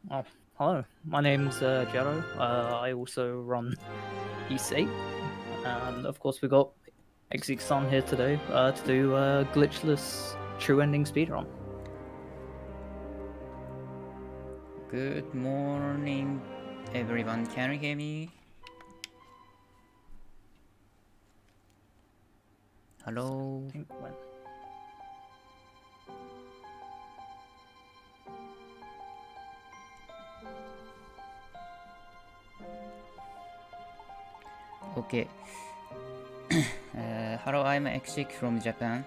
Oh, hello. My name's Jero. I also run VIII. And of course, we got Exceik on here today to do glitchless true ending speedrun. Good morning, everyone. Can you hear me? Hello. I think when... Okay. Hello, I'm Exceik from Japan.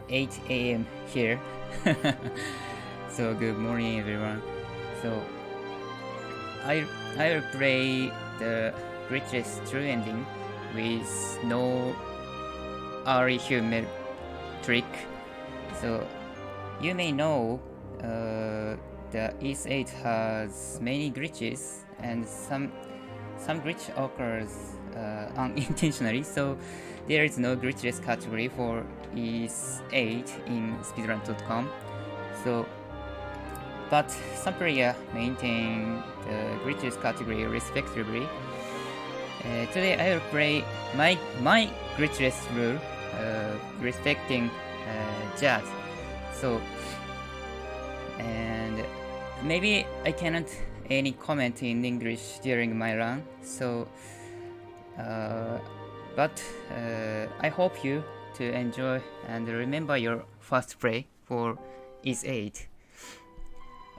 8 a.m. here. So good morning, everyone. So I'll play the glitchless true ending with no early human trick. So you may know the VIII has many glitches, and some glitch occurs unintentionally. So there is no glitchless category for VIII in speedrun.com. So, but some players maintain the glitchless category respectively. Today I will play my glitchless rule respecting jazz. So, and maybe I cannot any comment in English during my run. So, but I hope you to enjoy and remember your first play for VIII.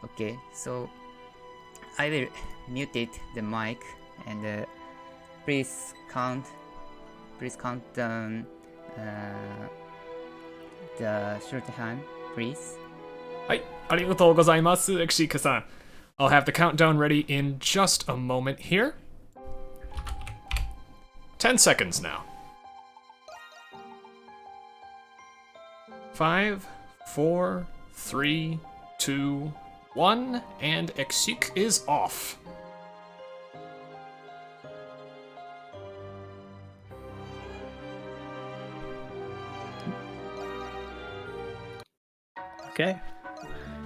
Okay, so I will mute the mic and please count down the shorthand, please. はい、ありがとうございます、エクシークさん。I'll have the countdown ready in just a moment here. 10 seconds now. 5, 4, 3, 2, 1, and Exceik is off. Okay.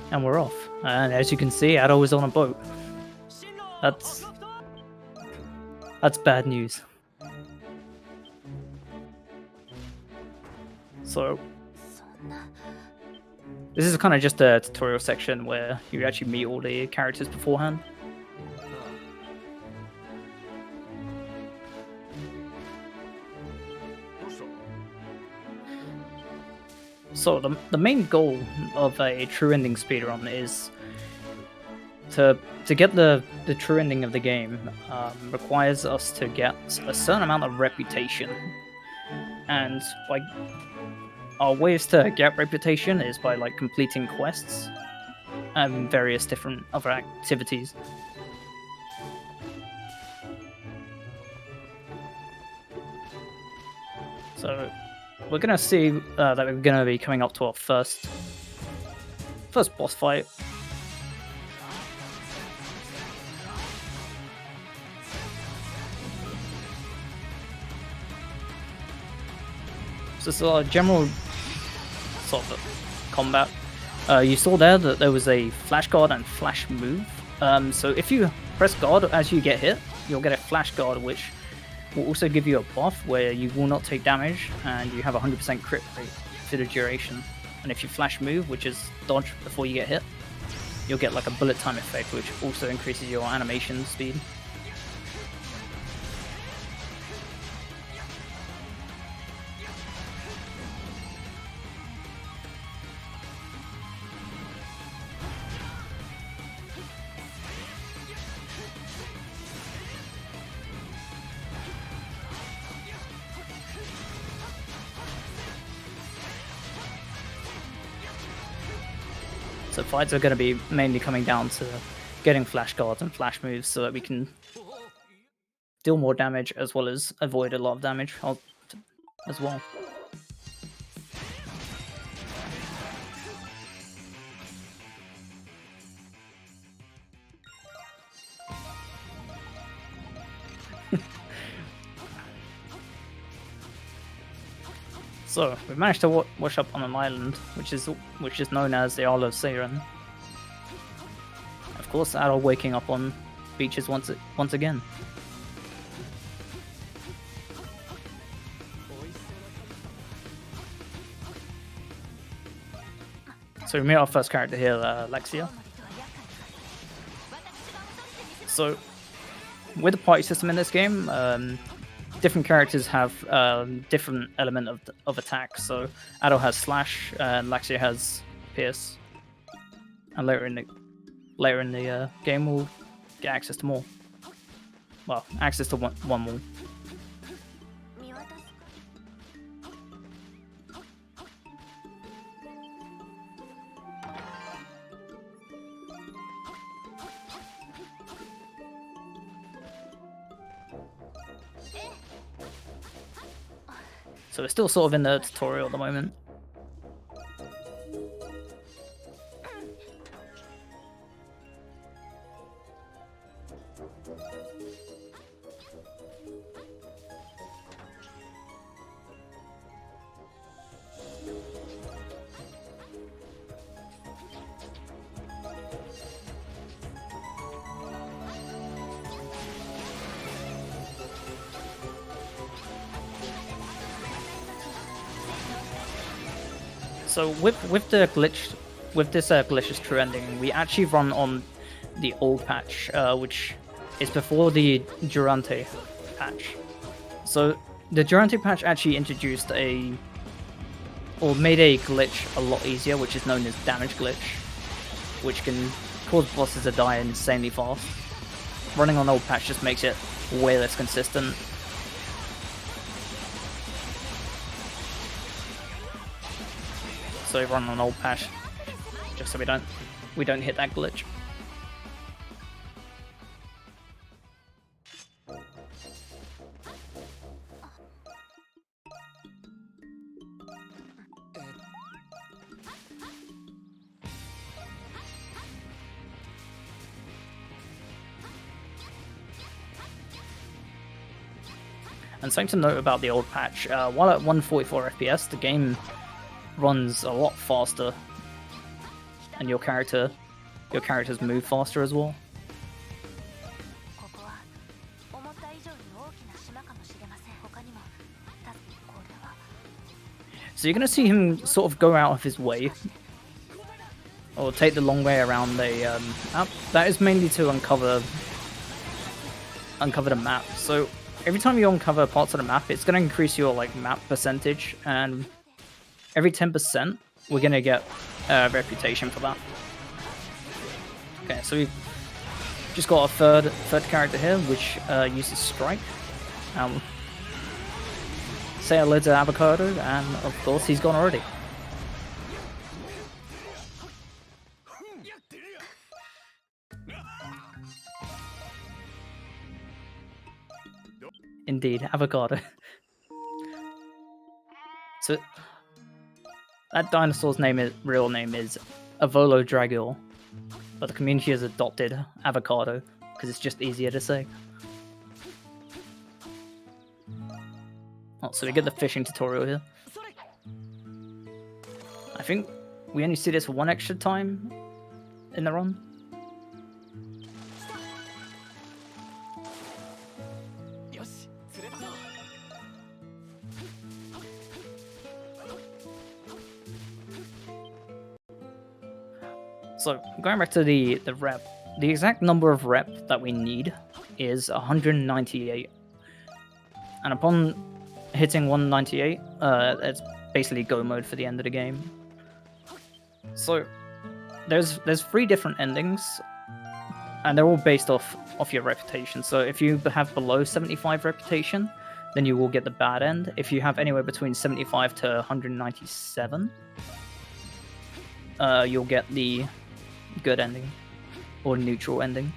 And we're off. And as you can see, Addo is on a boat. That's bad news. So this is kind of just a tutorial section where you actually meet all the characters beforehand. So the main goal of a true ending speedrun is to get the true ending of the game requires us to get a certain amount of reputation, and like our ways to get reputation is by like completing quests and various different other activities. So we're gonna see that we're gonna be coming up to our first boss fight. So this is our general sort of combat. You saw there that there was a flash guard and flash move. So if you press guard as you get hit, you'll get a flash guard, which will also give you a buff where you will not take damage and you have 100% crit rate for the duration. And if you flash move, which is dodge before you get hit, you'll get like a bullet time effect, which also increases your animation speed. So fights are going to be mainly coming down to getting flash guards and flash moves so that we can deal more damage as well as avoid a lot of damage as well. So we managed to wash up on an island, which is known as the Isle of Siren. of course, Adol waking up on beaches once again. So we meet our first character here, Lexia. So with the party system in this game, different characters have different element of attack. So Adol has slash, and Lexia has pierce. And later in the game, we'll get access to more. Well, access to one more. So we're still sort of in the tutorial at the moment. So with this glitchless true ending, we actually run on the old patch, which is before the Durante patch. So the Durante patch actually introduced made a glitch a lot easier, which is known as damage glitch, which can cause bosses to die insanely fast. Running on the old patch just makes it way less consistent. So we run on an old patch, just so we don't hit that glitch. And something to note about the old patch, while at 144 FPS, the game runs a lot faster, and your characters move faster as well. So you're gonna see him sort of go out of his way, or take the long way around the map. That is mainly to uncover the map. So every time you uncover parts of the map, it's gonna increase your map percentage, and every 10%, we're gonna get reputation for that. Okay, so we've just got a third character here, which uses strike. Say hello to Avocado, and of course he's gone already. Indeed, Avocado. So that dinosaur's real name is Avolo Dragor, but the community has adopted Avocado because it's just easier to say. Oh, so we get the fishing tutorial here. I think we only see this one extra time in the run. So going back to the rep, the exact number of rep that we need is 198, and upon hitting 198, it's basically go mode for the end of the game. So there's 3 different endings, and they're all based off your reputation. So if you have below 75 reputation, then you will get the bad end. If you have anywhere between 75 to 197, you'll get the good ending or neutral ending.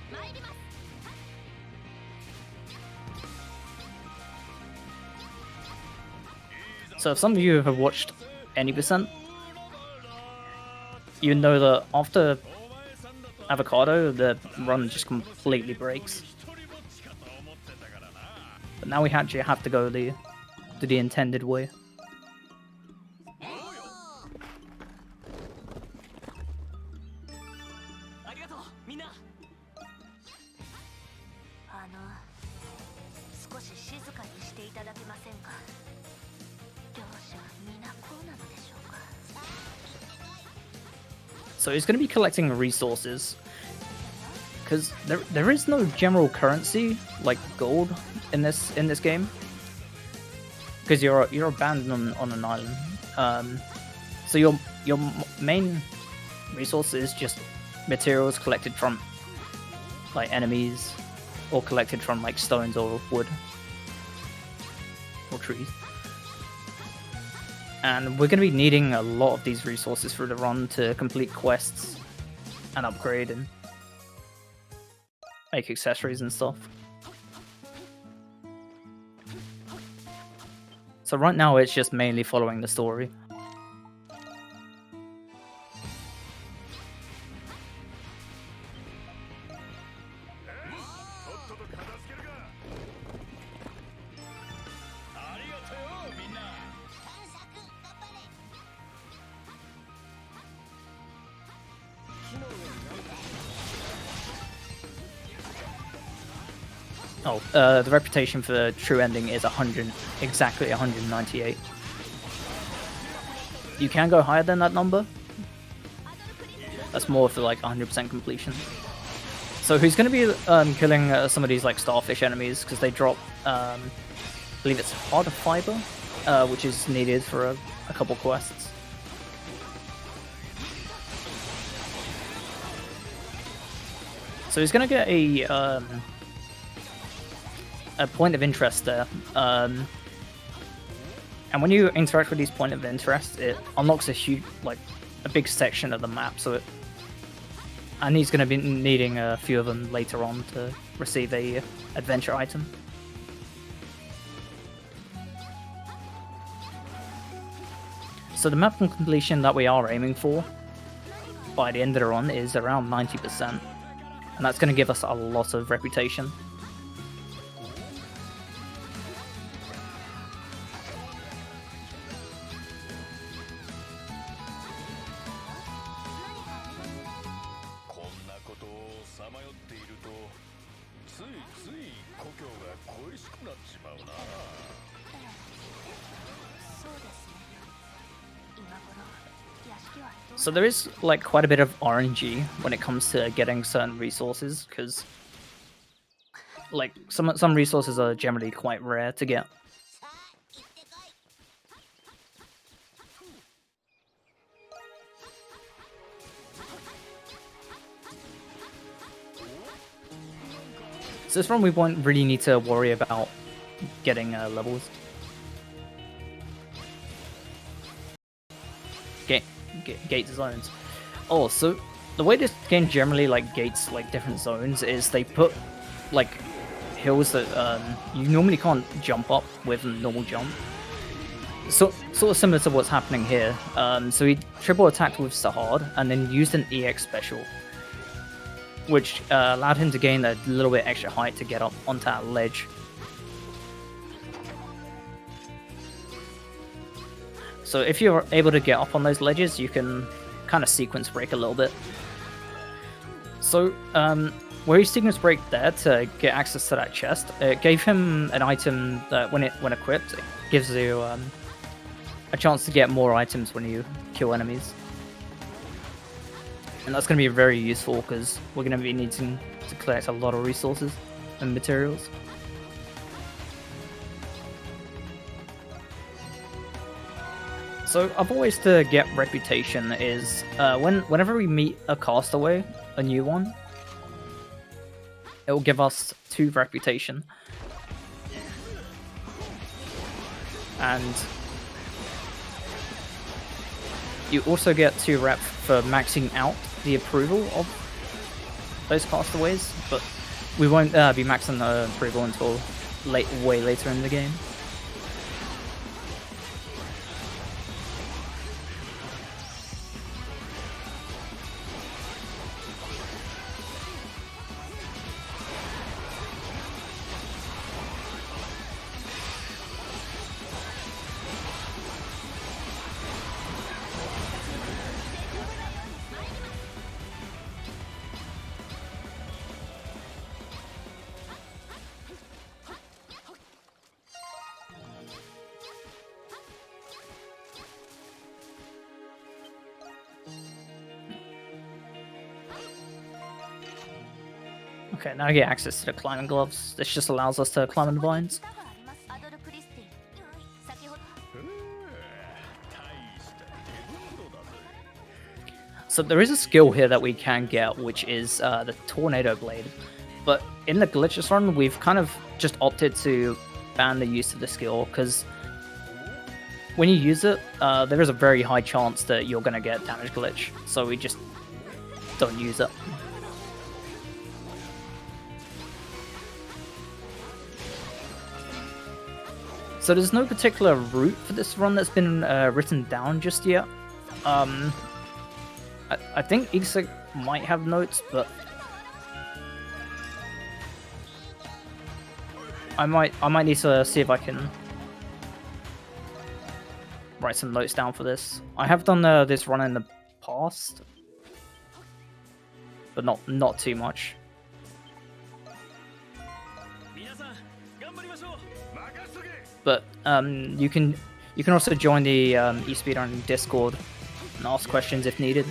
So if some of you have watched any percent, you know that after Avocado, the run just completely breaks. But now we actually have to go the intended way. 少し静かにしていただけませんか。両者皆こうなのでしょうか。 So he's going to be collecting resources because there is no general currency like gold in this game because you're abandoned on an island. So your main resource is just materials collected from like enemies or collected from like stones or wood or trees. And we're going to be needing a lot of these resources through the run to complete quests and upgrade and make accessories and stuff. So right now it's just mainly following the story. Oh, the reputation for the true ending is 100, exactly 198. You can go higher than that number. That's more for like 100% completion. So who's going to be killing some of these like starfish enemies because they drop, I believe it's heart of fiber, which is needed for a couple quests. So he's going to get a point of interest there, and when you interact with these point of interest, it unlocks a huge, like, a big section of the map. So and he's going to be needing a few of them later on to receive a adventure item. So the map completion that we are aiming for by the end of the run is around 90%, and that's going to give us a lot of reputation. So there is like quite a bit of RNG when it comes to getting certain resources, because like some resources are generally quite rare to get. So this run we won't really need to worry about getting levels. Gate zones. Oh, so the way this game generally like gates like different zones is they put like hills that you normally can't jump up with a normal jump. So sort of similar to what's happening here. So he triple attacked with Sahad and then used an EX special, which allowed him to gain a little bit extra height to get up onto that ledge. So if you're able to get up on those ledges, you can kind of sequence break a little bit. So where he sequence break there to get access to that chest, it gave him an item that when equipped, it gives you a chance to get more items when you kill enemies. And that's going to be very useful because we're going to be needing to collect a lot of resources and materials. So other ways to get reputation is whenever we meet a castaway, a new one, it will give us 2 reputation. And you also get 2 rep for maxing out the approval of those castaways, but we won't be maxing the approval until way later in the game. Okay, now I get access to the climbing gloves. This just allows us to climb on the vines. アドルプリスティン先ほど So there is a skill here that we can get, which is the Tornado Blade. But in the glitches run, we've kind of just opted to ban the use of the skill, because when you use it, there is a very high chance that you're going to get damage glitch. So we just don't use it. So there's no particular route for this run that's been written down just yet. I think Exceik might have notes, but I might need to see if I can write some notes down for this. I have done this run in the past, but not too much. But you can also join the eSpeedrun Discord and ask questions if needed.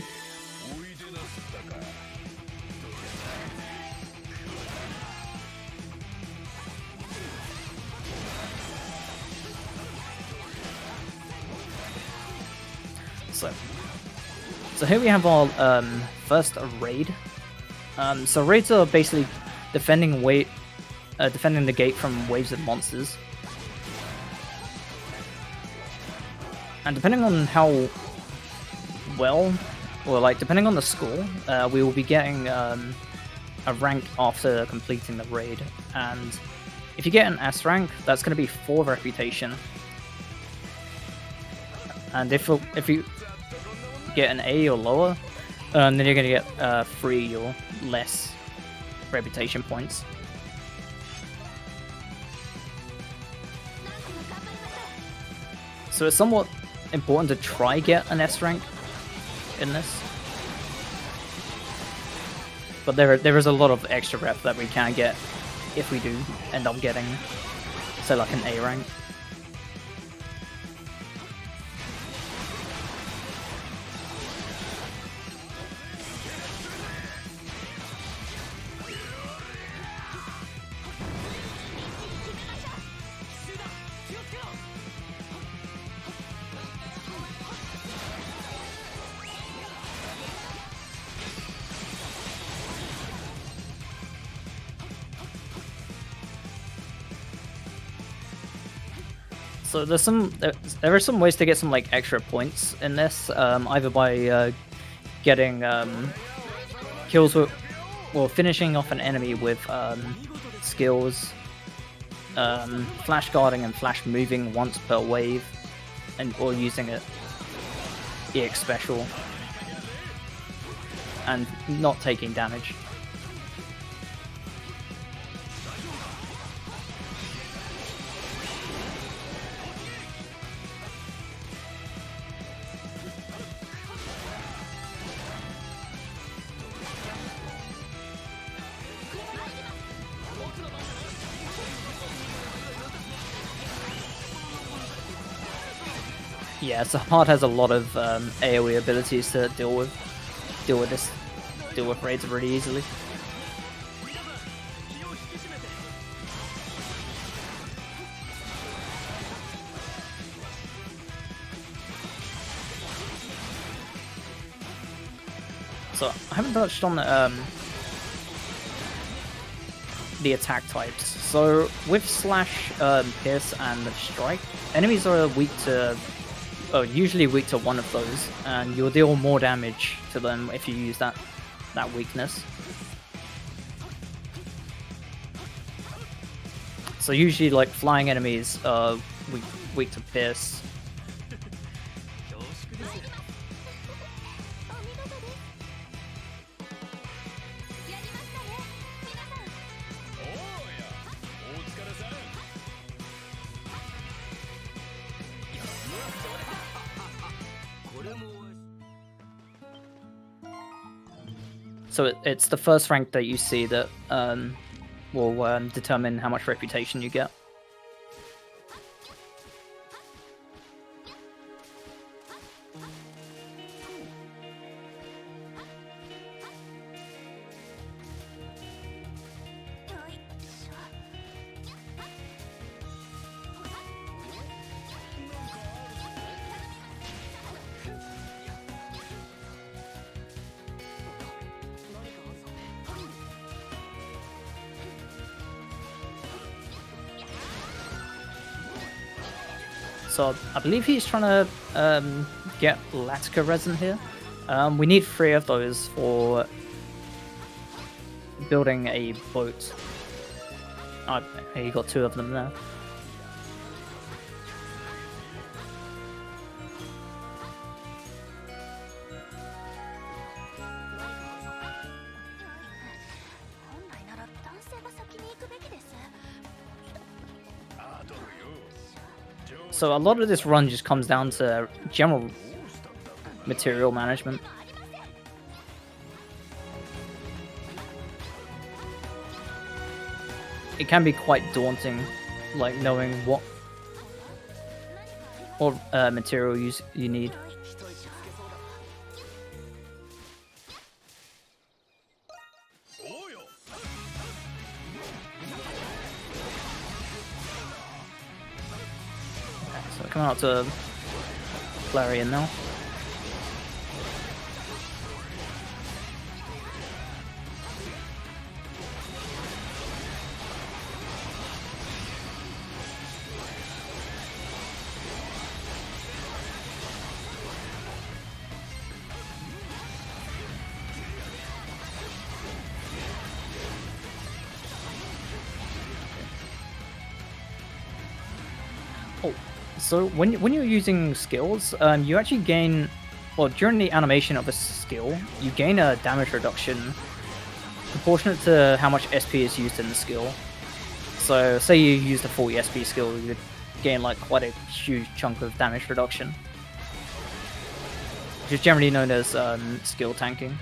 So here we have our first raid. So raids are basically defending the gate from waves of monsters. And depending on how well, or like depending on the score, we will be getting a rank after completing the raid. And if you get an S rank, that's going to be 4 reputation. And if you get an A or lower, then you're going to get 3 or less reputation points. So it's somewhat important to try get an S rank in this. But there is a lot of extra rep that we can get if we do end up getting, say, like an A rank. So there are some ways to get some like extra points in this, either by getting kills with, or finishing off an enemy with skills, flash guarding and flash moving once per wave, or using it EX special and not taking damage. Yeah, so hard has a lot of AoE abilities to deal with raids really easily. So I haven't touched on the attack types. So with slash, pierce, and strike, enemies are usually weak to one of those, and you'll deal more damage to them if you use that weakness. So usually, like, flying enemies are weak to pierce. So it's the first rank that you see that will determine how much reputation you get. So I believe he's trying to get Latica resin here. We need 3 of those for building a boat. Oh, he got 2 of them there. So a lot of this run just comes down to general material management. It can be quite daunting, like knowing what material you need. So coming out to Flareon now. So when you're using skills, you actually gain, well, during the animation of a skill, you gain a damage reduction proportionate to how much SP is used in the skill. So say you use the 40 SP skill, you would gain like quite a huge chunk of damage reduction, which is generally known as skill tanking.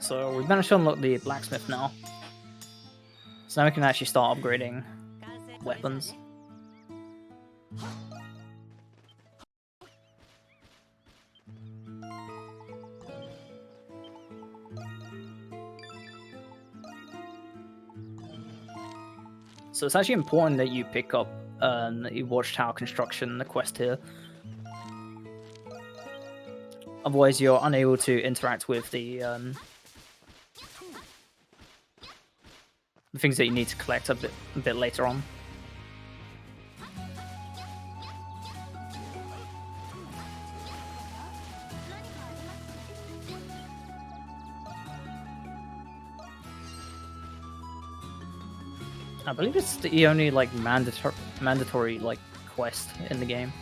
So we've managed to unlock the blacksmith now. So now we can actually start upgrading weapons. So it's actually important that you pick up the Watchtower construction, the quest here. Otherwise you're unable to interact with the things that you need to collect a bit later on. I believe it's the only like mandatory like quest in the game.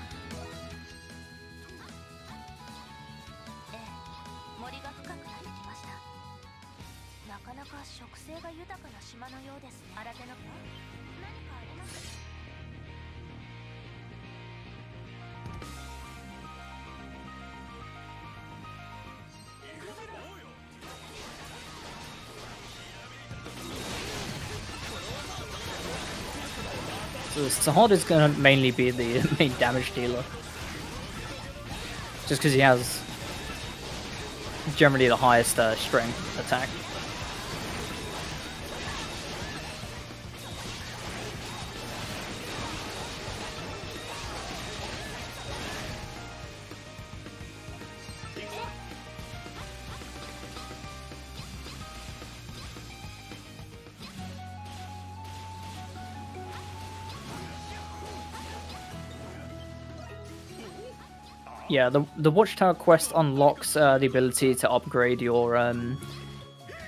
So Sahad is going to mainly be the main damage dealer. Just because he has generally the highest strength attack. Yeah, the Watchtower quest unlocks the ability to upgrade your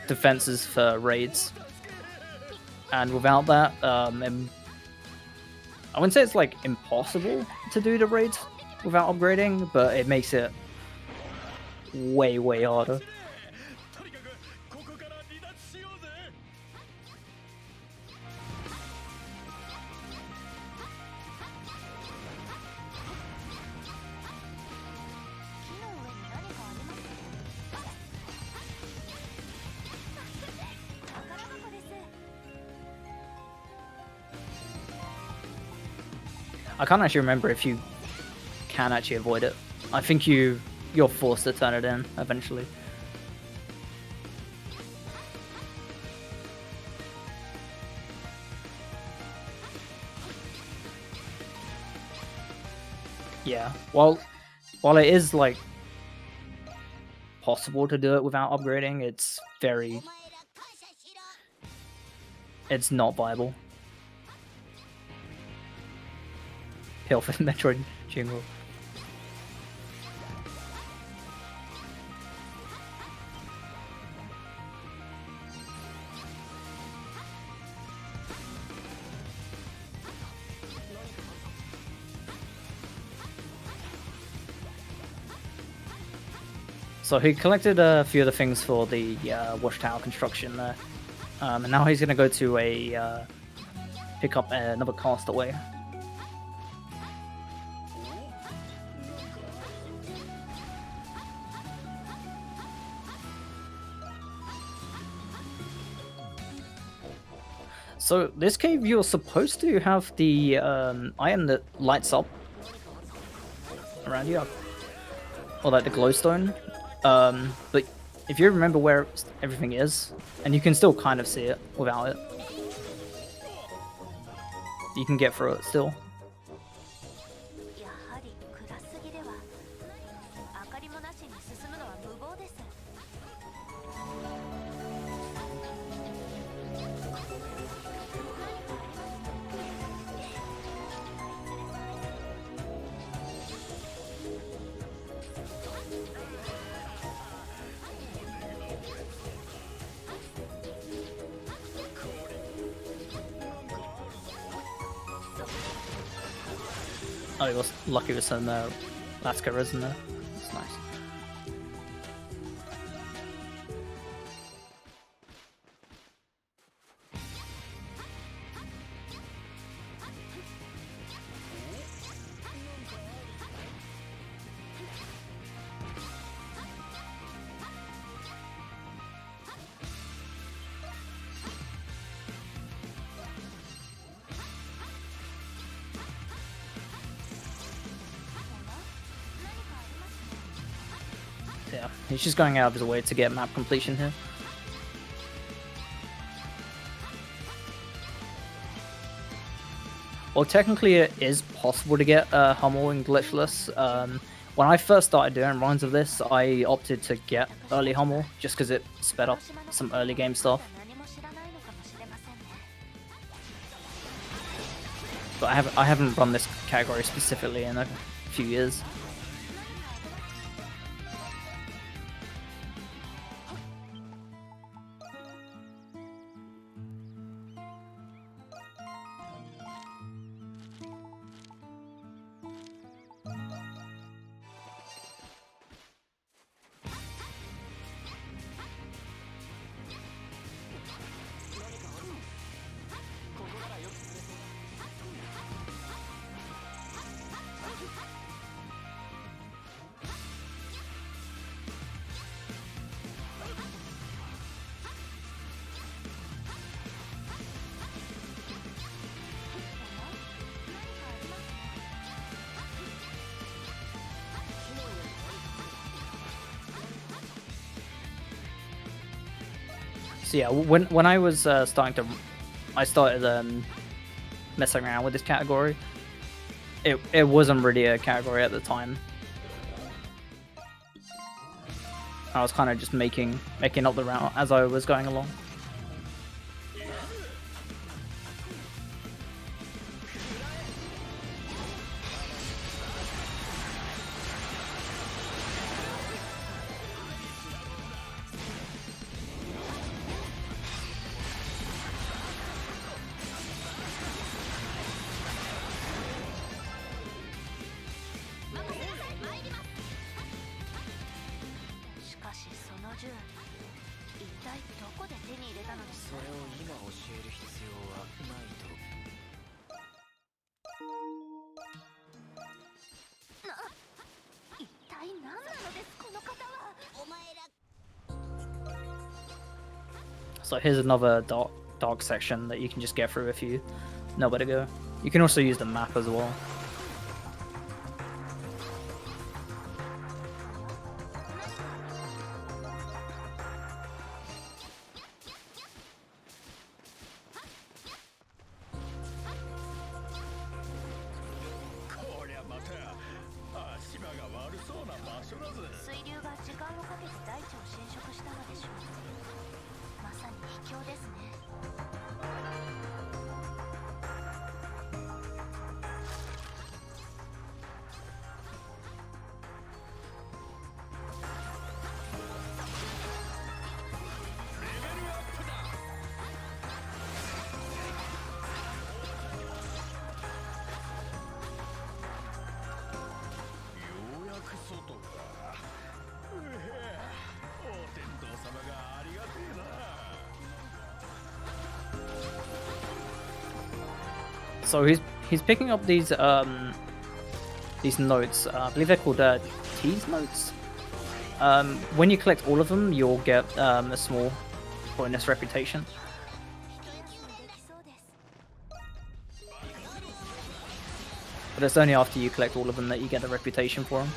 defenses for raids, and without that, I wouldn't say it's like impossible to do the raids without upgrading, but it makes it way harder. I can't actually remember if you can actually avoid it. I think you're forced to turn it in eventually. Yeah, while it is like possible to do it without upgrading, it's not viable. Hill for Metroid Jingle. So he collected a few of the things for the Watchtower construction there, and now he's gonna go to pick up another castaway. So this cave, you're supposed to have the item that lights up around you, or like the glowstone. But if you remember where everything is, and you can still kind of see it without it, you can get through it still. やはり暗すぎでは明かりもなしに進むのは無謀です。 Oh, he was lucky with some Lascaras in there. That's nice. Yeah, he's just going out of his way to get map completion here. Well, technically it is possible to get Hummel and Glitchless. When I first started doing runs of this, I opted to get early Hummel just because it sped up some early game stuff. But I haven't run this category specifically in a few years. So yeah, when I was I started messing around with this category. It wasn't really a category at the time. I was kind of just making up the route as I was going along. So here's another dark section that you can just get through if you know where to go. You can also use the map as well. So he's picking up these notes. I believe they're called tease notes. When you collect all of them, you'll get a small bonus reputation. But it's only after you collect all of them that you get the reputation for them.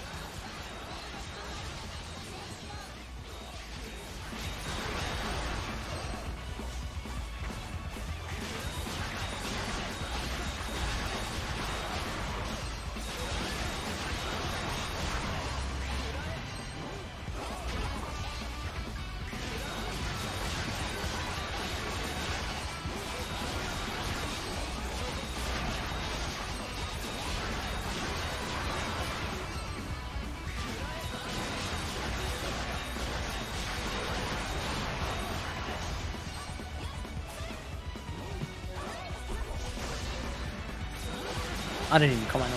I didn't even comment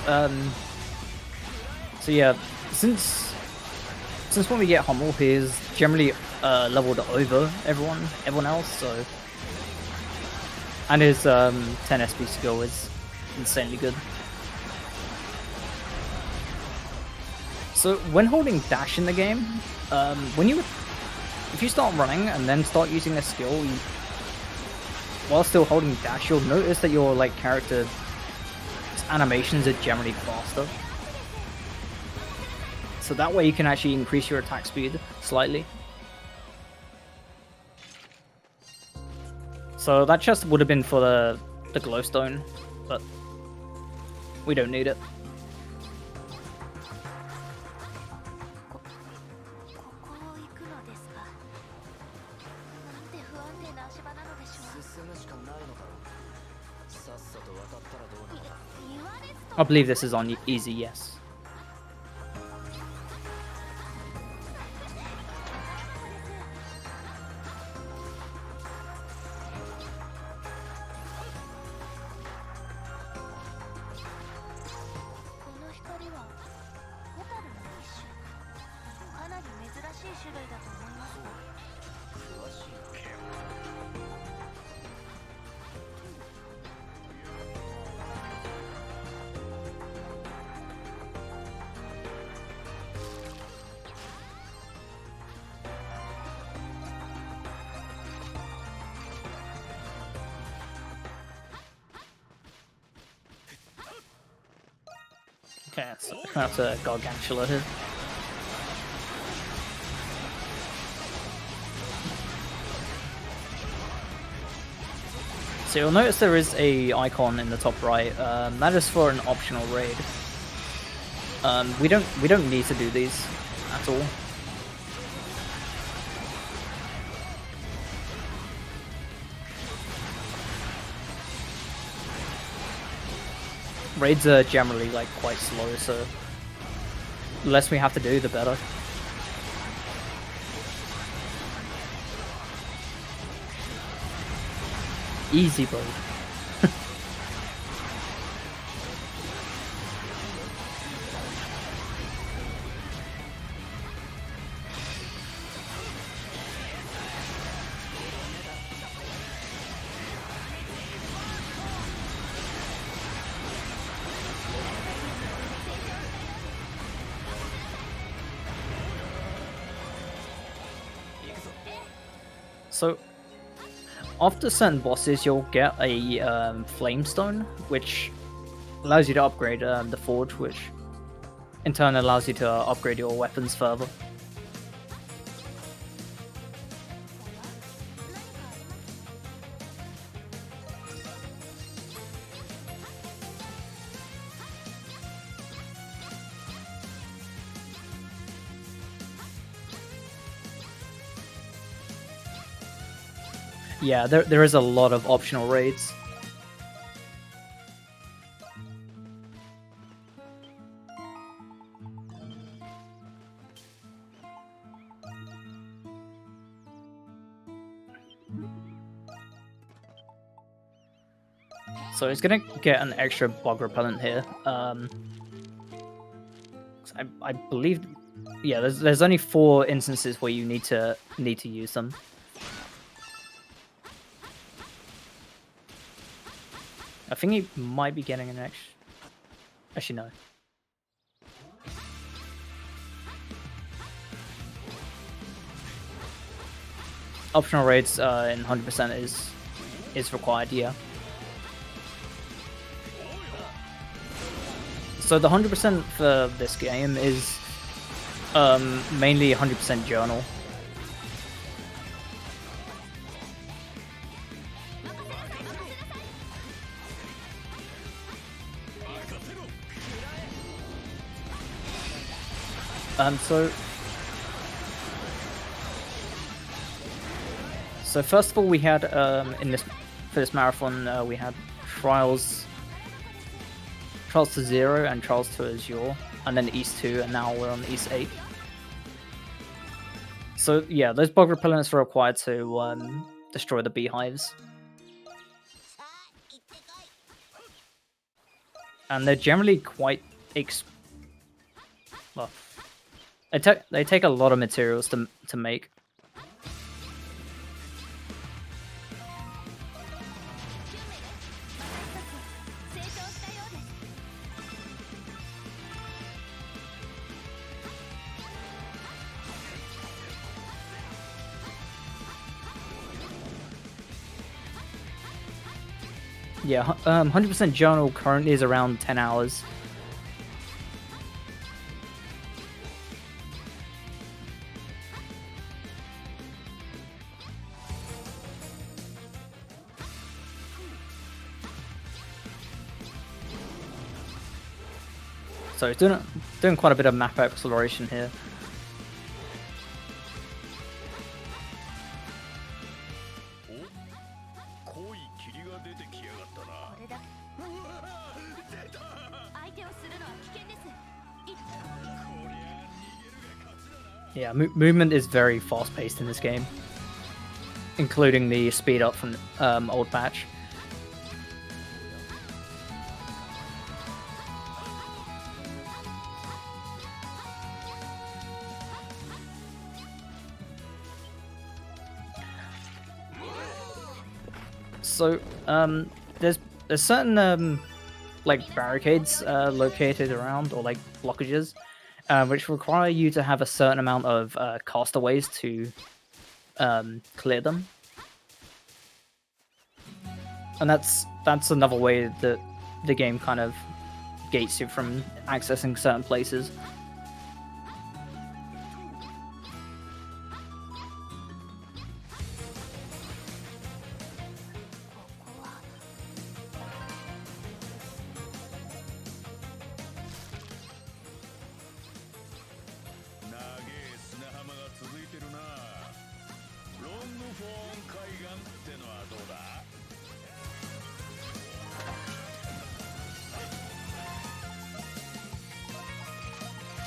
on it. So yeah, since when we get Hummel, he's generally leveled over everyone else. So, and his 10 SP skill is insanely good. So when holding dash in the game, if you start running and then start using a skill, while still holding dash, you'll notice that your character animations are generally faster. So that way you can actually increase your attack speed slightly. So that chest would have been for the glowstone, but we don't need it. I believe this is on easy, yes. Okay, so that's a Gargantula here. So you'll notice there is a icon in the top right. That is for an optional raid. We don't need to do these at all. Raids are generally quite slow, so the less we have to do, the better. Easy, bro. So, after certain bosses, you'll get a Flamestone, which allows you to upgrade the Forge, which in turn allows you to upgrade your weapons further. Yeah, there is a lot of optional raids. So he's gonna get an extra bug repellent here. I believe, yeah, there's only 4 instances where you need to use them. I think he might be getting an extra. Actually, no. Optional raids in 100% is required, yeah. So the 100% for this game is mainly 100% journal. So first of all, we had for this marathon we had trials to 0 and trials to Azure, and then East 2, and now we're on East 8. So yeah, those bug repellents are required to destroy the beehives, and they're generally quite well, they take a lot of materials to make. Yeah, 100% journal currently is around 10 hours. So doing quite a bit of map exploration here. Yeah, movement is very fast-paced in this game, including the speed up from old patch. So there's certain like barricades located around, or like blockages, which require you to have a certain amount of castaways to clear them, and that's another way that the game kind of gates you from accessing certain places.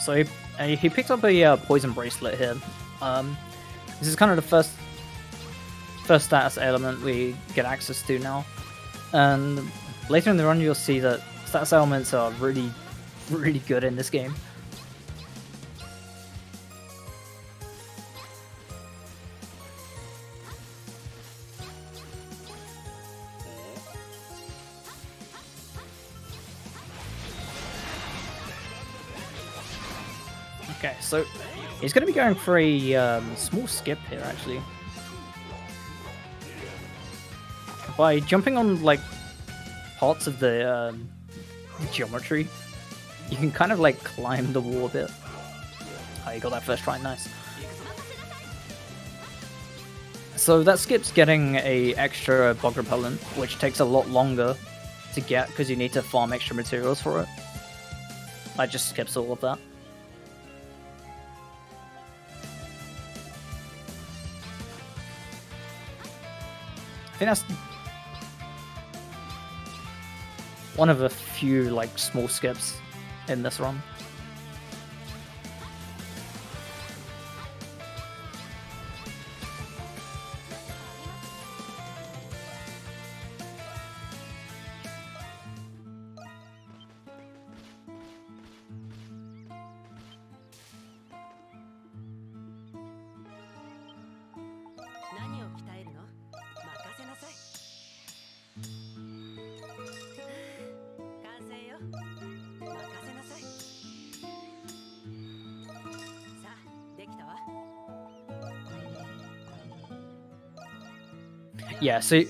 So he picked up a poison bracelet here. This is kind of the first status element we get access to now, and later in the run you'll see that status elements are really good in this game. Okay, so he's going to be going for a small skip here, actually. By jumping on, like, parts of the geometry, you can kind of, like, climb the wall a bit. Oh, you got that first try, nice. So that skip's getting a extra bug repellent, which takes a lot longer to get because you need to farm extra materials for it. I just skips all of that. I think that's one of a few like small skips in this run. Yeah, so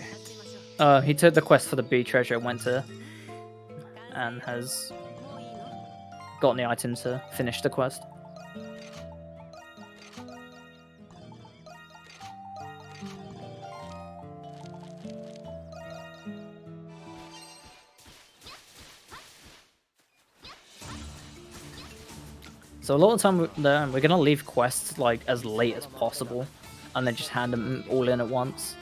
he took the quest for the bee treasure, went to, and has gotten the item to finish the quest. So a lot of the time we're gonna leave quests like as late as possible, and then just hand them all in at once.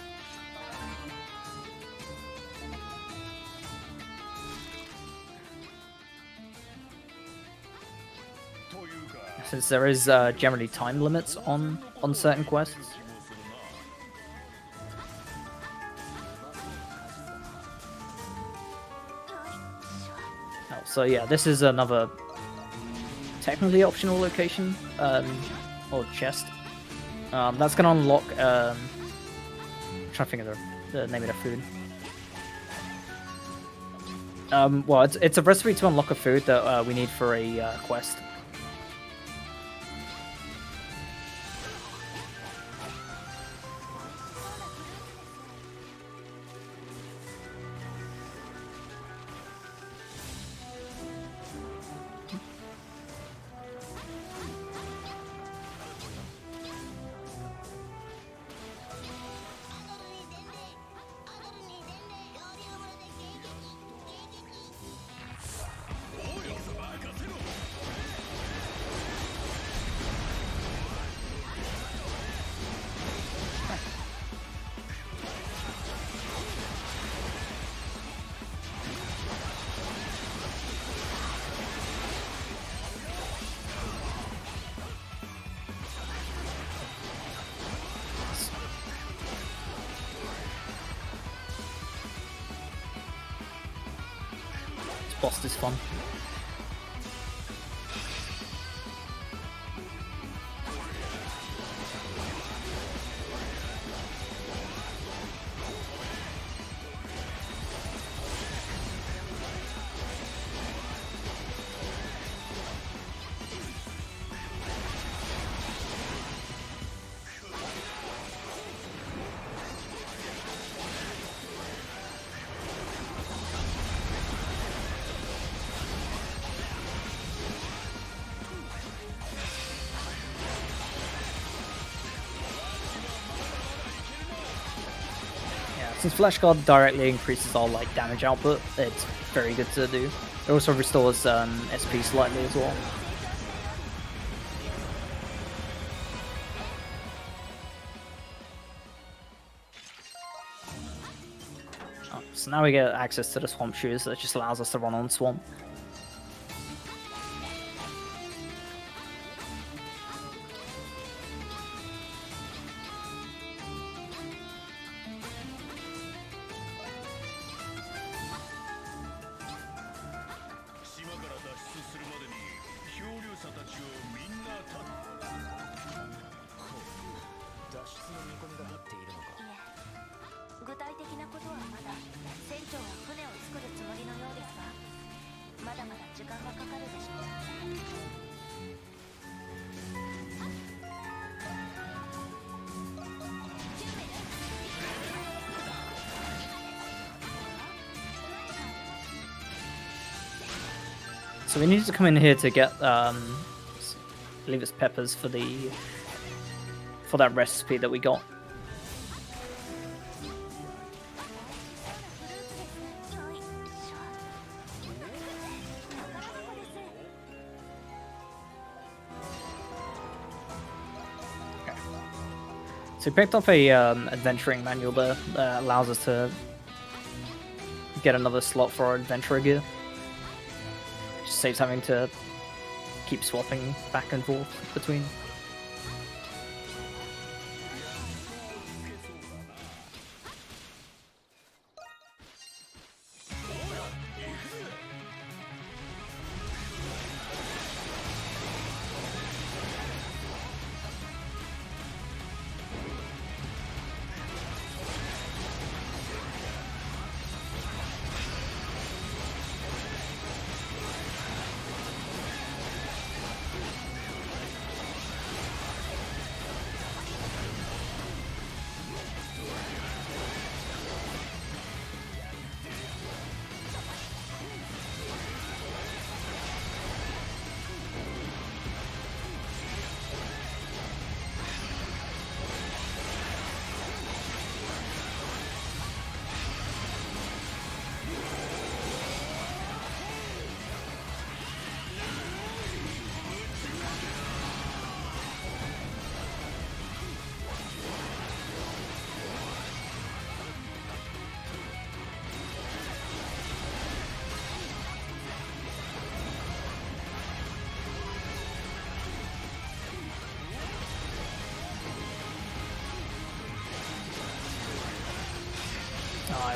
Since there is generally time limits on certain quests. Oh, so yeah, this is another technically optional location, or chest. That's gonna unlock. I'm trying to think of the name of the food. Well, it's a recipe to unlock a food that we need for a quest. Boss is fun. Since Flash Guard directly increases our like damage output, it's very good to do. It also restores SP slightly as well. Oh, so now we get access to the Swamp Shoes that just allows us to run on Swamp. So we need to come in here to get, I believe it's peppers for that recipe that we got. Okay. So we picked up a adventuring manual there that allows us to get another slot for our adventurer gear. Just saves having to keep swapping back and forth between.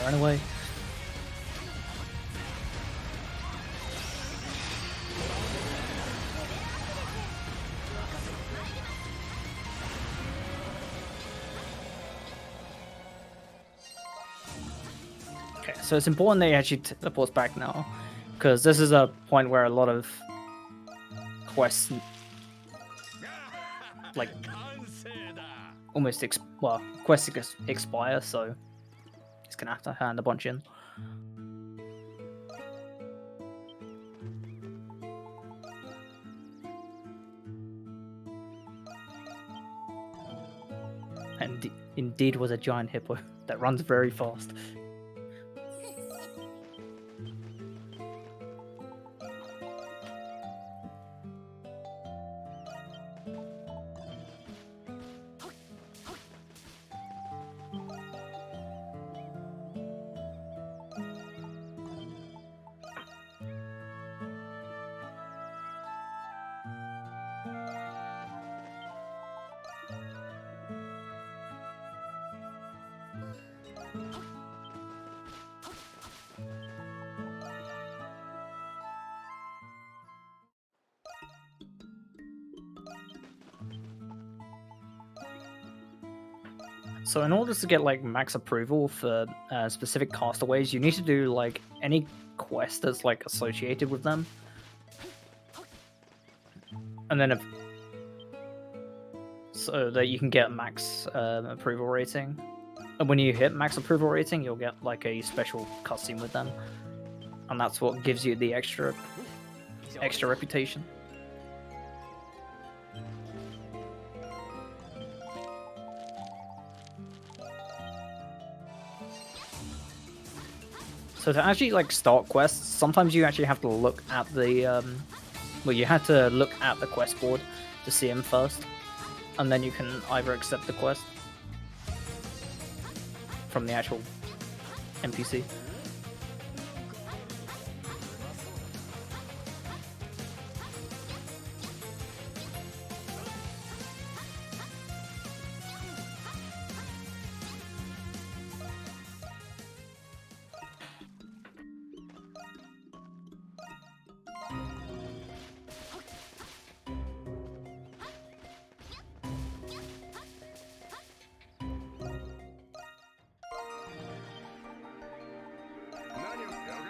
there anyway. Okay, so it's important that he actually teleports back now, because this is a point where a lot of quests, like, almost quests expire, so he's gonna have to hand a bunch in. And indeed was a giant hippo that runs very fast. So in order to get like max approval for specific castaways, you need to do like any quest that's like associated with them, and then so that you can get max approval rating. And when you hit max approval rating, you'll get like a special cutscene with them, and that's what gives you the extra reputation. So to actually like start quests, sometimes you actually have to look at the you have to look at the quest board to see him first, and then you can either accept the quest from the actual NPC.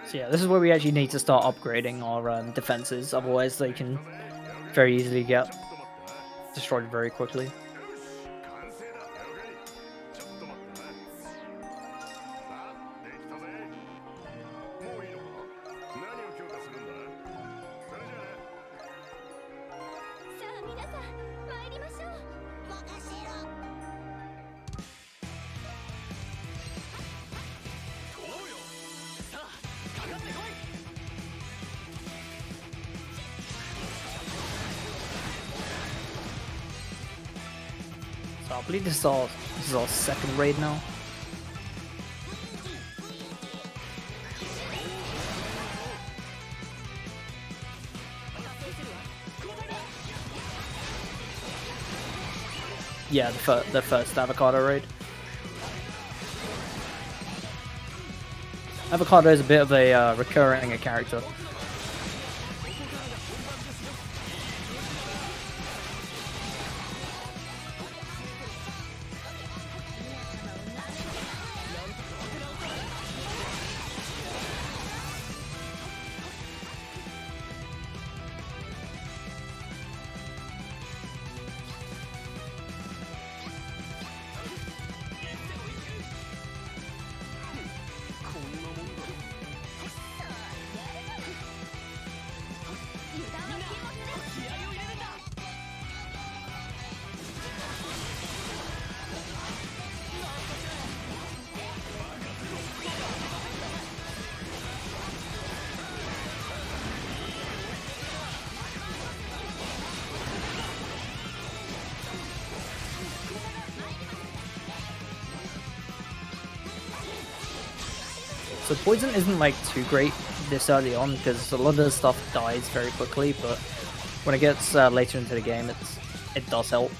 So yeah, this is where we actually need to start upgrading our defenses, otherwise they can very easily get destroyed very quickly. So I believe this is our second raid now. Yeah, the first avocado raid. Avocado is a bit of a recurring character. So poison isn't like too great this early on because a lot of the stuff dies very quickly, but when it gets later into the game, it does help.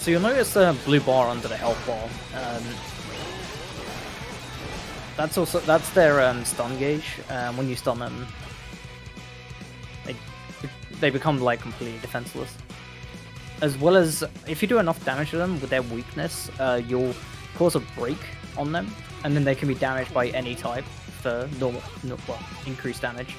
So you'll notice the blue bar under the health bar. That's their stun gauge. When you stun them, they become like completely defenseless. As well as if you do enough damage to them with their weakness, you'll cause a break on them, and then they can be damaged by any type for increased damage.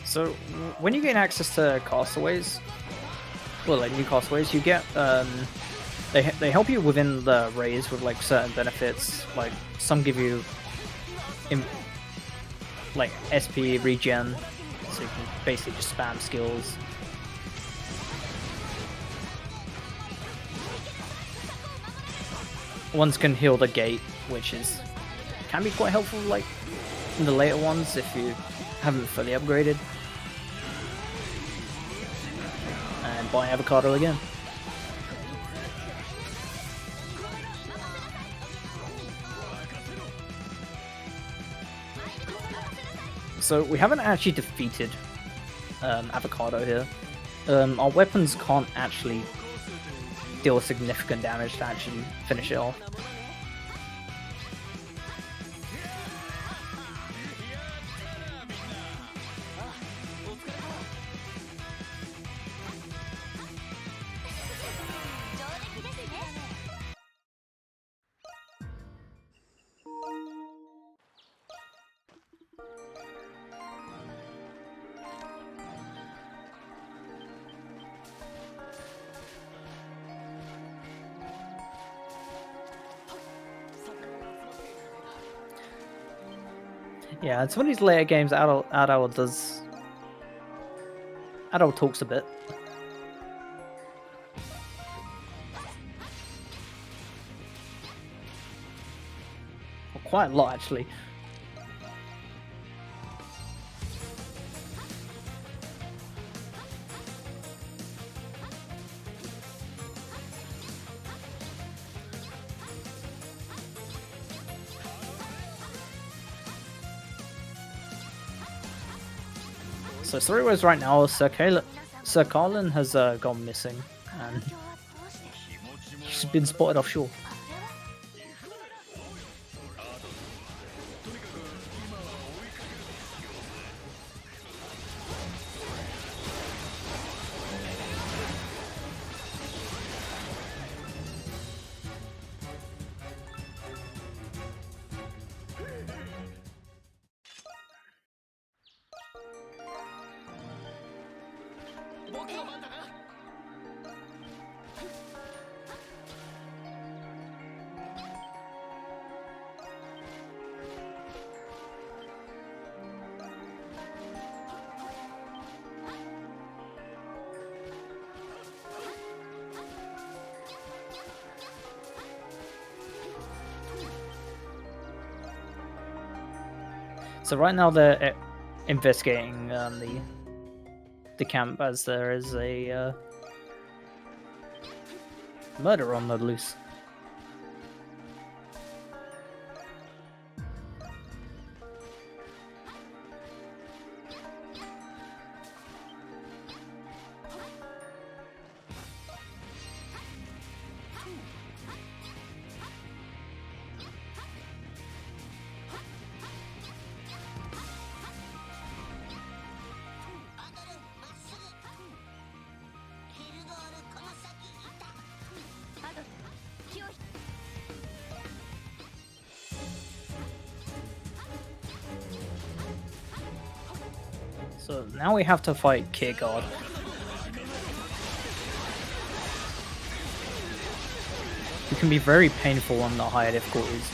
So when you gain access to castaways, well, like new castaways, you get they help you within the raids with like certain benefits. Like some give you like SP regen, so you can basically just spam skills. Ones can heal the gate, which can be quite helpful, like in the later ones if you haven't fully upgraded. And buy avocado again. So we haven't actually defeated avocado here. Our weapons can't actually deal significant damage to actually finish it off. Yeah, it's one of these later games. Adult talks a bit. Well, quite a lot, actually. So story-wise right now, Sir Carlin has gone missing, and she's been spotted offshore. So right now they're investigating the camp as there is a murder on the loose. So now we have to fight Kierkegaard. Who can be very painful on the higher difficulties,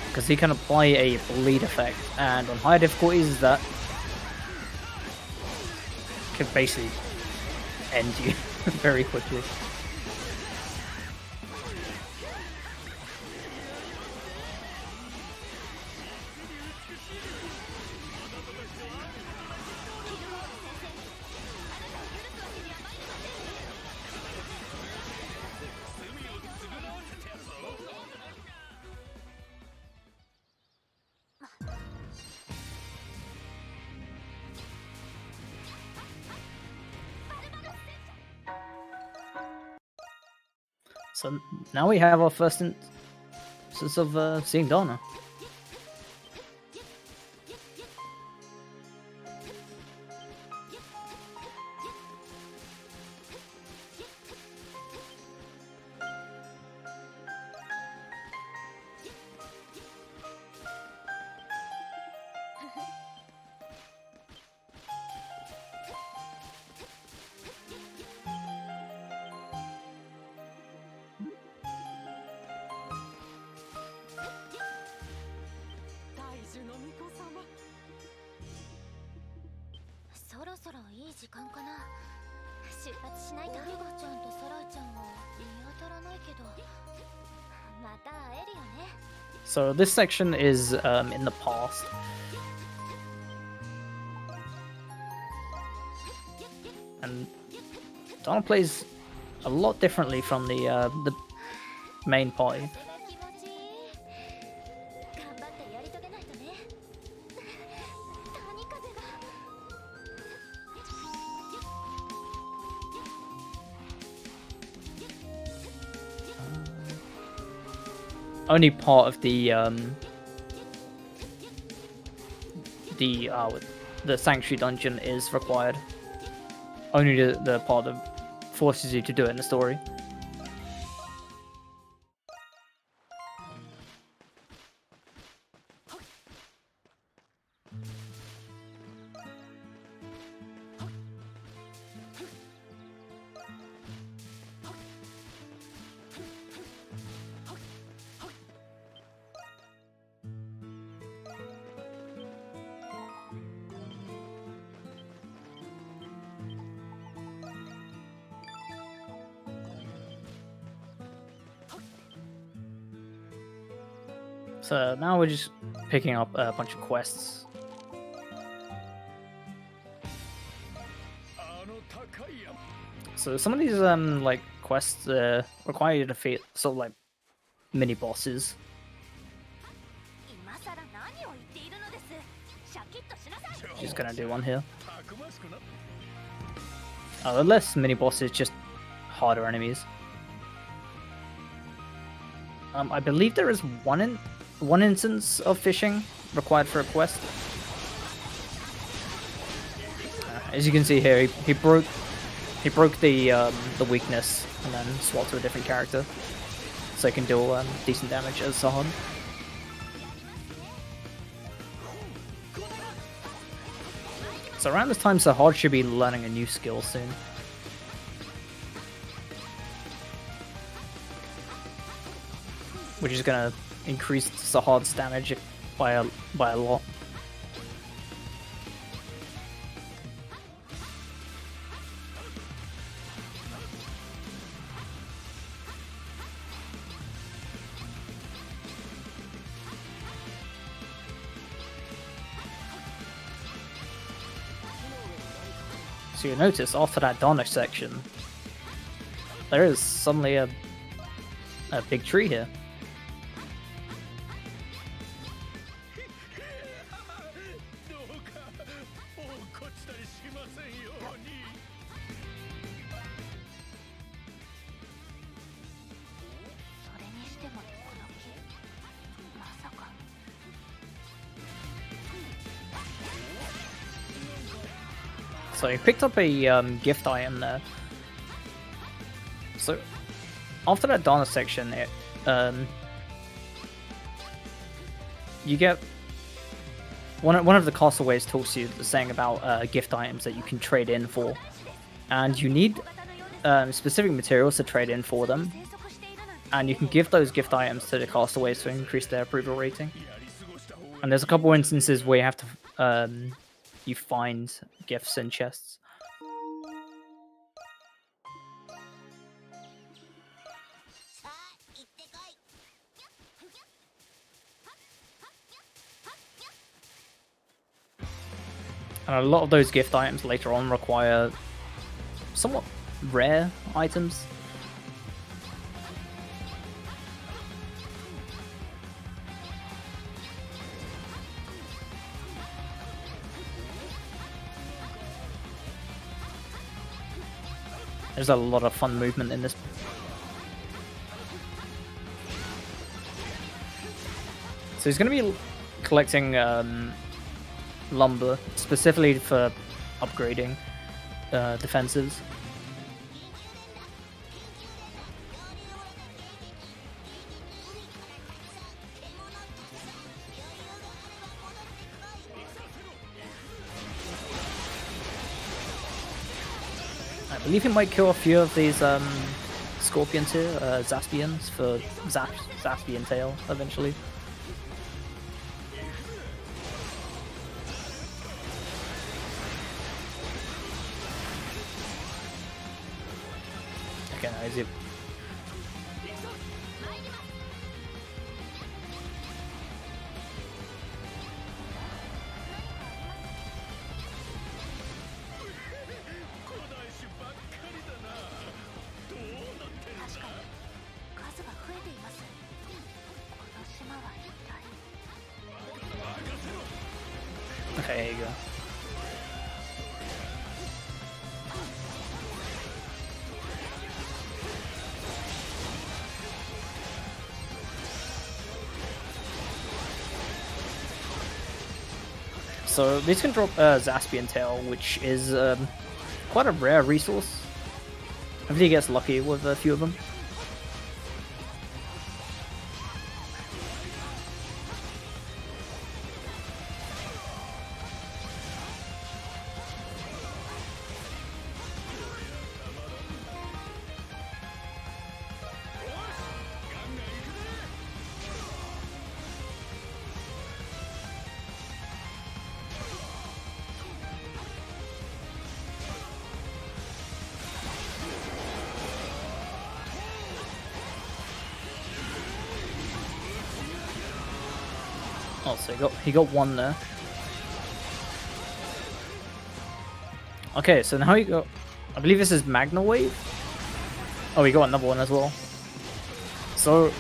because he can apply a bleed effect, and on higher difficulties that could basically end you very quickly. So now we have our first instance of seeing Donna. So this section is in the past. And Donna plays a lot differently from the main party. Only part of the sanctuary dungeon is required. Only the part that forces you to do it in the story. So now we're just picking up a bunch of quests. So some of these like quests require you to defeat sort of like mini bosses. Just gonna do one here. The less mini bosses, just harder enemies. I believe there is one instance of fishing required for a quest. As you can see here, he broke the weakness and then swapped to a different character, so he can deal decent damage as Sahad. So around this time, Sahad should be learning a new skill soon. Which is gonna increase Sahad's damage by a lot. So you notice after that Donna section, there is suddenly a big tree here. So he picked up a gift item there. So after that Donna section, you one of the castaways talks to you, saying about gift items that you can trade in for, and you need specific materials to trade in for them, and you can give those gift items to the castaways to increase their approval rating. And there's a couple instances where you have to you find gifts in chests. And a lot of those gift items later on require somewhat rare items. There's a lot of fun movement in this. So he's going to be collecting lumber, specifically for upgrading defenses. I believe he might kill a few of these scorpions here, Zaspians, for Zaspian tail eventually. Okay, now is it? Okay, there you go. So these can drop Zaspian Tail, which is quite a rare resource. Hopefully he gets lucky with a few of them. Oh, so he got one there. Okay, so now he got, I believe this is Magna Wave. Oh, he got another one as well. So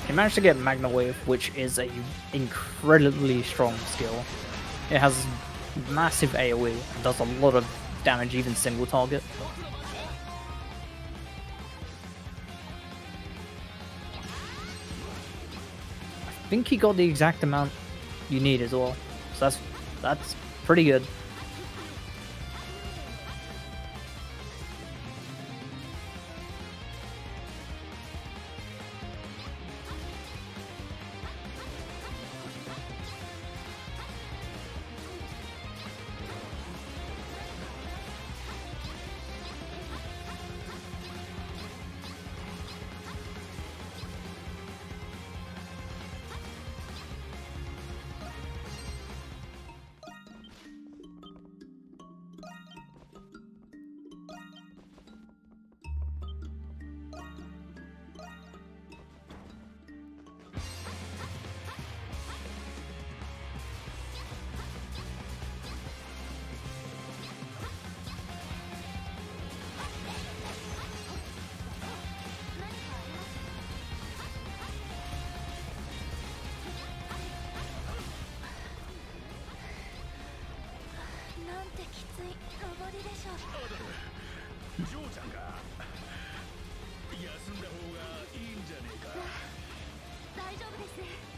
he managed to get Magna Wave, which is a incredibly strong skill. It has massive AoE and does a lot of damage, even single target. I think he got the exact amount you need as well, so that's pretty good.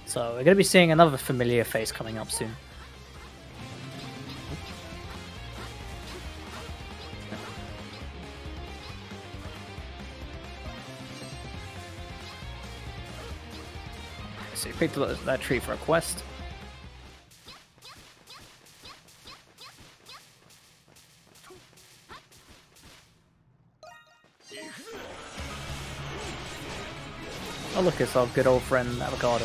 So we're going to be seeing another familiar face coming up soon. So you picked that tree for a quest. Oh look, it's our good old friend Avocado.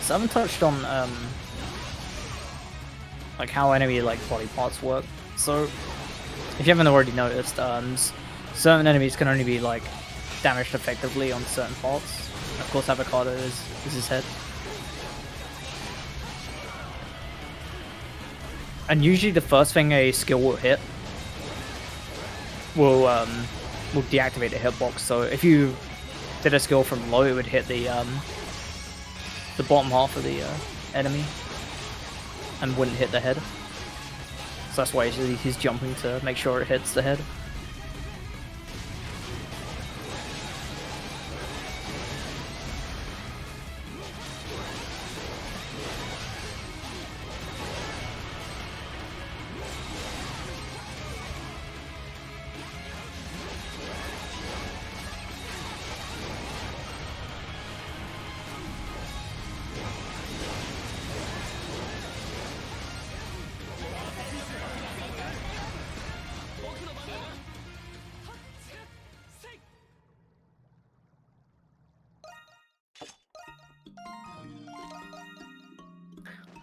So I haven't touched on like how enemy like body parts work. So if you haven't already noticed, certain enemies can only be like damaged effectively on certain parts. Of course, Avocado is his head. And usually the first thing a skill will hit will deactivate the hitbox. So if you did a skill from low, it would hit the bottom half of the enemy and wouldn't hit the head. So that's why he's jumping to make sure it hits the head.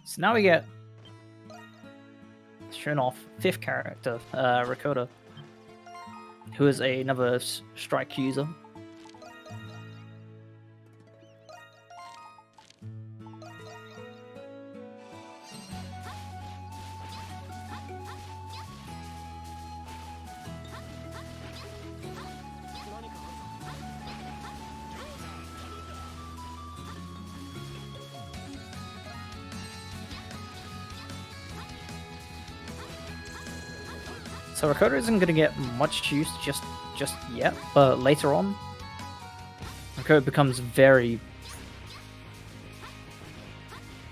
So now we get shown off 5th character, Rakota, who is another strike user. So Rakota isn't going to get much use just yet, but later on, Rakota becomes very,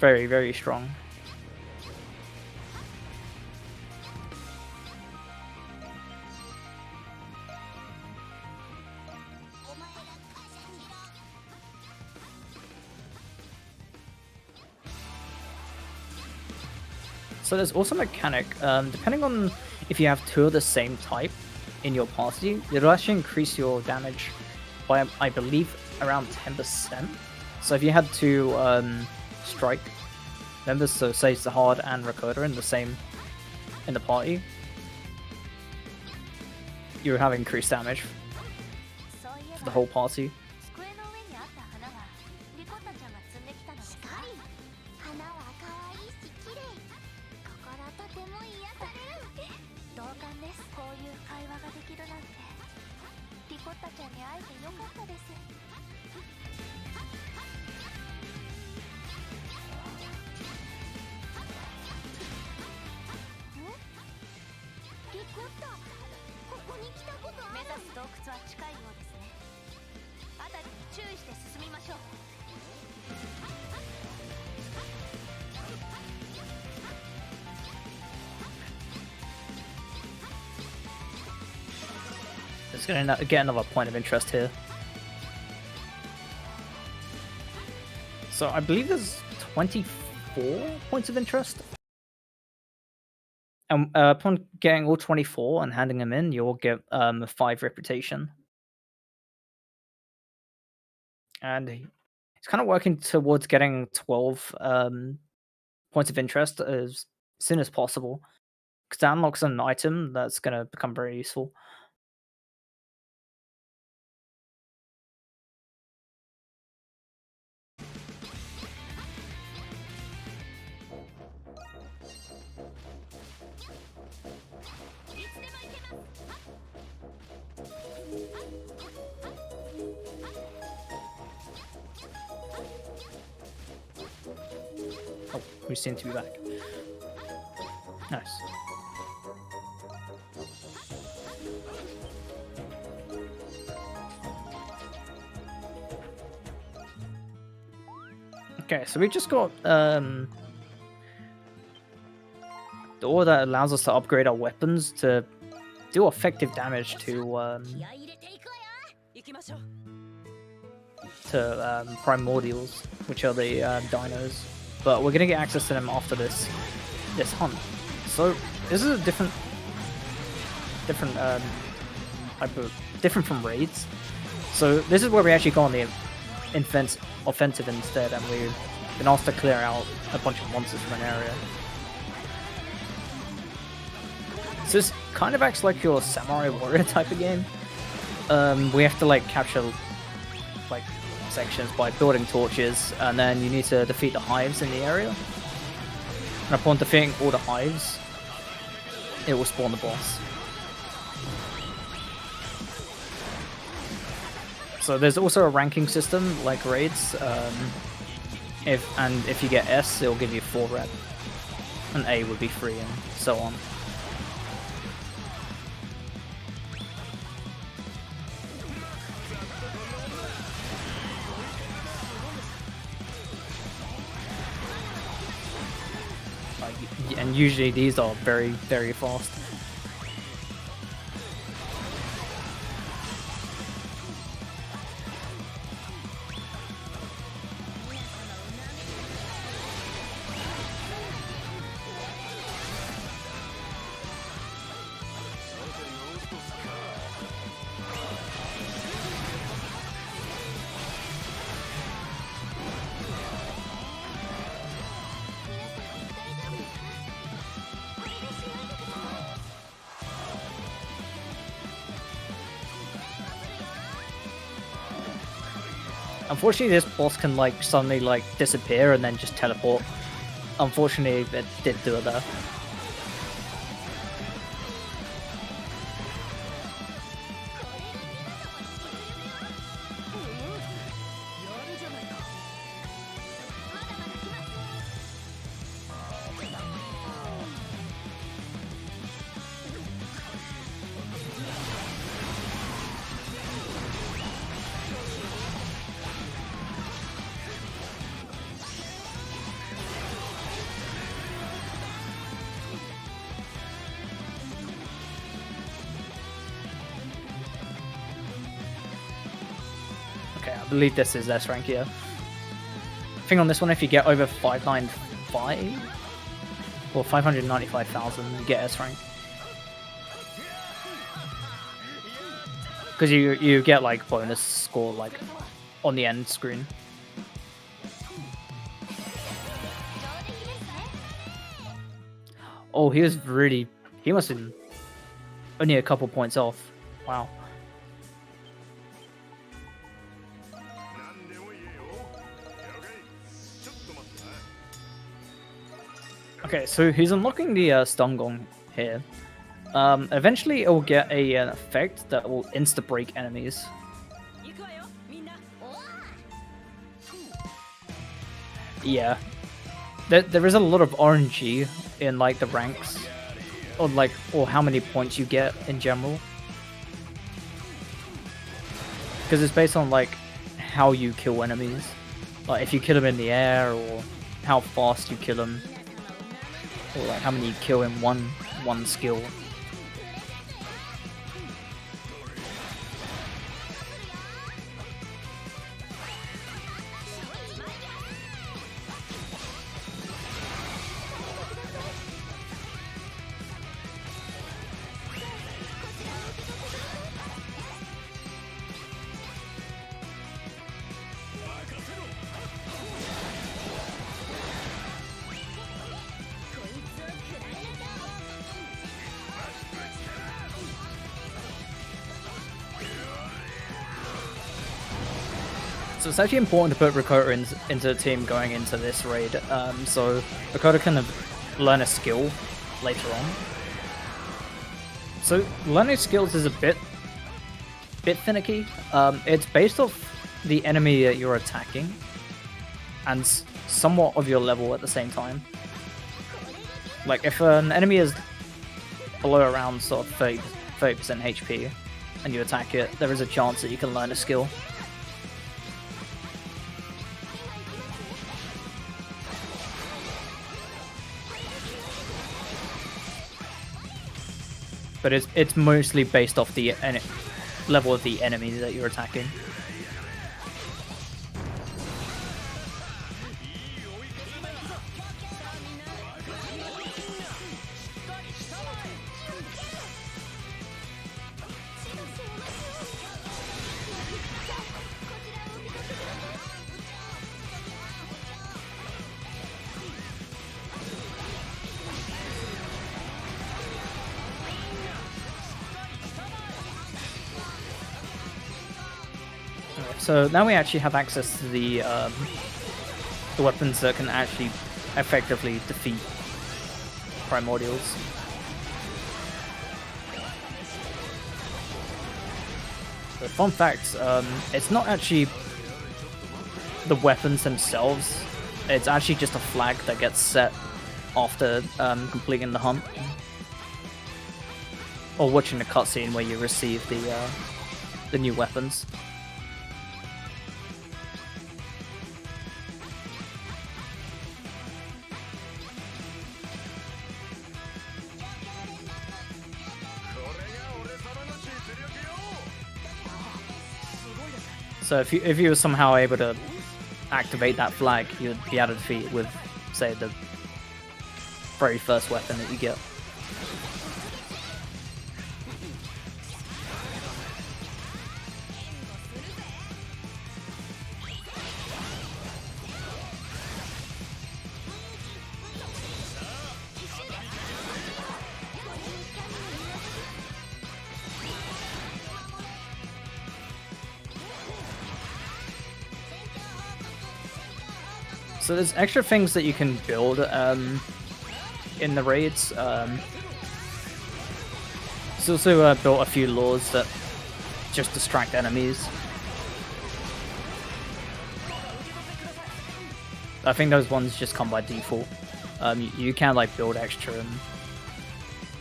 very strong. So there's also a mechanic, depending on if you have 2 of the same type in your party, it'll actually increase your damage by, I believe, around 10%. So if you had 2 strike members, so say Zahard and Rakota in the party, you would have increased damage for the whole party. It's going to get another point of interest here. So I believe there's 24 points of interest. And upon getting all 24 and handing them in, you'll get 5 reputation. And he's kind of working towards getting 12 points of interest as soon as possible, because that unlocks an item that's going to become very useful. Oh, we seem to be back. Nice. Okay, so we just got the door that allows us to upgrade our weapons to do effective damage to primordials, which are the dinos. But we're gonna get access to them after this hunt. So this is a different different different from raids. So this is where we actually go on the offensive instead, and we've been asked to clear out a bunch of monsters from an area. So this kind of acts like your samurai warrior type of game. We have to like capture like sections by building torches, and then you need to defeat the hives in the area. And upon defeating all the hives, it will spawn the boss. So there's also a ranking system like raids. If you get S, it'll give you 4 rep, and A would be 3, and so on. And usually these are very, very fast. Unfortunately, this boss can like suddenly like disappear and then just teleport. Unfortunately, it did do it there. I believe this is S rank here. I think on this one, if you get over 595 or 595,000, you get S rank. Because you get like bonus score like on the end screen. Oh, he must have been only a couple points off. Wow. Okay, so he's unlocking the stun gong here. Eventually it will get an effect that will insta-break enemies. Yeah. There is a lot of RNG in like the ranks. Or how many points you get in general. Because it's based on like how you kill enemies. Like if you kill them in the air, or how fast you kill them. Or like how many you kill in one skill. So it's actually important to put Rakota into the team going into this raid, so Rakota can learn a skill later on. So learning skills is a bit finicky. It's based off the enemy that you're attacking, and somewhat of your level at the same time. Like if an enemy is below around sort of 30% HP, and you attack it, there is a chance that you can learn a skill. But it's mostly based off the level of the enemy that you're attacking. So now we actually have access to the weapons that can actually effectively defeat primordials. But fun fact, it's not actually the weapons themselves, it's actually just a flag that gets set after completing the hunt. Or watching the cutscene where you receive the new weapons. So if you were somehow able to activate that flag, you'd be able to defeat it with, say, the very first weapon that you get. So there's extra things that you can build in the raids. It's also built a few laws that just distract enemies. I think those ones just come by default. You can like build extra, and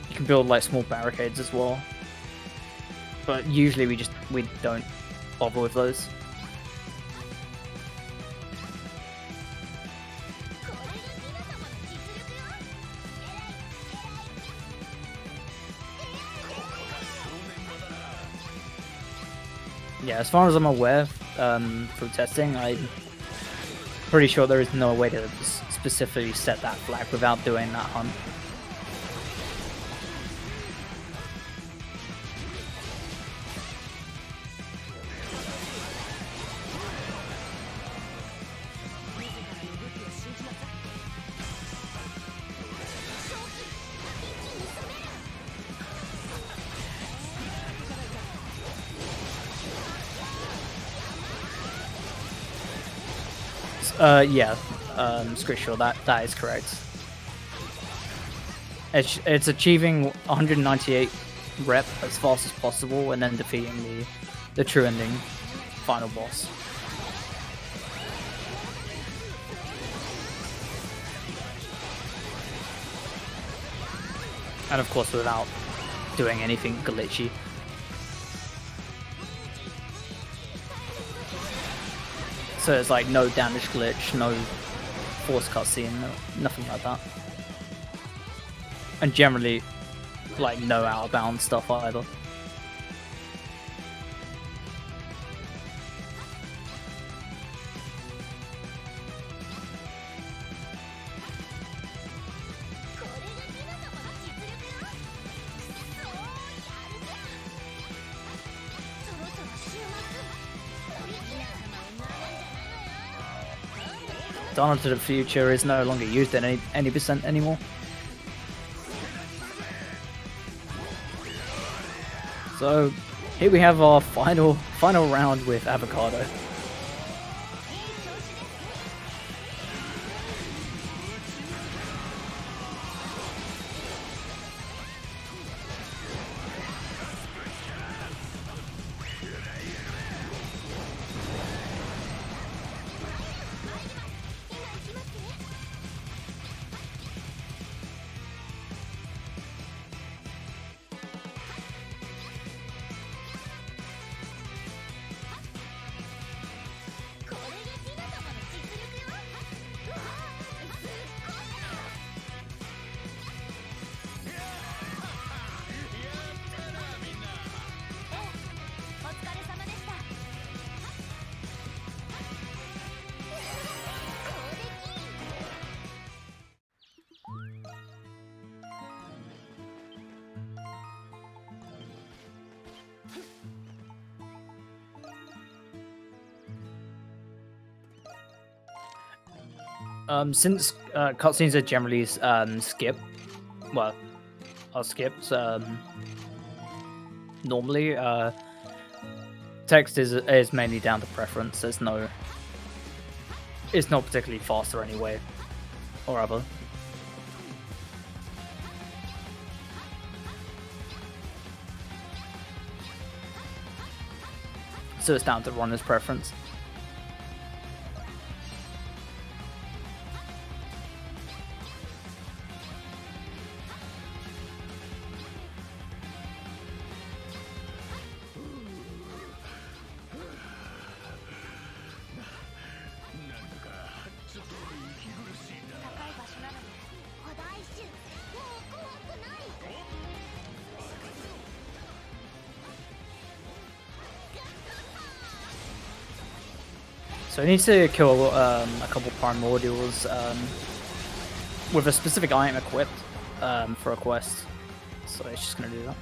you can build like small barricades as well. But usually we don't bother with those. Yeah, as far as I'm aware, through testing, I'm pretty sure there is no way to specifically set that flag without doing that hunt. Yeah, pretty sure that is correct. It's achieving 198 rep as fast as possible and then defeating the true ending final boss. And of course without doing anything glitchy. So it's like no damage glitch, no force cutscene, nothing like that. And generally, like no out of bounds stuff either. Donna to the Future is no longer used in any percent anymore. So here we have our final round with Avocado. Since cutscenes are generally skipped normally, Text is mainly down to preference. There's no, it's not particularly faster anyway, or other. So it's down to runner's preference. So he needs to kill a couple primordials with a specific item equipped for a quest. So he's just gonna do that.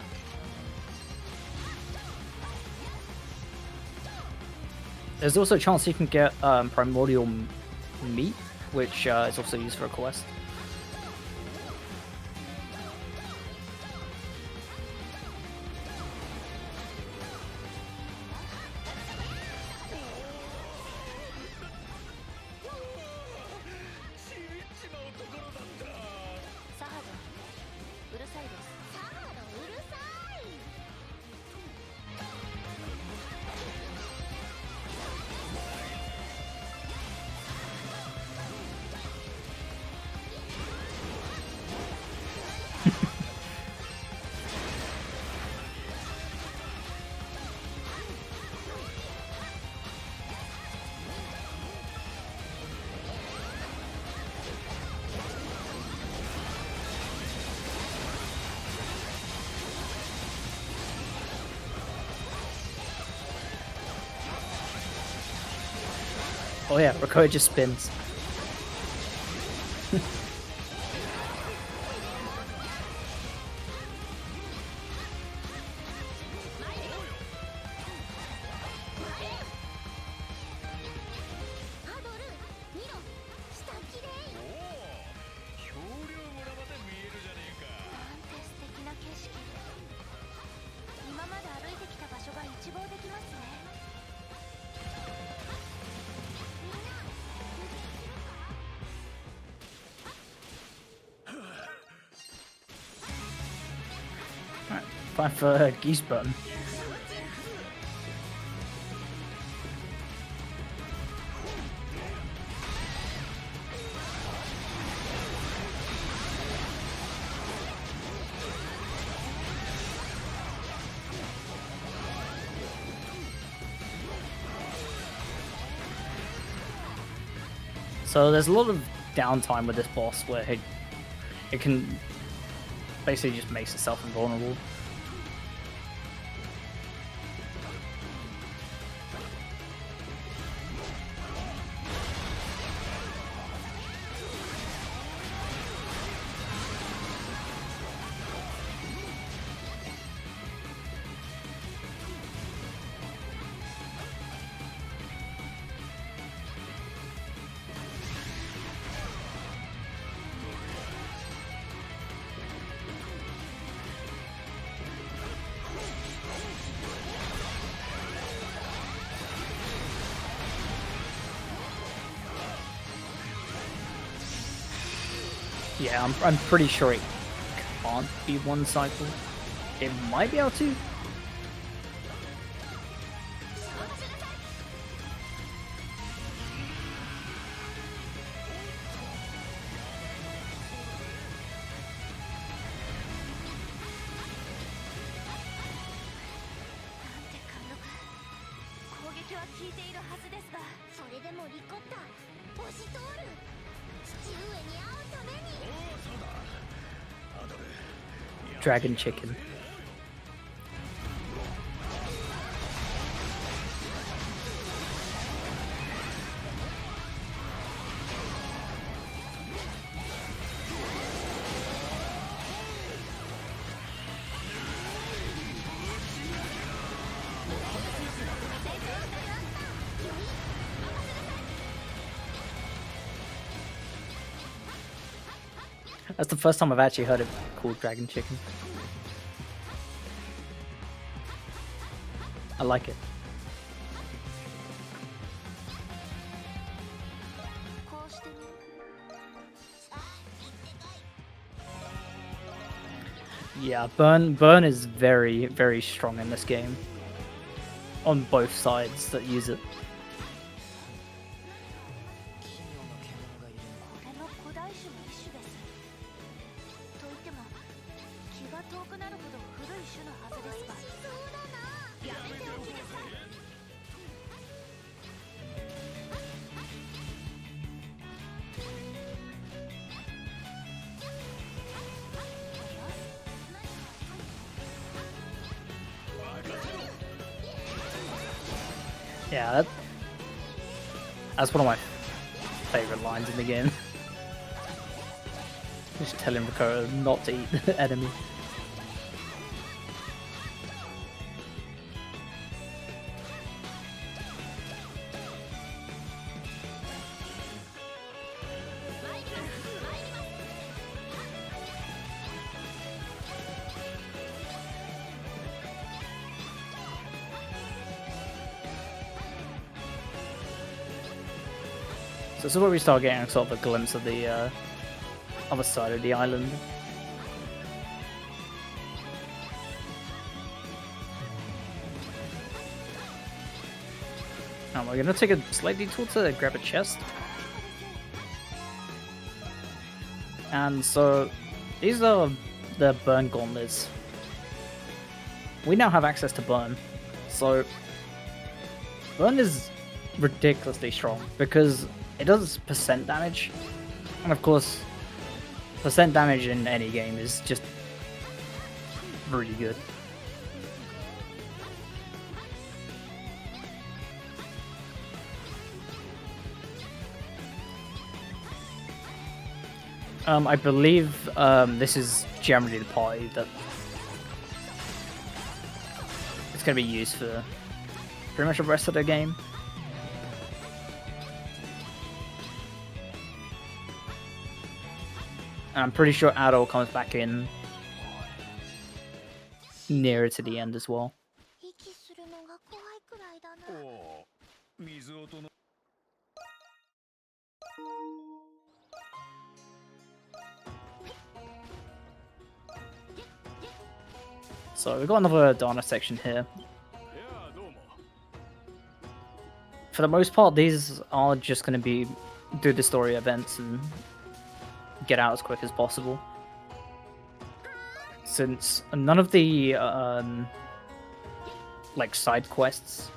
There's also a chance he can get primordial meat, which is also used for a quest. Oh yeah, Rikoya just spins. Time for Geese Button. So there's a lot of downtime with this boss where it can basically just makes itself invulnerable. Yeah, I'm pretty sure it can't be one cycle. It might be able to. Dragon chicken. That's the first time I've actually heard it called dragon chicken. I like it. Yeah, burn is very, very strong in this game. On both sides that use it. これも古代種の一種です。といっても気が遠くなるほど古い種のはずですが。そうだな。やめておきなさい。Yeah, that's one of my favorite lines in the game. Just telling Ricotta not to eat the enemy. So this is where we start getting sort of a glimpse of the other side of the island. And we're gonna take a slight detour to grab a chest. And so these are the burn gauntlets. We now have access to burn. So burn is ridiculously strong because it does percent damage, and of course percent damage in any game is just really good. I believe this is generally the party that it's going to be used for pretty much the rest of the game. And I'm pretty sure Adol comes back in nearer to the end as well. 息するのが怖いくらいだな。水音の So we've got another Dana section here. For the most part, these are just going to be do the story events and get out as quick as possible. Since none of the like side quests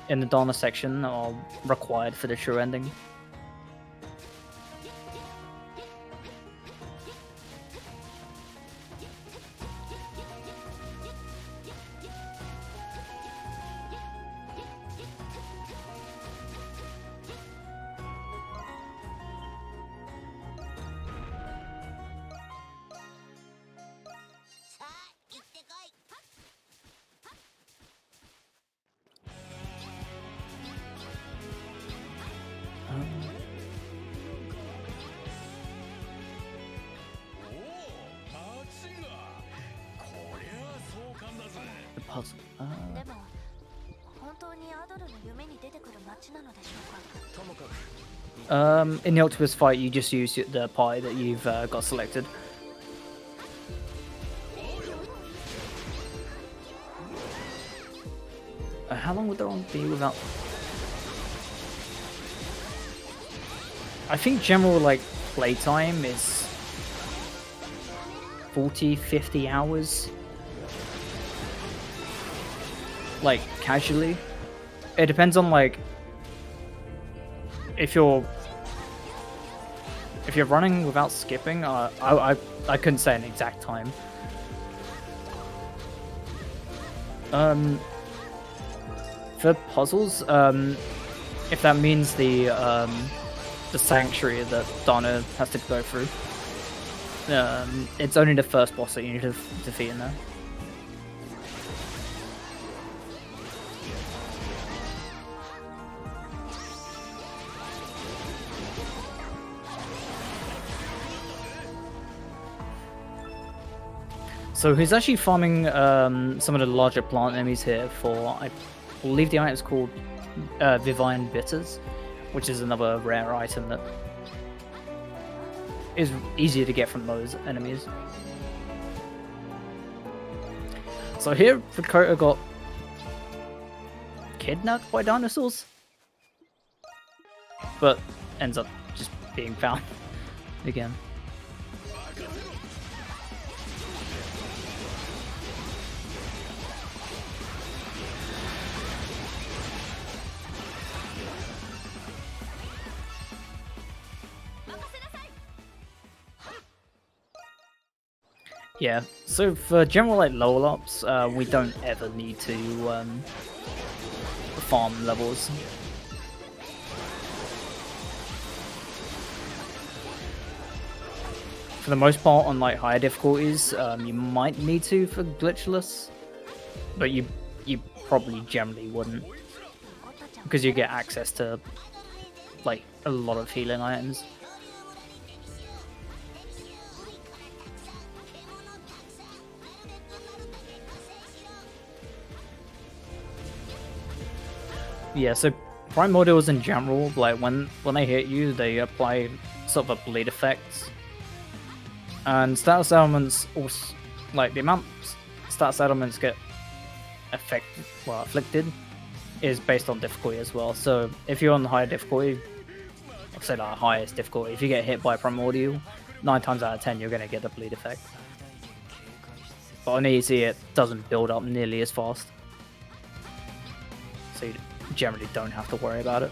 in the Dana section are required for the true ending. The puzzle. でも本当にアドルの夢に出てくる街なのでしょうか。In the octopus fight, you just use the pie that you've got selected. How long would that one be without? I think general like playtime is 40-50 hours. Like casually. It depends on like if you're running without skipping. I couldn't say an exact time. For puzzles, if that means the sanctuary that Donna has to go through, it's only the first boss that you need to defeat in there. So he's actually farming some of the larger plant enemies here for, I believe the item is called VIII Bitters, which is another rare item that is easier to get from those enemies. So here, Dakota got kidnapped by dinosaurs, but ends up just being found again. Yeah, so for general like level ups, we don't ever need to farm levels. For the most part, on like higher difficulties, you might need to for glitchless, but you probably generally wouldn't, because you get access to like a lot of healing items. Yeah, so primordials in general, like when they hit you, they apply sort of a bleed effect. And status elements also, like the amount status elements get afflicted is based on difficulty as well. So if you're on the higher difficulty, I'd say the highest difficulty, if you get hit by a primordial, 9 times out of 10 you're going to get the bleed effect. But on easy it doesn't build up nearly as fast. So you generally don't have to worry about it.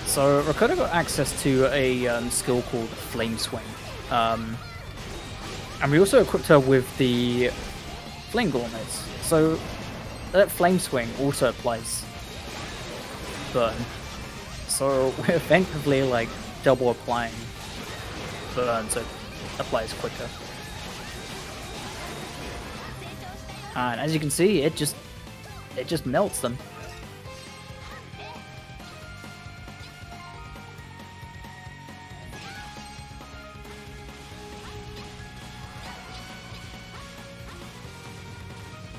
So Rakota got access to a skill called Flame Swing, and we also equipped her with the Flame Gauntlets. So that Flame Swing also applies burn. So we're effectively like double applying burn, so it applies quicker. And as you can see, it just melts them.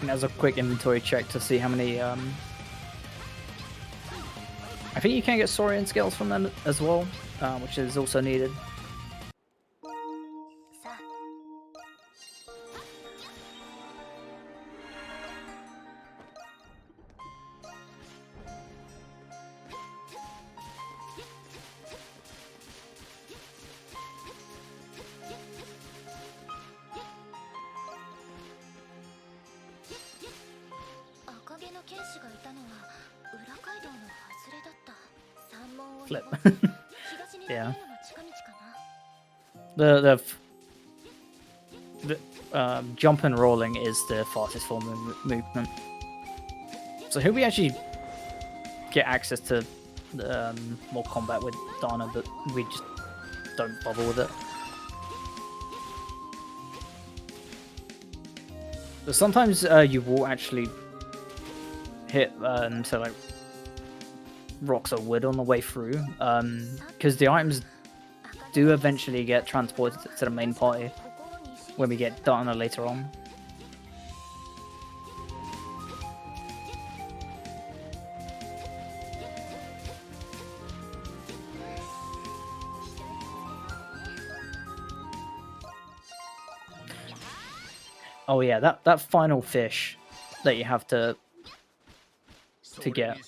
As a quick inventory check to see how many I think you can get Saurian scales from them as well, which is also needed. Flip. Yeah. The jump and rolling is the fastest form of movement. So here we actually get access to more combat with Dana, but we just don't bother with it. But sometimes you will actually hit so like rocks or wood on the way through, because the items do eventually get transported to the main party when we get Dana later on. Oh yeah, that final fish that you have to get.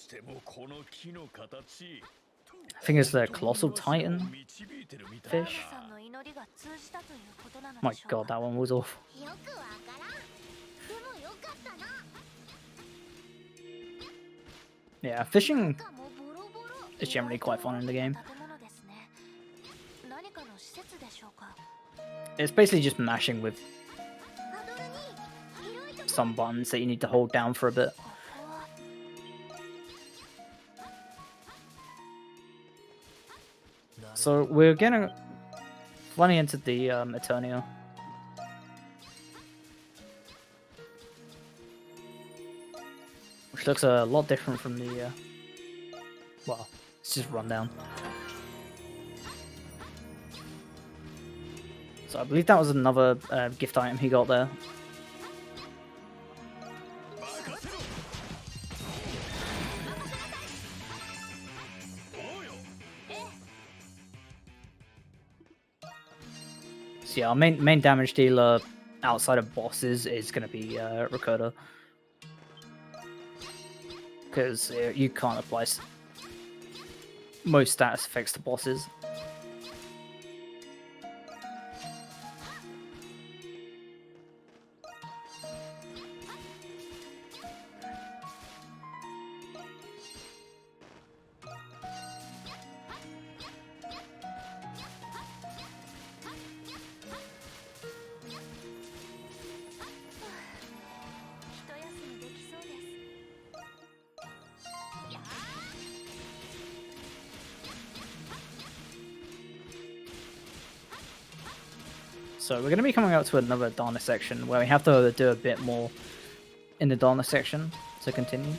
I think it's the Colossal Titan fish. My god, that one was awful. Yeah, fishing is generally quite fun in the game. It's basically just mashing with some buttons that you need to hold down for a bit. So we're getting running into the Eternia. Which looks a lot different from the well, it's just run down. So I believe that was another gift item he got there. So yeah, our main damage dealer outside of bosses is going to be Ricotta. Because you can't apply most status effects to bosses. So we're going to be coming up to another Dana section where we have to do a bit more in the Dana section to continue.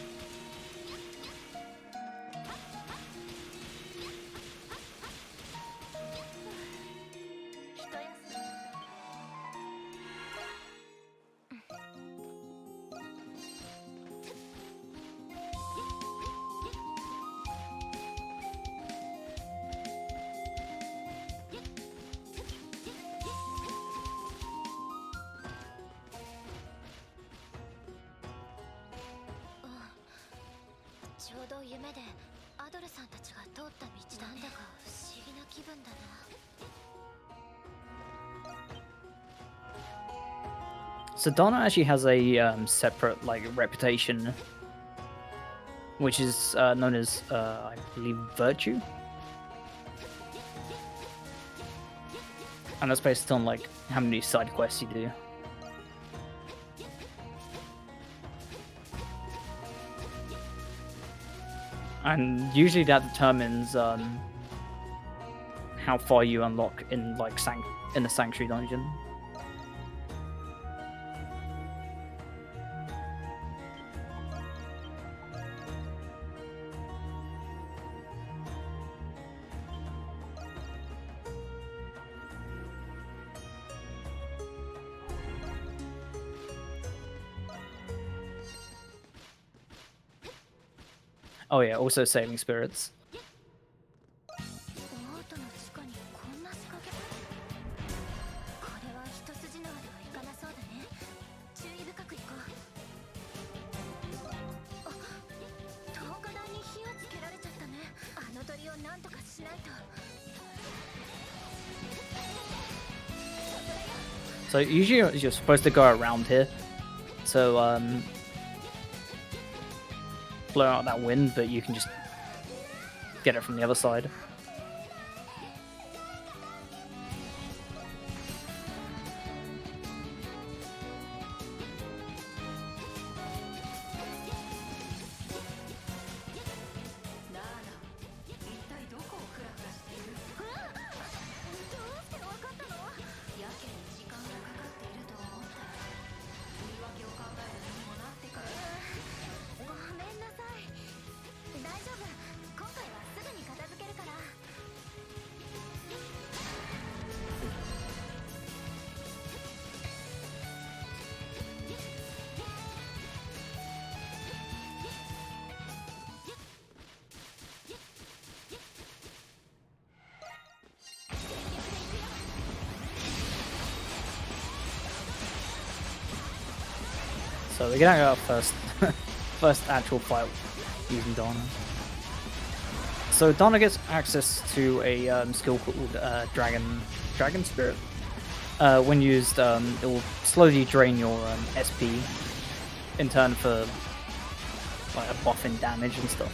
So Dana actually has a separate like reputation, which is known as I believe virtue, and that's based on like how many side quests you do. And usually that determines how far you unlock in like in the Sanctuary dungeon. Oh yeah, also saving spirits. So usually you're supposed to go around here, so blow out that wind, but you can just get it from the other side. So we're gonna go first, first actual fight using Dana. So Dana gets access to a skill called Dragon Spirit. When used, it will slowly drain your SP in turn for like a buff in damage and stuff,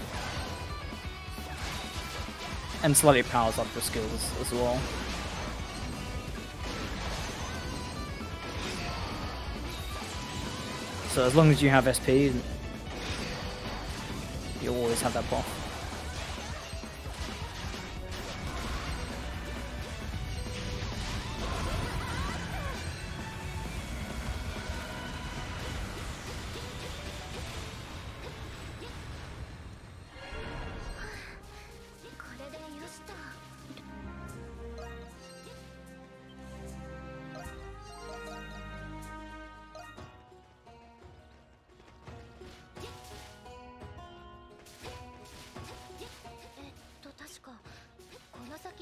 and slightly powers up your skills as well. So as long as you have SP, you'll always have that buff.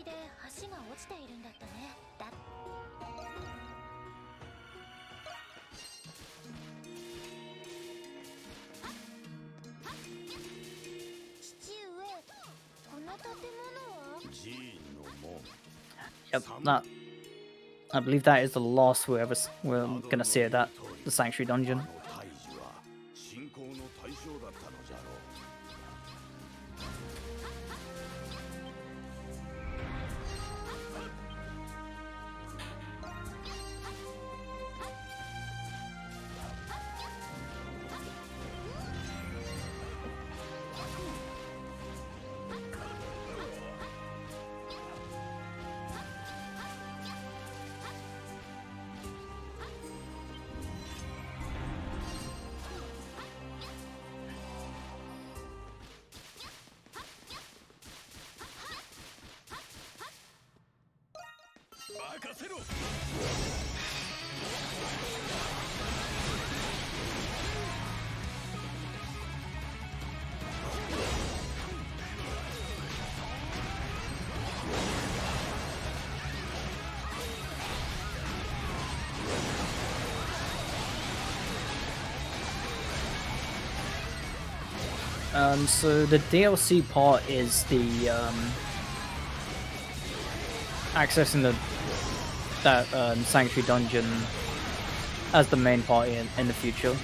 で橋が落ちているんだったね。父上、この建物は？ Yep, that. I believe that is the last we're gonna see at that the Sanctuary Dungeon. So the DLC part is the accessing that Sanctuary Dungeon as the main party in the future.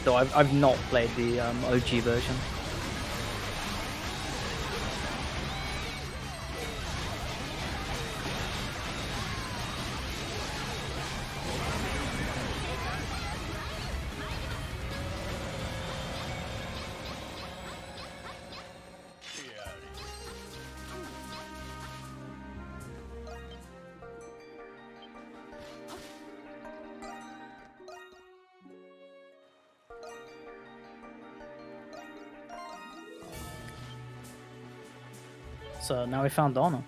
Though I've not played the OG version. So now we found Donna.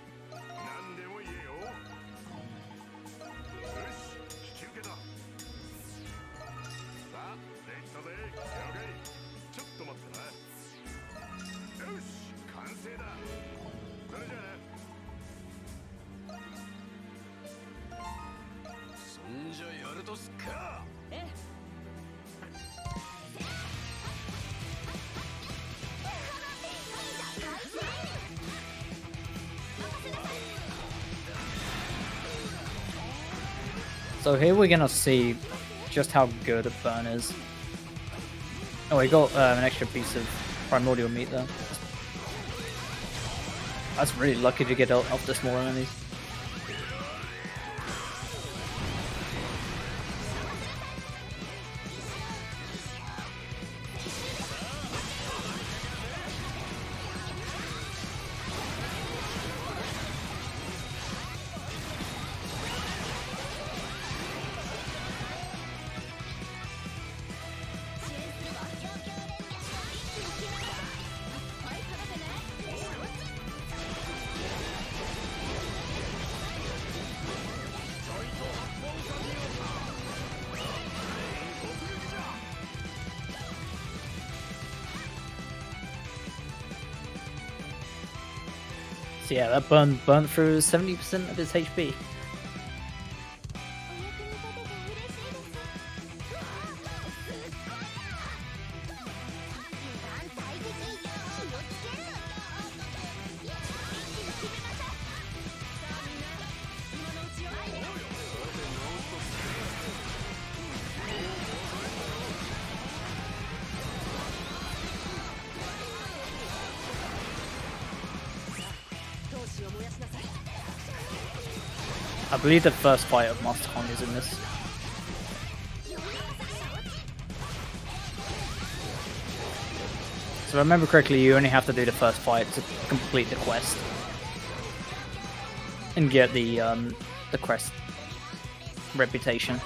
So here we're gonna see just how good a burn is. Oh, we got an extra piece of primordial meat there. That's really lucky to get off the small enemies. So yeah, that burnt through 70% of his HP. I believe the first fight of Master Kong is in this. So if I remember correctly, you only have to do the first fight to complete the quest and get the quest reputation.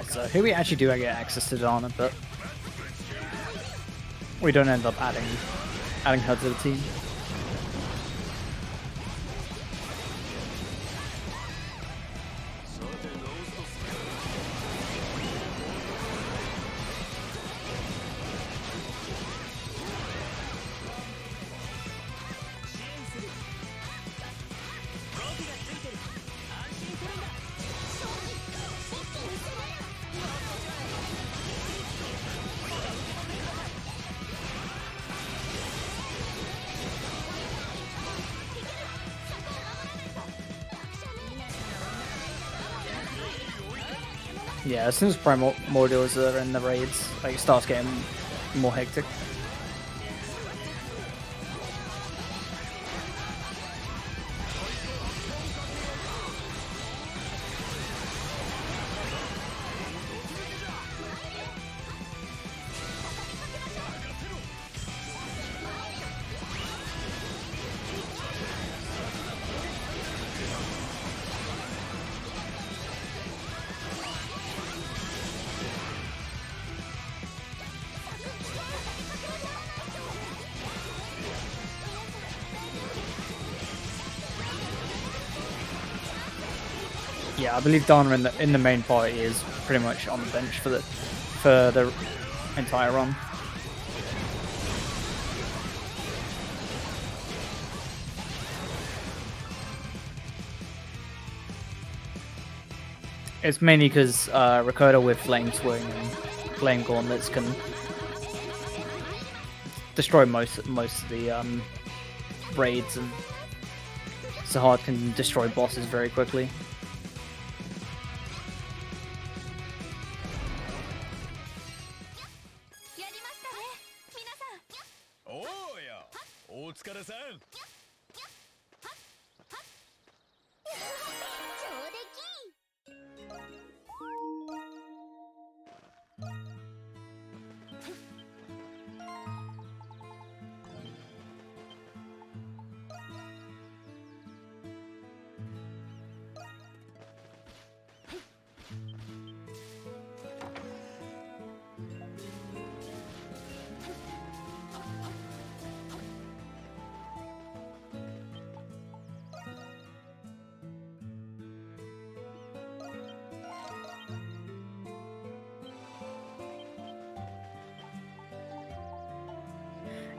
so here we actually do get access to Dana, but we don't end up adding her to the team. Yeah, as soon as primordials are in the raids, like, it starts getting more hectic. Yeah, I believe Dana in the main party is pretty much on the bench for the entire run. It's mainly because Ricotta with Flame Swing and Flame Gauntlets can destroy most of the raids, and Sahad can destroy bosses very quickly.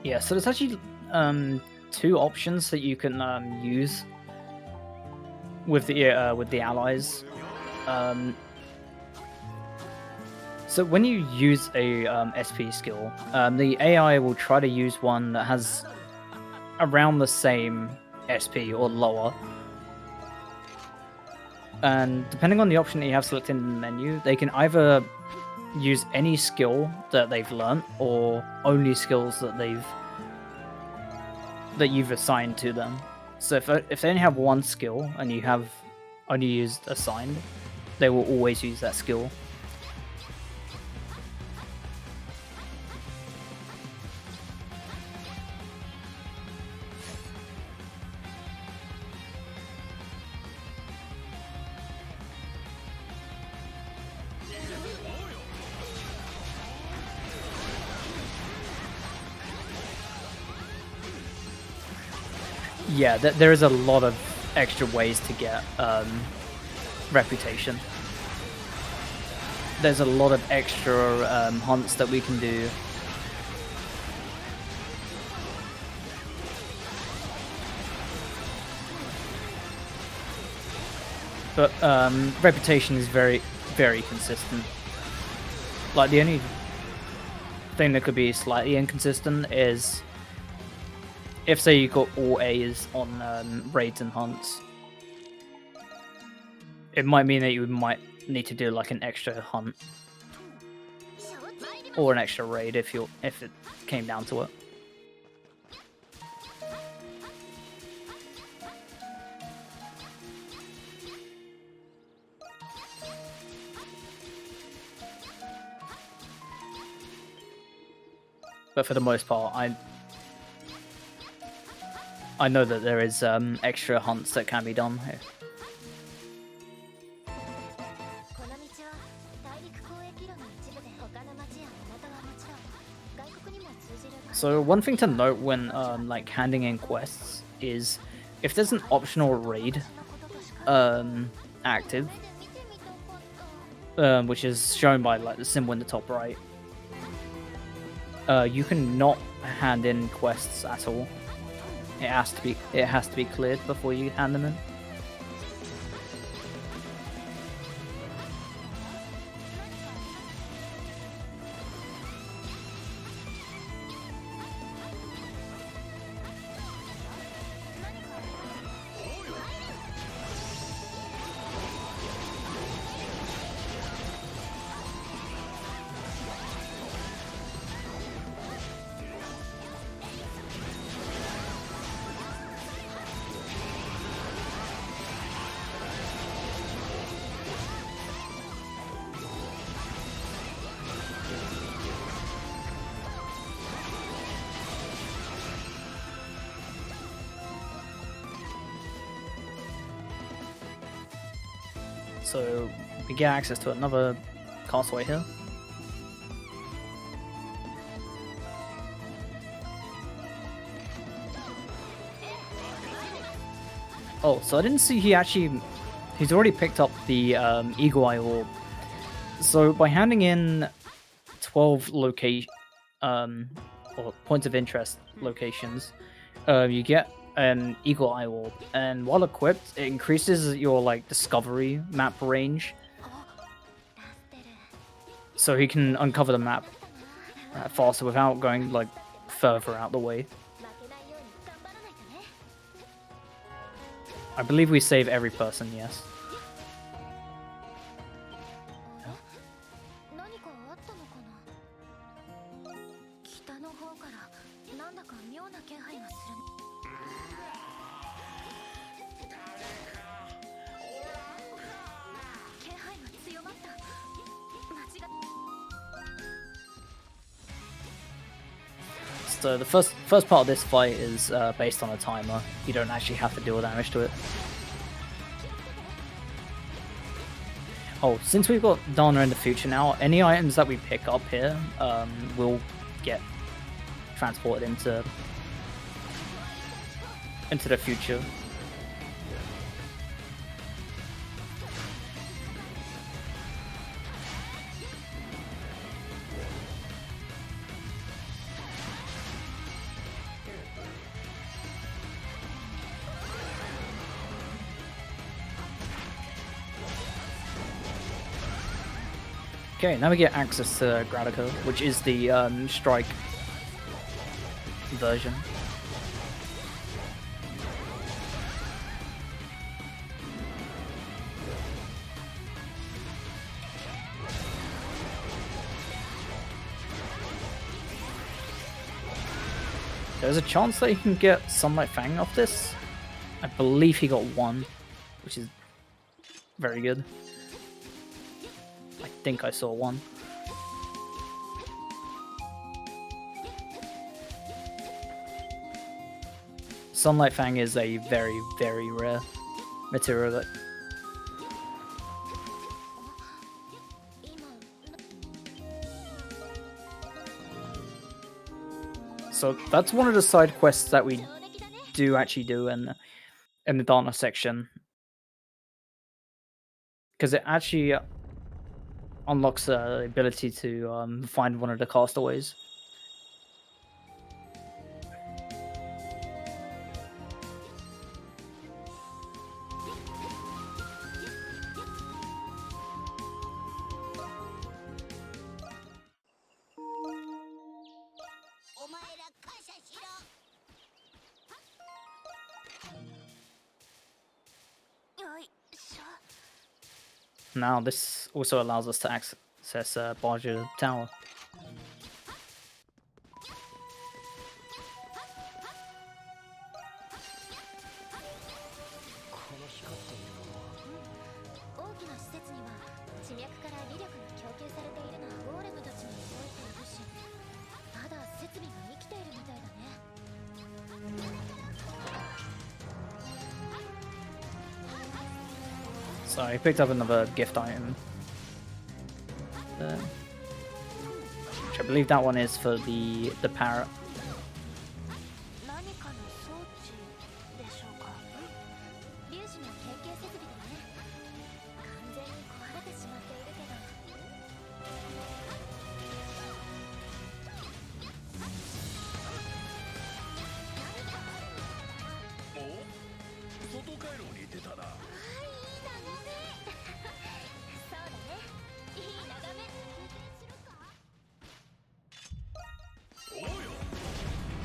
Yeah, so there's actually two options that you can use with the allies. So when you use a SP skill, the AI will try to use one that has around the same SP or lower. And depending on the option that you have selected in the menu, they can either use any skill that they've learnt or only skills that you've assigned to them. So if they only have one skill and you have only used assigned, they will always use that skill. Yeah, there is a lot of extra ways to get reputation. There's a lot of extra hunts that we can do. But reputation is very, very consistent. Like, the only thing that could be slightly inconsistent is if, say, you got all A's on raids and hunts, it might mean that you might need to do like an extra hunt or an extra raid if it came down to it. But for the most part, I know that there is extra hunts that can be done here. この道は大陸 So one thing to note when like handing in quests is if there's an optional raid active, which is shown by like the symbol in the top right, you can not hand in quests at all. It has to be cleared before you hand them in. So we get access to another castaway here. Oh, so I didn't see he's already picked up the Eagle Eye Orb. So by handing in 12 or points of interest locations, you get an Eagle Eye Orb, and while equipped, it increases your like discovery map range, so he can uncover the map faster without going like further out the way. I believe we save every person, yes. 何かあったのかな。北の方からなんだか妙な気配がする。気配が強まった。間違っ So the first part of this fight is based on a timer. You don't actually have to deal damage to it. Oh, since we've got Dana in the future now, any items that we pick up here will get transported into the future. Okay, now we get access to Gradica, which is the strike version. There's a chance that he can get Sunlight Fang off this. I believe he got one, which is very good. I think I saw one. Sunlight Fang is a very, very rare material that... So that's one of the side quests that we do actually do in the Dana section. Because it actually unlocks the ability to find one of the castaways. Now this also allows us to access Barger Tower. So I picked up another gift item. Which I believe that one is for the parrot. 士の提携設備だね。完全に壊れてしまっているけど。お、外回廊に出たな。いい眺め。そうだね。いい眺め。運転しろか。おうよ。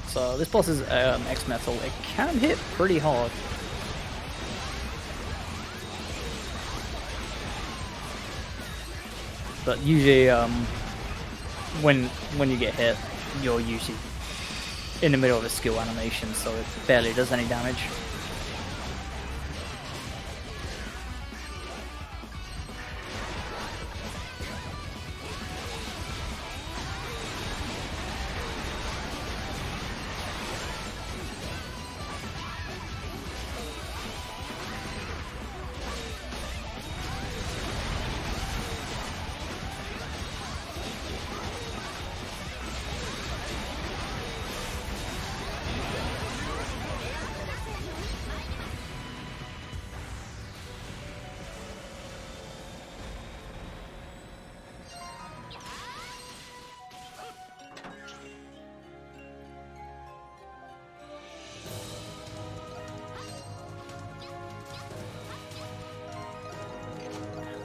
So this boss is X Metal. It can hit pretty hard. But usually, when you get hit, you're usually in the middle of a skill animation, so it barely does any damage.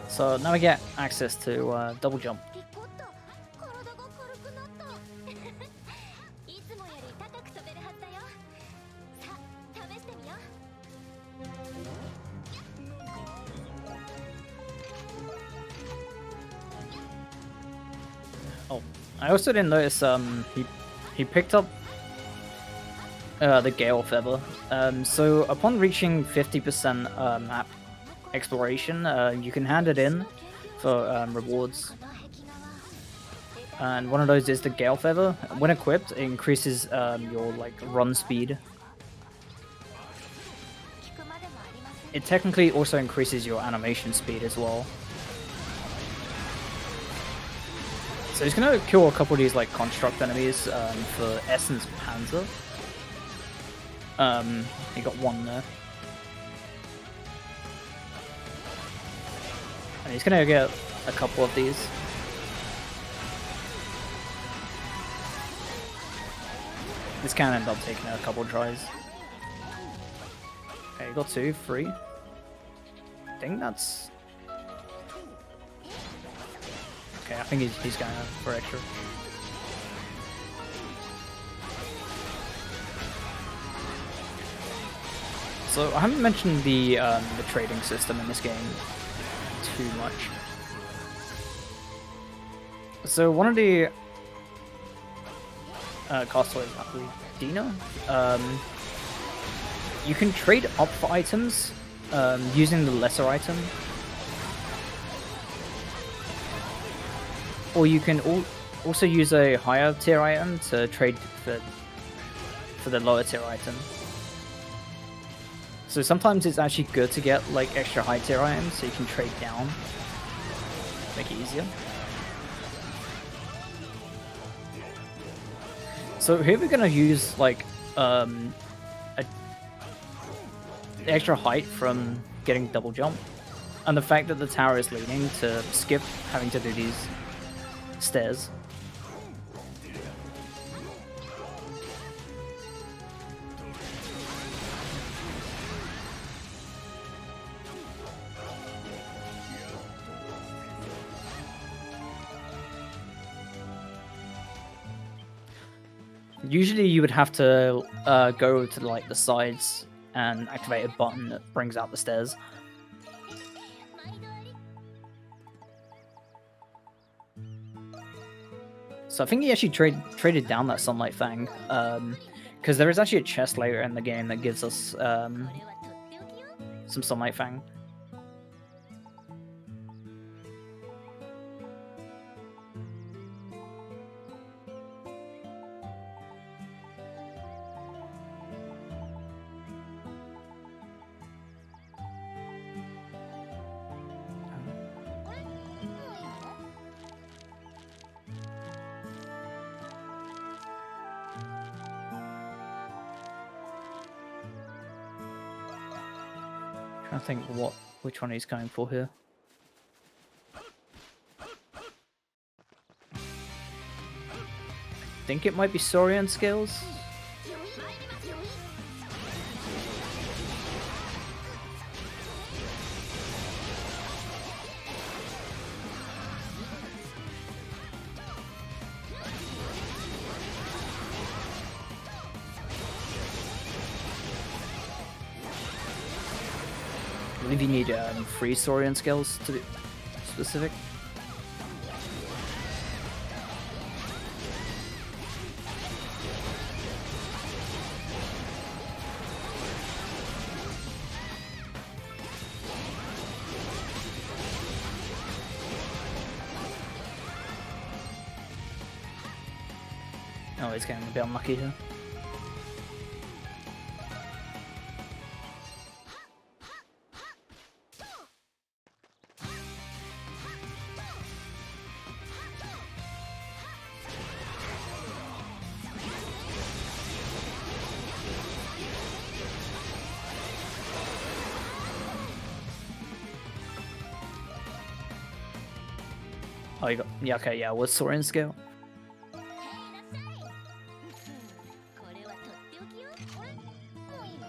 So now we get access to double jump. ピコッと体が軽くなった。いつもより高く飛べるはずだよ。さあ試してみよう。 Oh, I also didn't notice he picked up the Gale Feather. So upon reaching 50% map exploration, you can hand it in for rewards. この壁画は And one of those is the Gale Feather. When equipped, it increases your like run speed. 聞くまでもありません。 It technically also increases your animation speed as well. So he's gonna kill a couple of these like construct enemies for Essence Panzer. He got one there. And he's gonna get a couple of these. This can end up taking a couple tries. Okay, got 2, 3. I think that's... Okay, I think he's going for extra. So I haven't mentioned the trading system in this game too much. So one of the castaways, I believe, Dina, you can trade up for items using the lesser item, or you can also use a higher tier item to trade for the lower tier item. So sometimes it's actually good to get like extra high tier items so you can trade down, make it easier. So here we're gonna use like extra height from getting double jump, and the fact that the tower is leaning to skip having to do these stairs. Usually you would have to go to like the sides and activate a button that brings out the stairs. So I think he actually traded down that Sunlight Fang, because there is actually a chest later in the game that gives us これはとっておきよ。 some Sunlight Fang. Trying to think which one he's going for here. I think it might be Saurian Scales. I believe you need 3 Saurian Scales to be specific. Oh, he's getting a bit unlucky here. Oh, you got, yeah, okay, yeah, what's Saurian Scale? これはとっておきよ。あれ、もういいの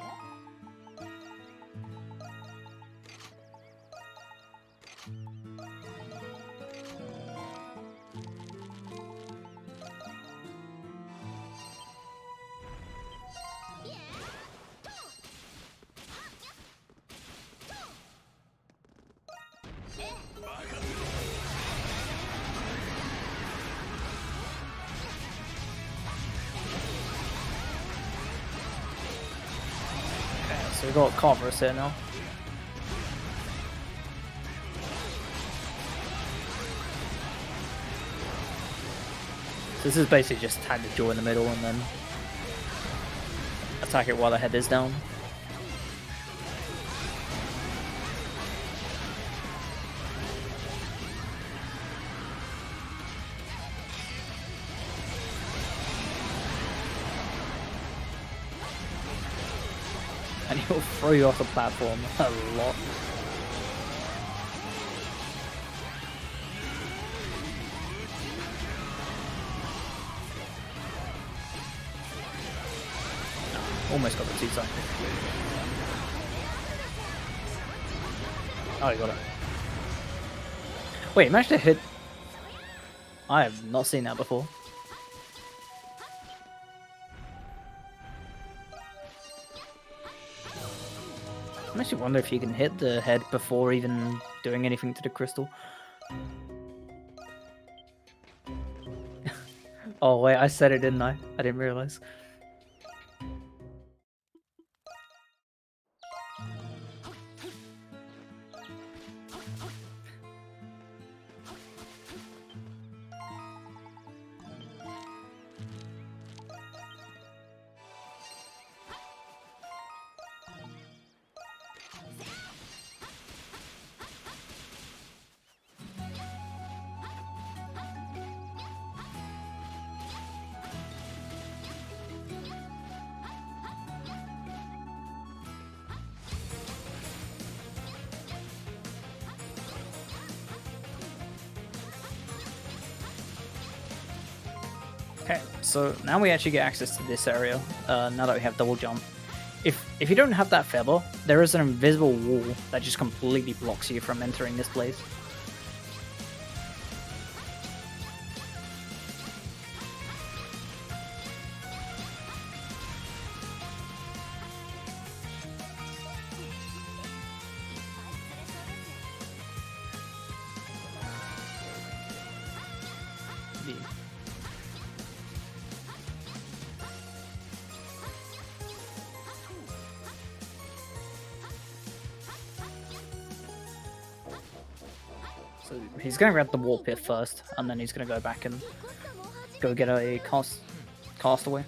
？So we got Carverus here now. So this is basically just tag the jaw in the middle and then attack it while the head is down. And he'll throw you off the platform a lot. Almost got the 2 cycle. Oh, you got it. Wait, you managed to hit. I have not seen that before. I actually wonder if you can hit the head before even doing anything to the crystal. Oh wait, I said it, didn't I? I didn't realize. Okay, so now we actually get access to this area, now that we have double jump. If you don't have that feather, there is an invisible wall that just completely blocks you from entering this place. So he's going to grab the warp pit first, and then he's going to go back and go get a castaway.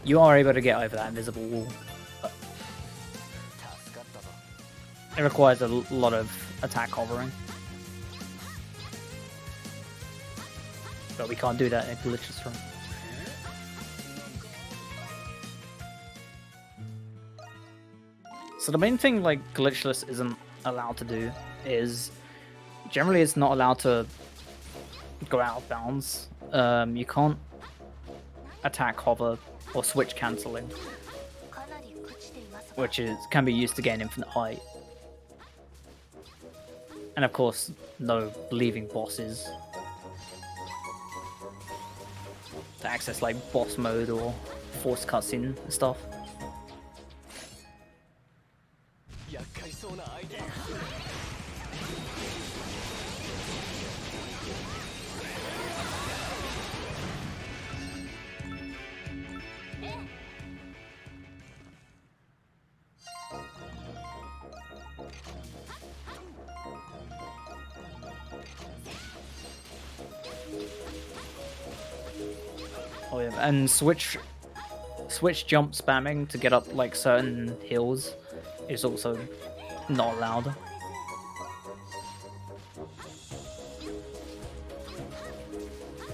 You are able to get over that invisible wall. But it requires a lot of attack hovering. But we can't do that, it glitches from. So the main thing like glitchless isn't allowed to do is generally it's not allowed to go out of bounds. You can't attack hover or switch cancelling, かなり朽ちていますが which can be used to gain infinite height. And of course, no leaving bosses to access like boss mode or forced cutscene and stuff. 厄介そうな相手だ。 Oh yeah, and switch jump spamming to get up like certain hills is also not allowed.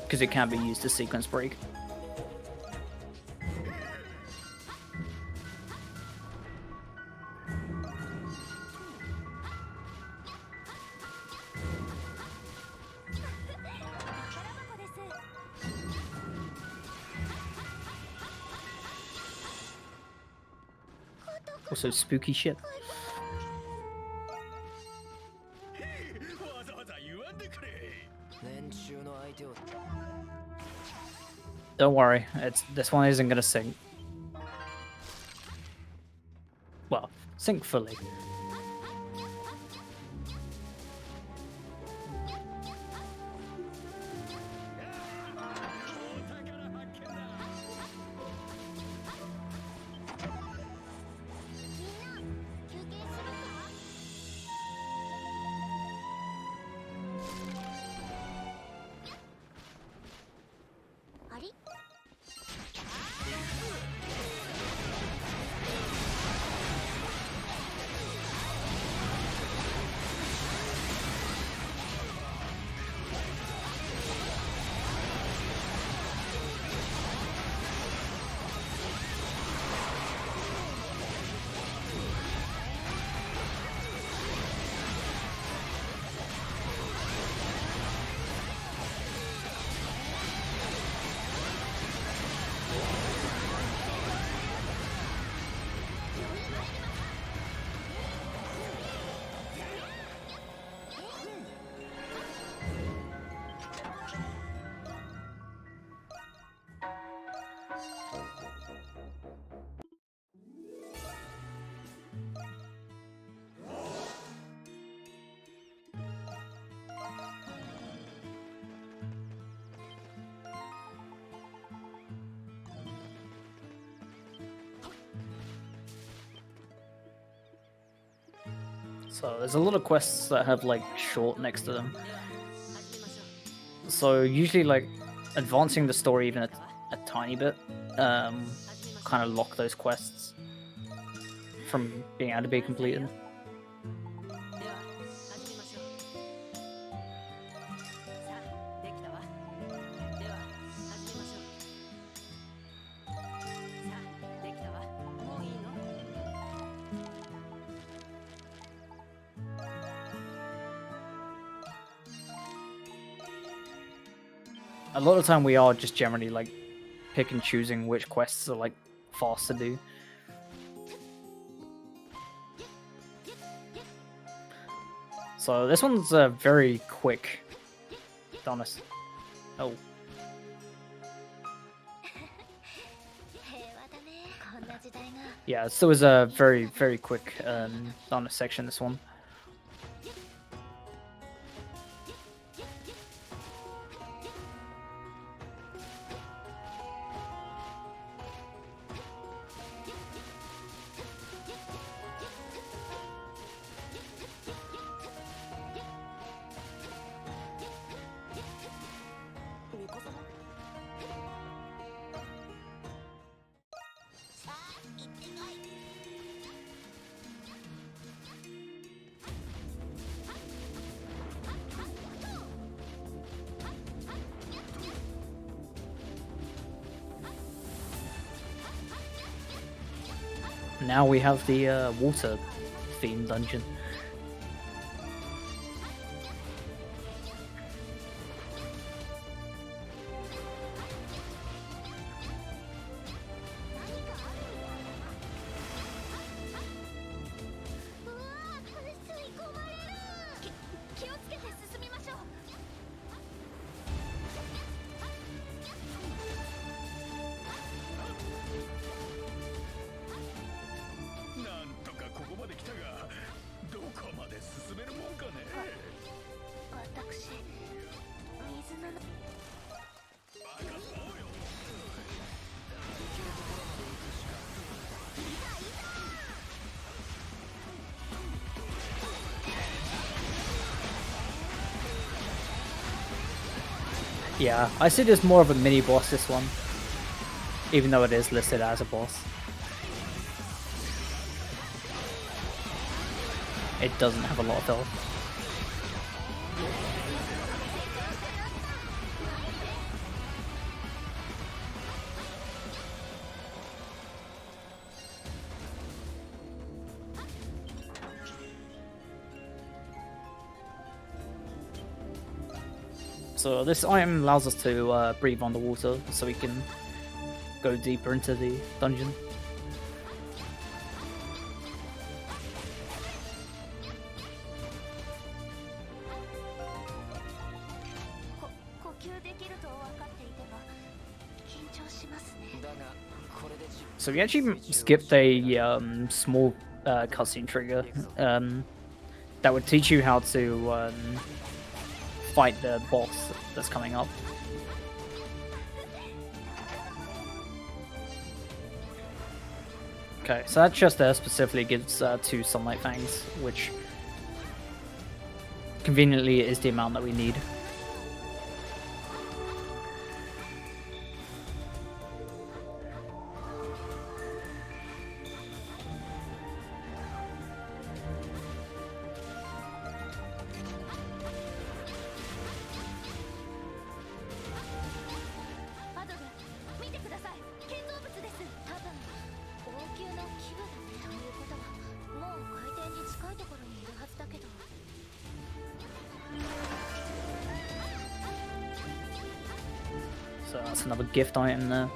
Because it can be used to sequence break. Also spooky shit. わざわざ言わんでくれ。連中の相手を Don't worry, this one isn't gonna sync. Well, sync fully. So there's a lot of quests that have like short next to them. So usually like advancing the story even a tiny bit kind of lock those quests from being able to be completed. では始めましょう。さあできたわ。では始めましょう。さあできたわ。もういいの？ A lot of time we are just generally like pick and choosing which quests are like fast to do. So this one's very quick. Honest. Oh. 平和だねこんな時代が Yeah, so it was a very quick honest section, this one. Now we have the water theme dungeon. Yeah, I see this more of a mini boss, this one. Even though it is listed as a boss. It doesn't have a lot of health. So this item allows us to breathe underwater, so we can go deeper into the dungeon. So we actually skipped a small cutscene trigger that would teach you how to fight the boss that's coming up. Okay, so that chest there specifically gives 2 sunlight fangs, which conveniently is the amount that we need. So that's another gift item there.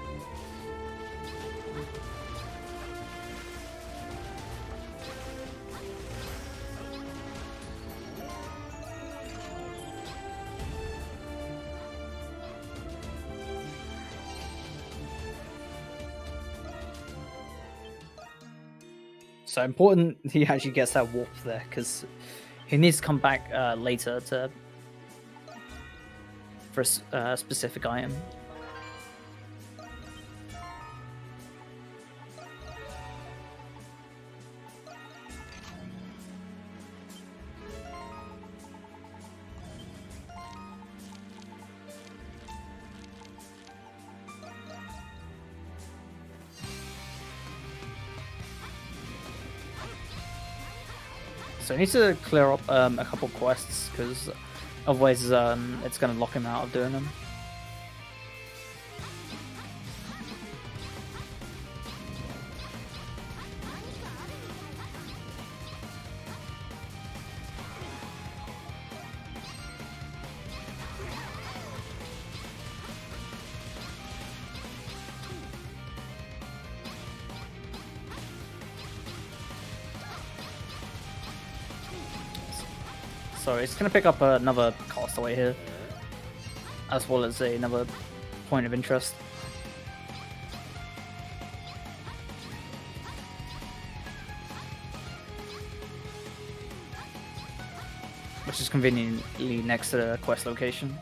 So important he actually gets that warp there, because he needs to come back later for a specific item. So I need to clear up a couple quests, because otherwise it's going to lock him out of doing them. So it's going to pick up another castaway here, as well as another point of interest. Which is conveniently next to the quest location.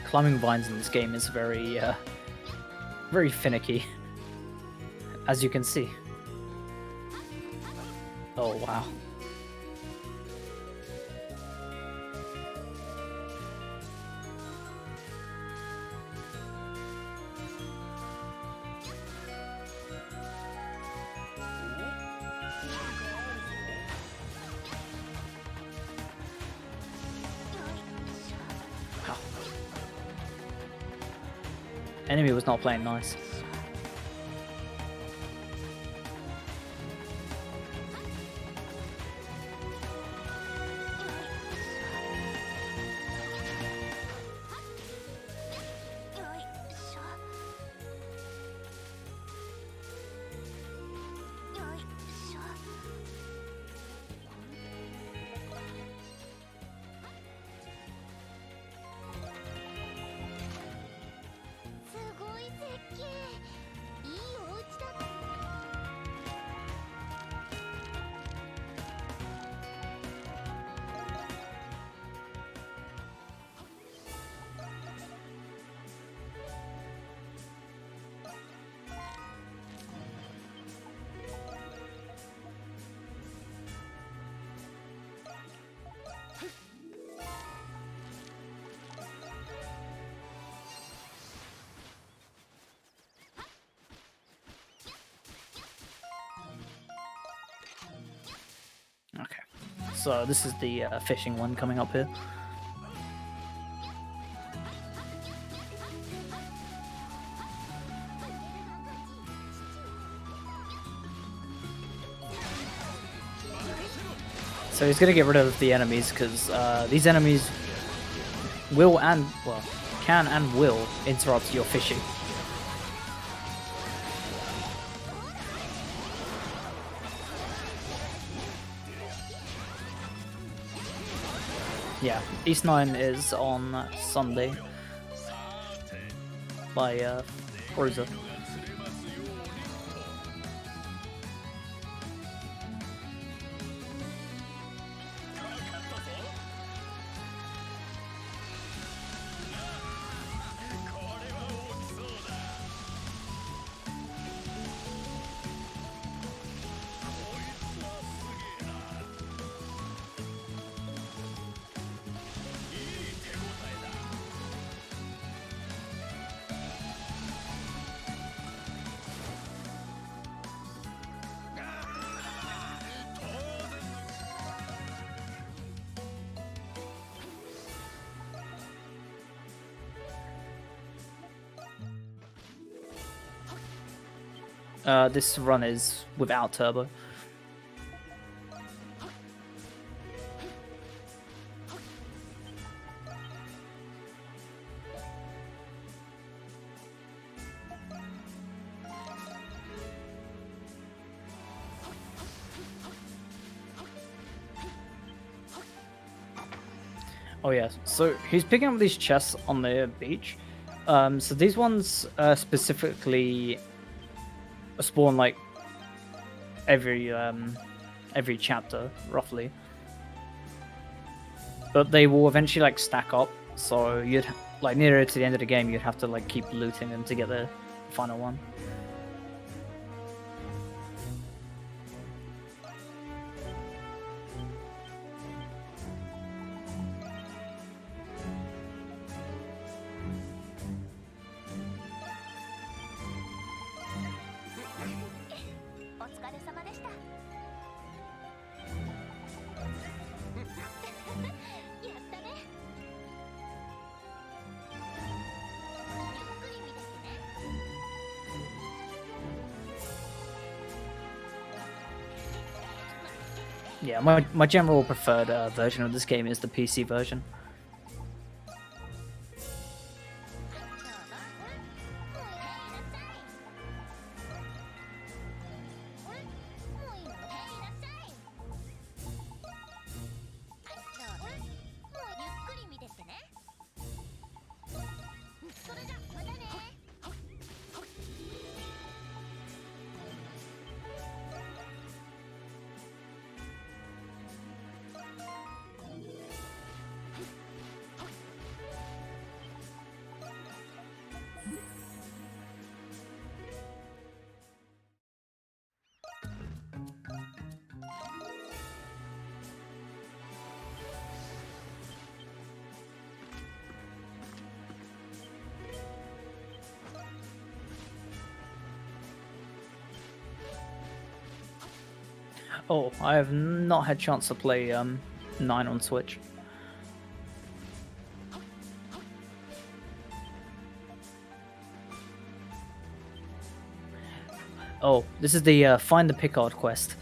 climbing vines in this game is very, very finicky, as you can see. Oh wow. Enemy was not playing nice. Okay, so this is the fishing one coming up here. So he's gonna get rid of the enemies because these enemies will and well can and will interrupt your fishing. Yeah, East 9 is on Sunday by Forza. This run is without turbo. Oh yeah, so he's picking up these chests on the beach. So these ones specifically spawn like every chapter roughly, but they will eventually like stack up, so you'd like nearer to the end of the game you'd have to like keep looting them to get the final one. Yeah, my general preferred version of this game is the PC version. Oh, I have not had chance to play 9 on Switch. Oh, this is the Find the Picard quest.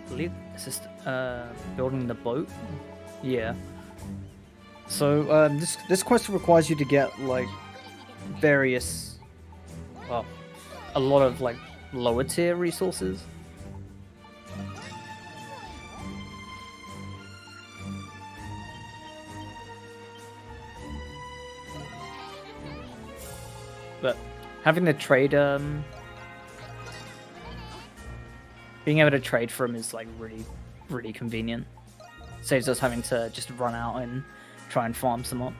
I believe this is building the boat. Yeah. So this quest requires you to get like various, well, a lot of like lower tier resources. But having the trade, being able to trade for him is like really convenient. Saves us having to just run out and try and farm some up.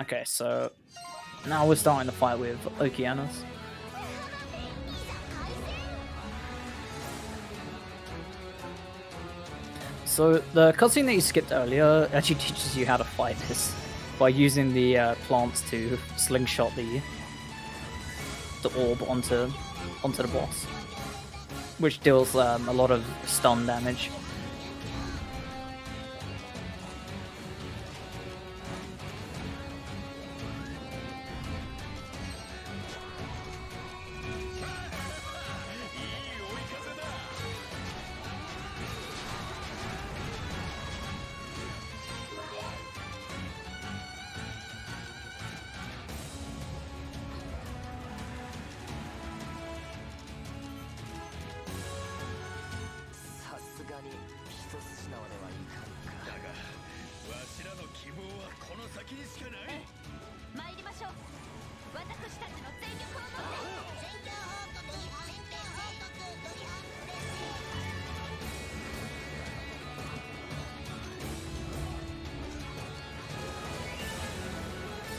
Okay, so now we're starting to fight with Okeanos. So the cutscene that you skipped earlier actually teaches you how to fight this by using the plants to slingshot the orb onto the boss, which deals a lot of stun damage.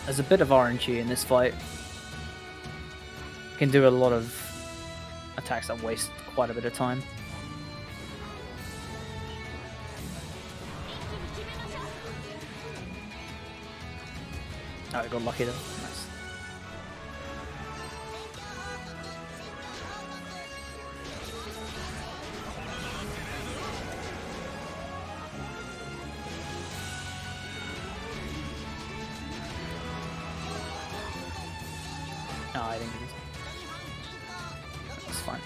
There's a bit of RNG in this fight. You can do a lot of attacks that waste quite a bit of time. Oh, I got lucky though. Nice. No, I didn't get it. That's fine.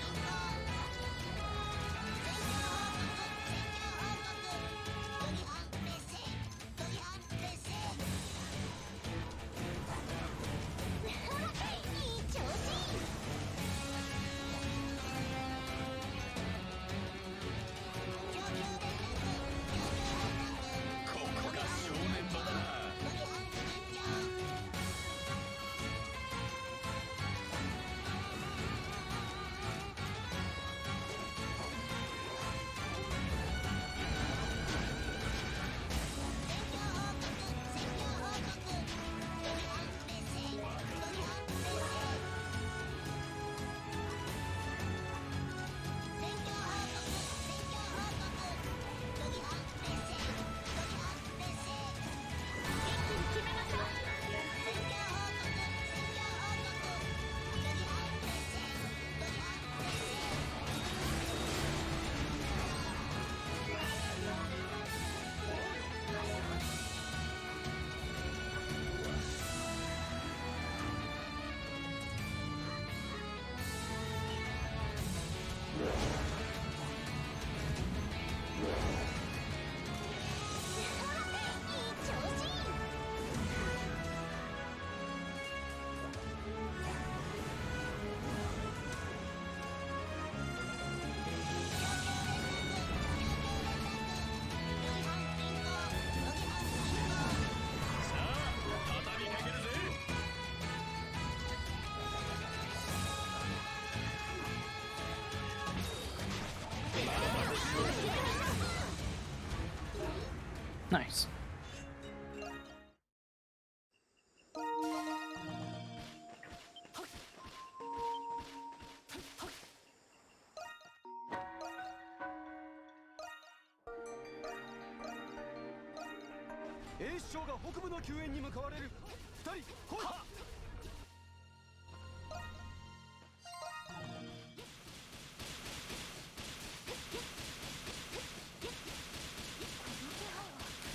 Nice.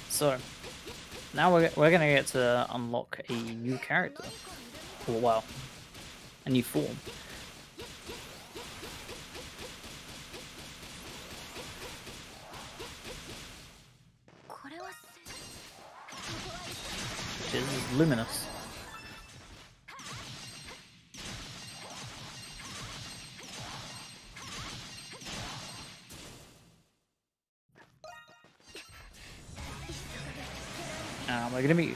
So now we're gonna get to unlock a new character, or well, a new form. Which is Luminous. We're gonna be.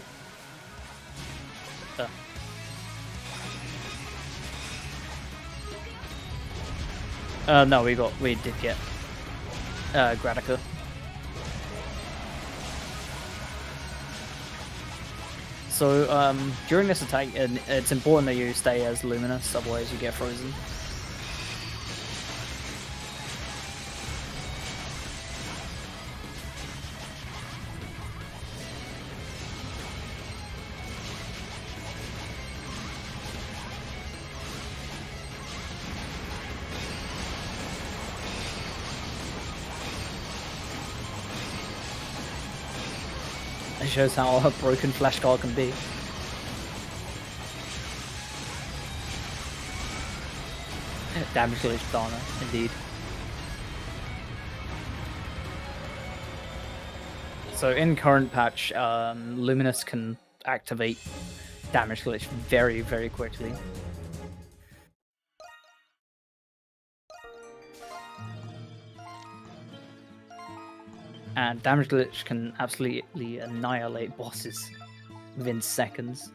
No, we did get Gratica. So during this attack, it's important that you stay as Luminous, otherwise you get frozen. It shows how a broken flash guard can be. Damage glitch Dana, indeed. So in current patch, Luminous can activate damage glitch very, very quickly. And damage glitch can absolutely annihilate bosses within seconds.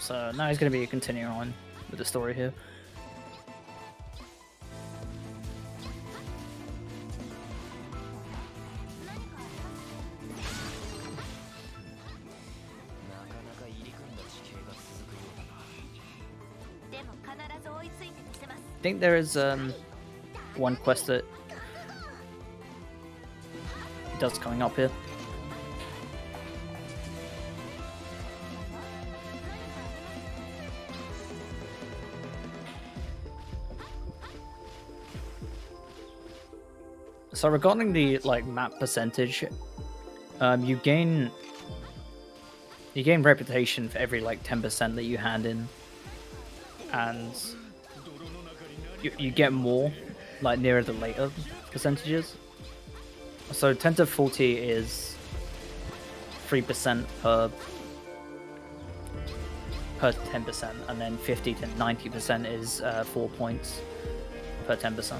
So now he's going to be continuing on with the story here. I think there is one quest that he does coming up here. So regarding the map percentage, you gain reputation for every 10% that you hand in, and you get more nearer the later percentages. So 10 to 40 is 3% per 10%, and then 50 to 90% is 4 points per 10%.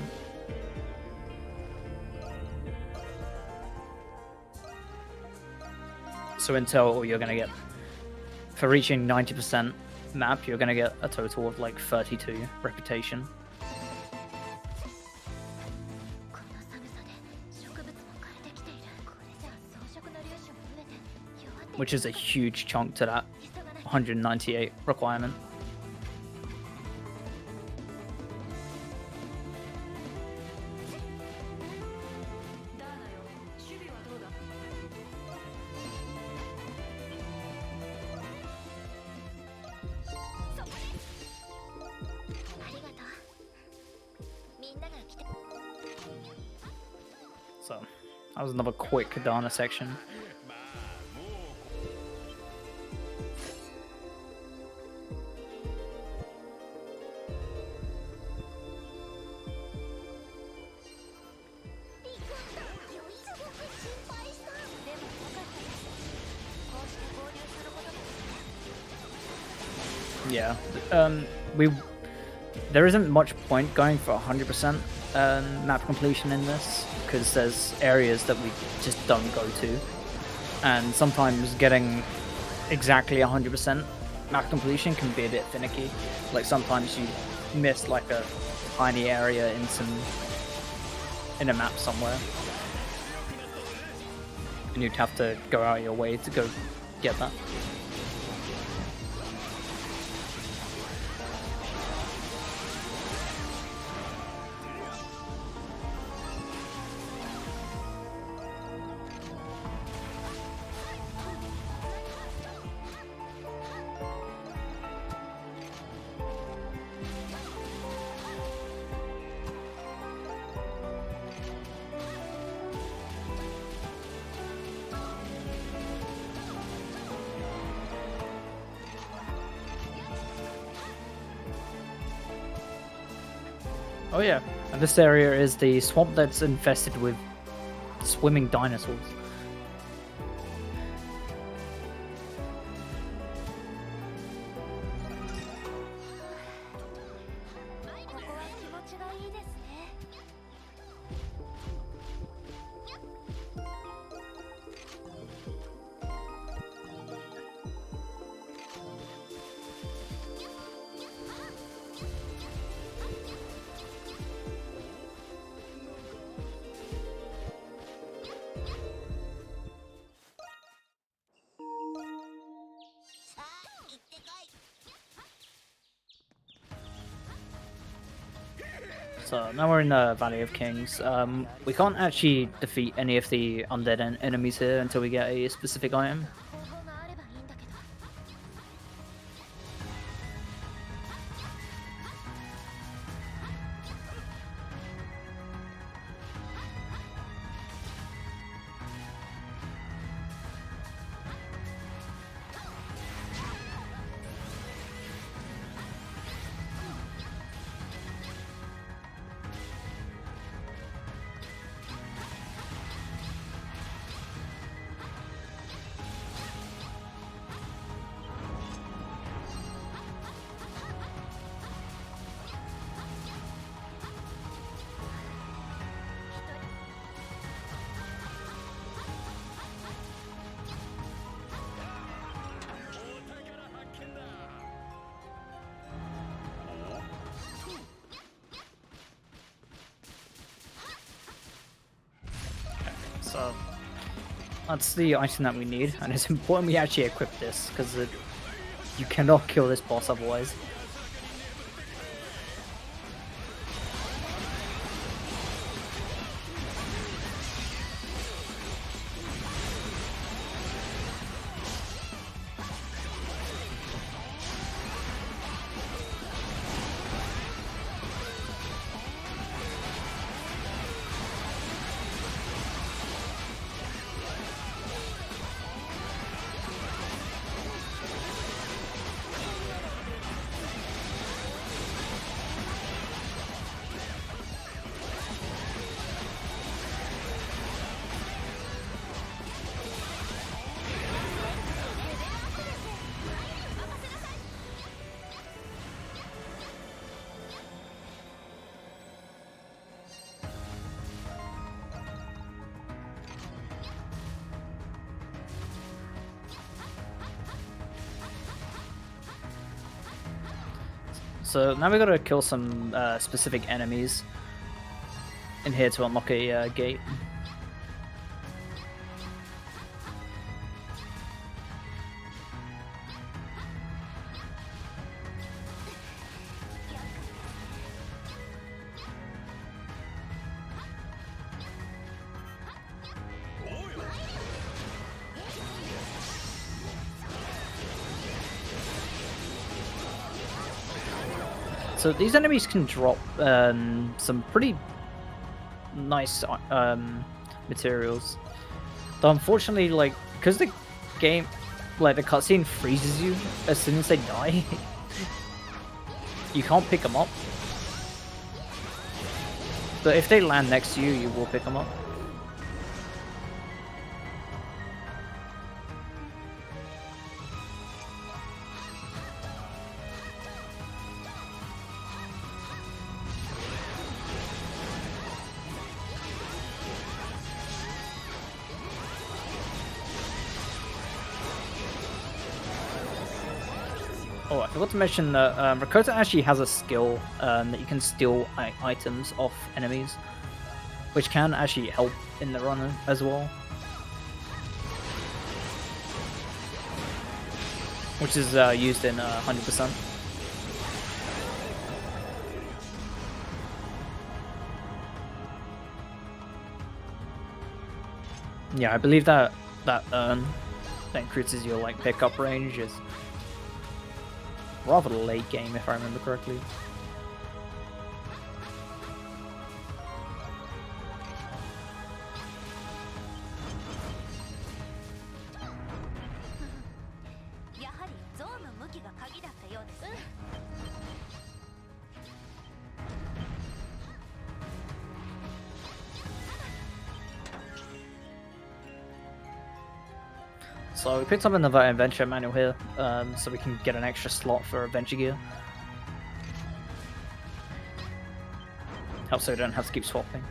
So in total, you're going to get, for reaching 90% map, you're going to get a total of 32 reputation. Which is a huge chunk to that 198 requirement. That was another quick Dana section. Yeah, there isn't much point going for 100% map completion in this, because there's areas that we just don't go to, and sometimes getting exactly 100% map completion can be a bit finicky. Like sometimes you miss like a tiny area in a map somewhere, and you'd have to go out of your way to go get that. Oh yeah, and this area is the swamp that's infested with swimming dinosaurs. So now we're in the Valley of Kings. We can't actually defeat any of the undead enemies here until we get a specific item. So that's the item that we need, and it's important we actually equip this, because you cannot kill this boss otherwise. So now we gotta kill some specific enemies in here to unlock a gate. So these enemies can drop some pretty nice materials. Though unfortunately, like, because the game, like, the cutscene freezes you as soon as they die, you can't pick them up. But if they land next to you, you will pick them up. Oh, I forgot to mention that Rakota actually has a skill that you can steal items off enemies, which can actually help in the run as well. Which is used in 100%. Yeah, I believe that urn that increases your like pickup range is rather late game, if I remember correctly. So we picked up another adventure manual here, so we can get an extra slot for adventure gear. Helps so we don't have to keep swapping.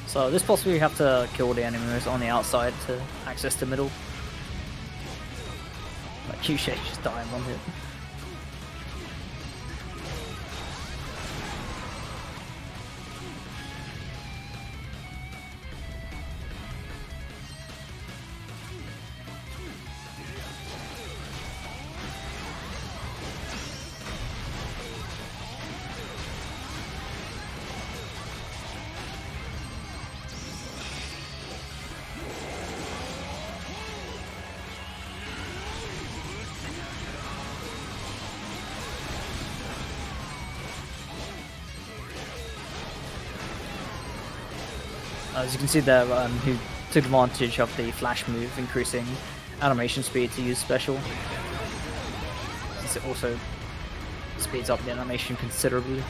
So this boss we have to kill the enemies on the outside to access the middle. Like Q-Shake just dying one hit. As you can see there, who took advantage of the flash move, increasing animation speed to use special. Since it also speeds up the animation considerably.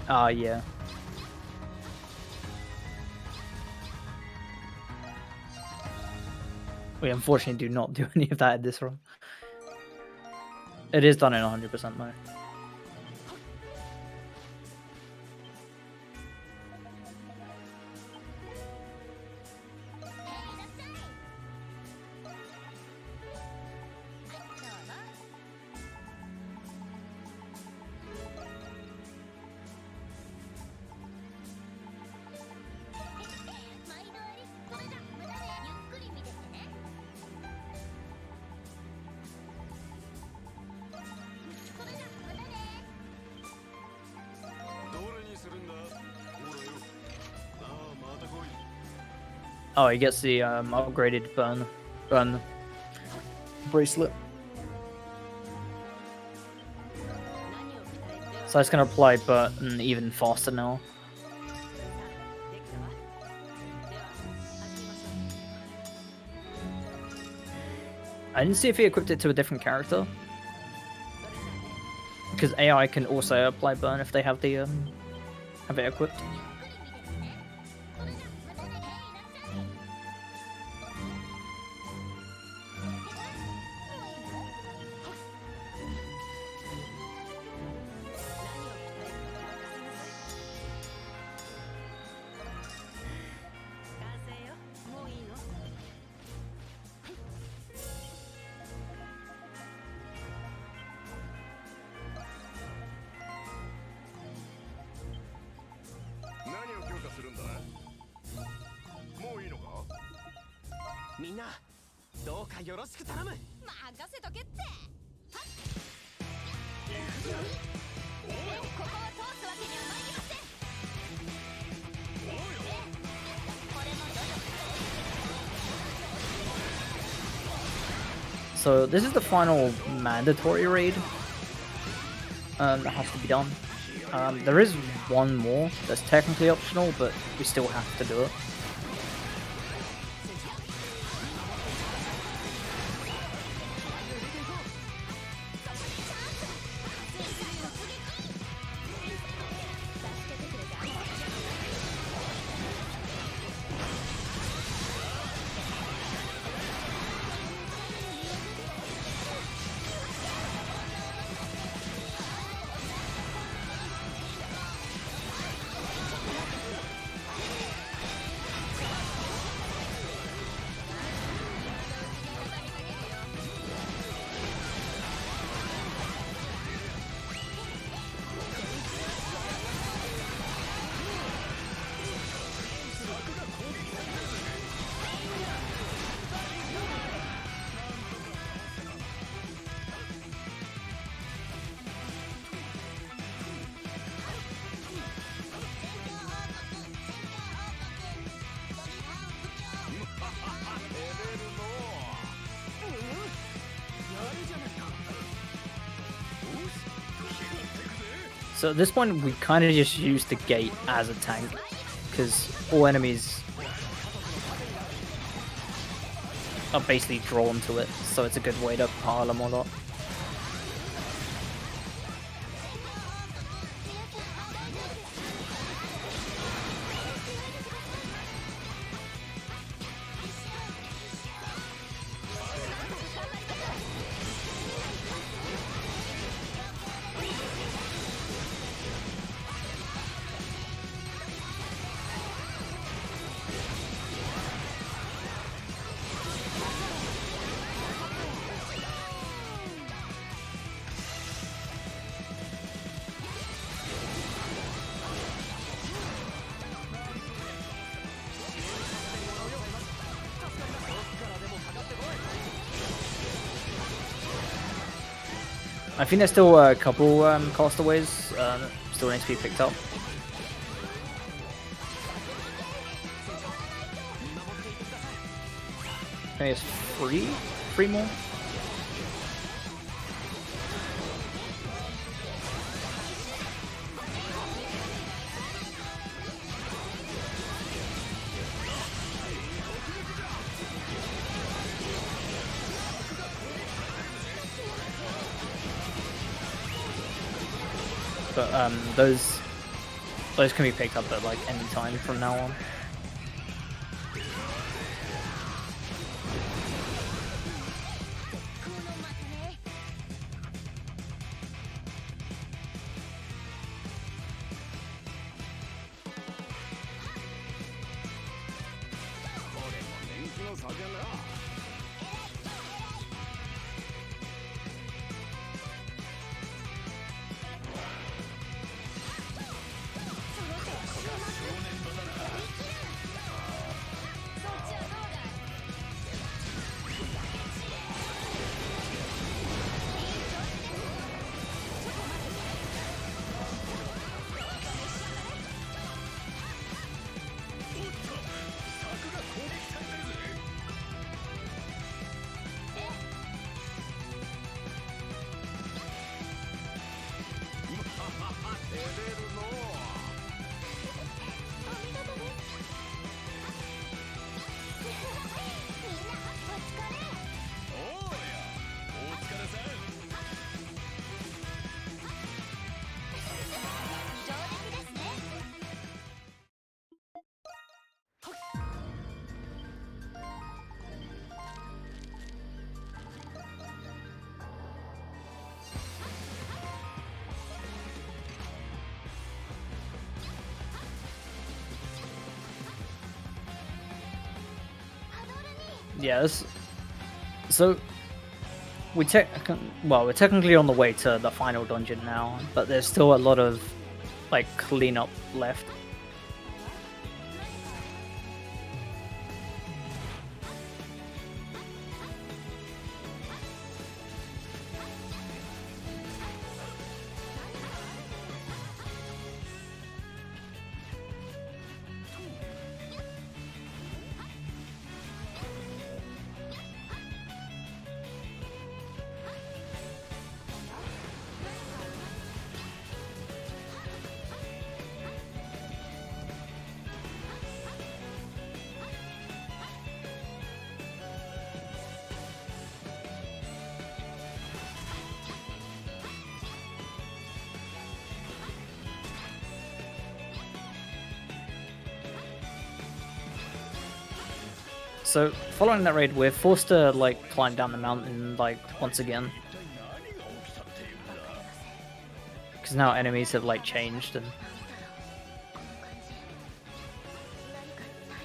Yeah. We unfortunately do not do any of that in this run. It is done in 100% though. Oh, he gets the upgraded burn bracelet. So it's gonna apply burn even faster now. I didn't see if he equipped it to a different character. Because AI can also apply burn if they have the have it equipped. So this is the final mandatory raid that has to be done. There is one more that's technically optional, but we still have to do it. So at this point, we kind of just use the gate as a tank, because all enemies are basically drawn to it, so it's a good way to pile them all up. I think there's still a couple castaways still need to be picked up. I think it's three more. But those can be picked up at like any time from now on. Yes. So we're technically on the way to the final dungeon now, but there's still a lot of like cleanup left. So following that raid, we're forced to like climb down the mountain like once again, 一体何が起きたっていうんだ。 because now enemies have like changed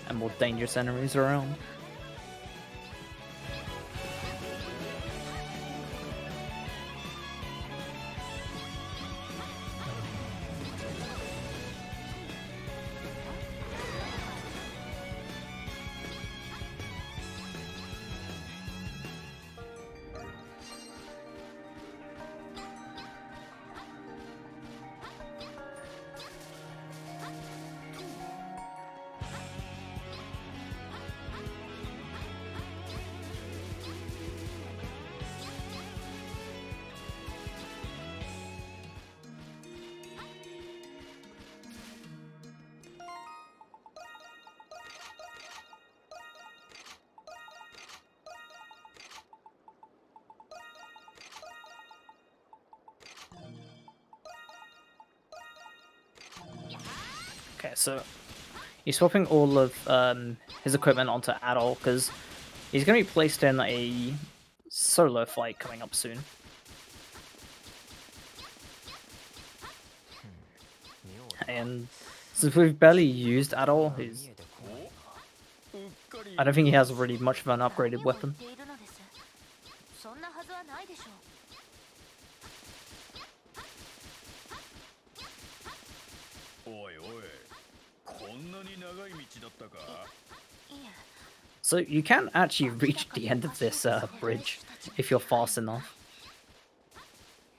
and more dangerous enemies are around. Okay, so he's swapping all of his equipment onto Adol because he's going to be placed in a solo fight coming up soon. And since we've barely used Adol, I don't think he has really much of an upgraded weapon. そんなはずはないでしょう。おいおい、こんなに長い道だったか。 So you can actually reach the end of this bridge if you're fast enough.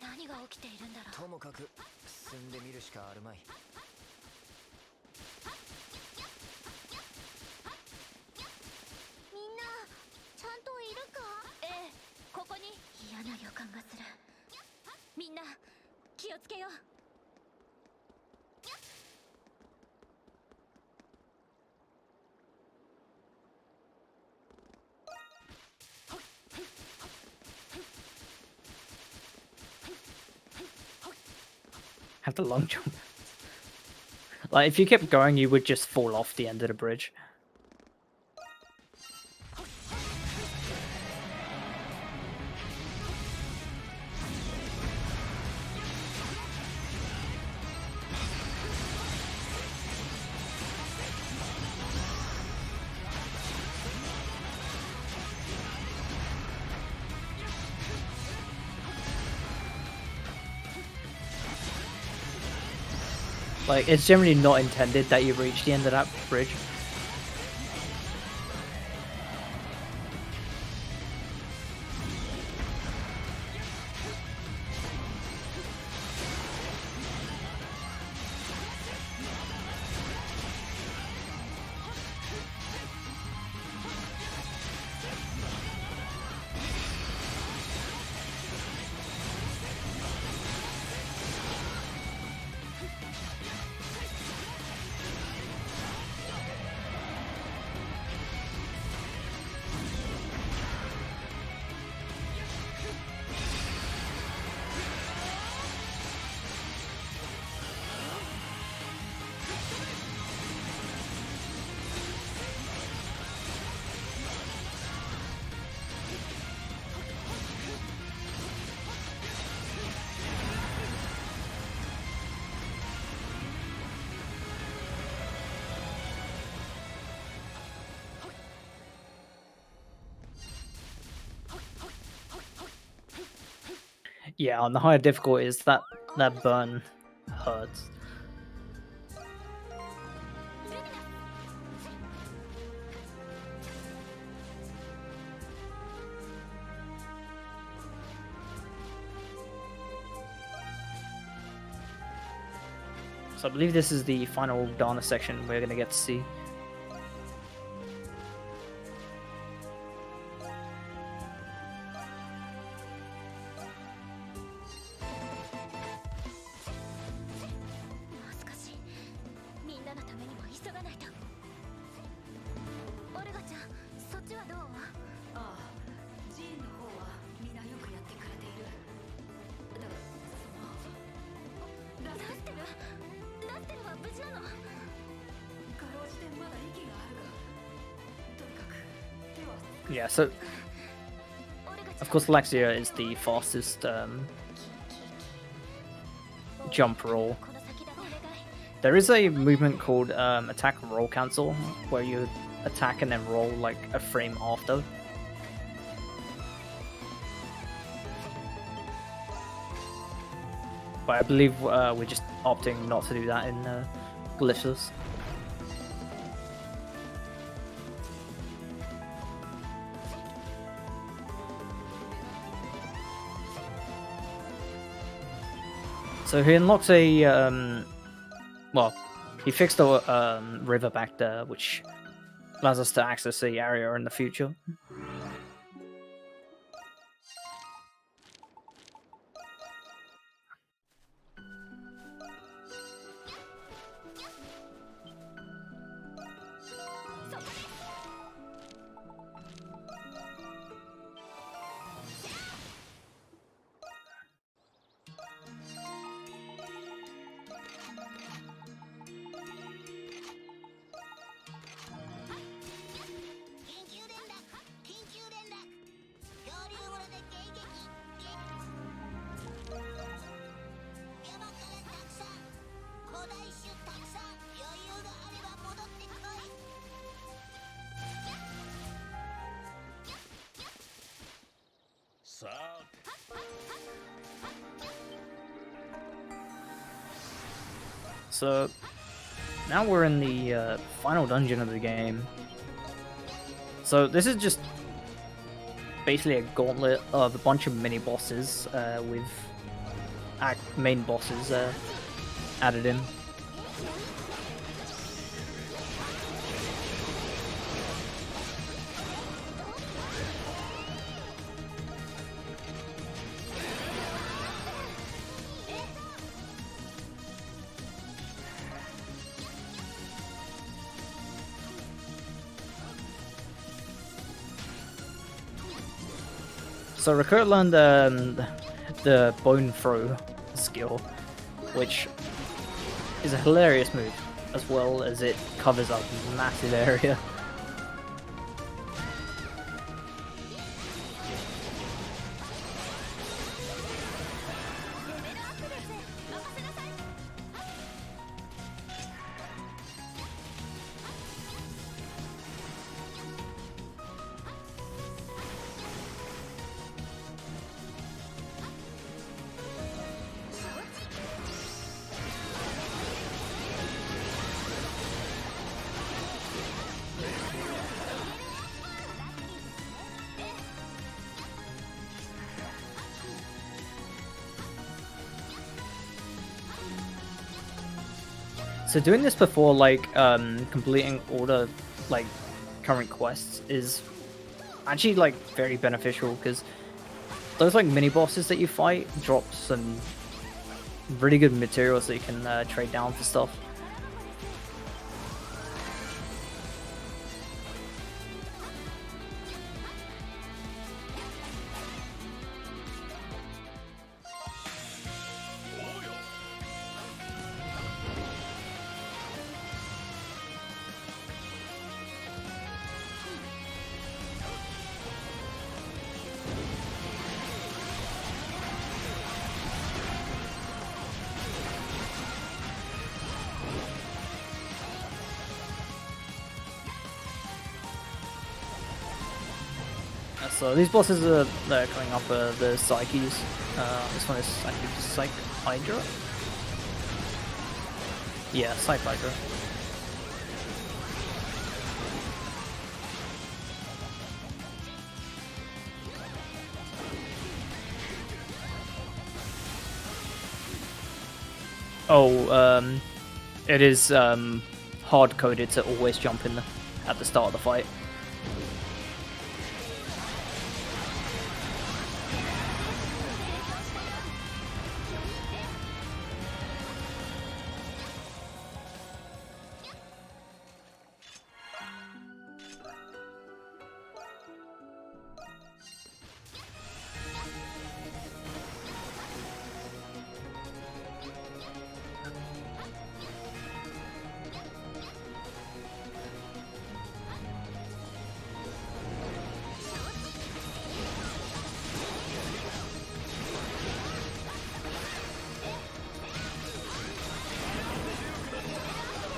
何が起きているんだろう。ともかく進んでみるしかあるまい。みんなちゃんといるか。ええ、ここに嫌な予感がする。みんな気をつけよう。 Have the long jump. Like if you kept going, you would just fall off the end of the bridge. Like, it's generally not intended that you reach the end of that bridge. Yeah, on the higher difficulties, that burn hurts. So I believe this is the final Dana section we're gonna get to see. Yeah, so of course Laxia is the fastest jump roll. There is a movement called attack roll cancel, where you attack and then roll like a frame after. But I believe we're just opting not to do that in Glyphos. So he unlocks a, well, he fixed a river back there, which allows us to access the area in the future. So now we're in the final dungeon of the game. So this is just basically a gauntlet of a bunch of mini bosses with main bosses added in. So Ricoeur learned the bone throw skill, which is a hilarious move, as well as it covers up a massive area. So doing this before like completing all the like current quests is actually like very beneficial, because those like mini bosses that you fight drop some really good materials that you can trade down for stuff. So these bosses are they're coming up the Psyches. This one is I think Psych Hydra. Yeah, Psych Hydra. Oh, it is hard coded to always jump in at the start of the fight.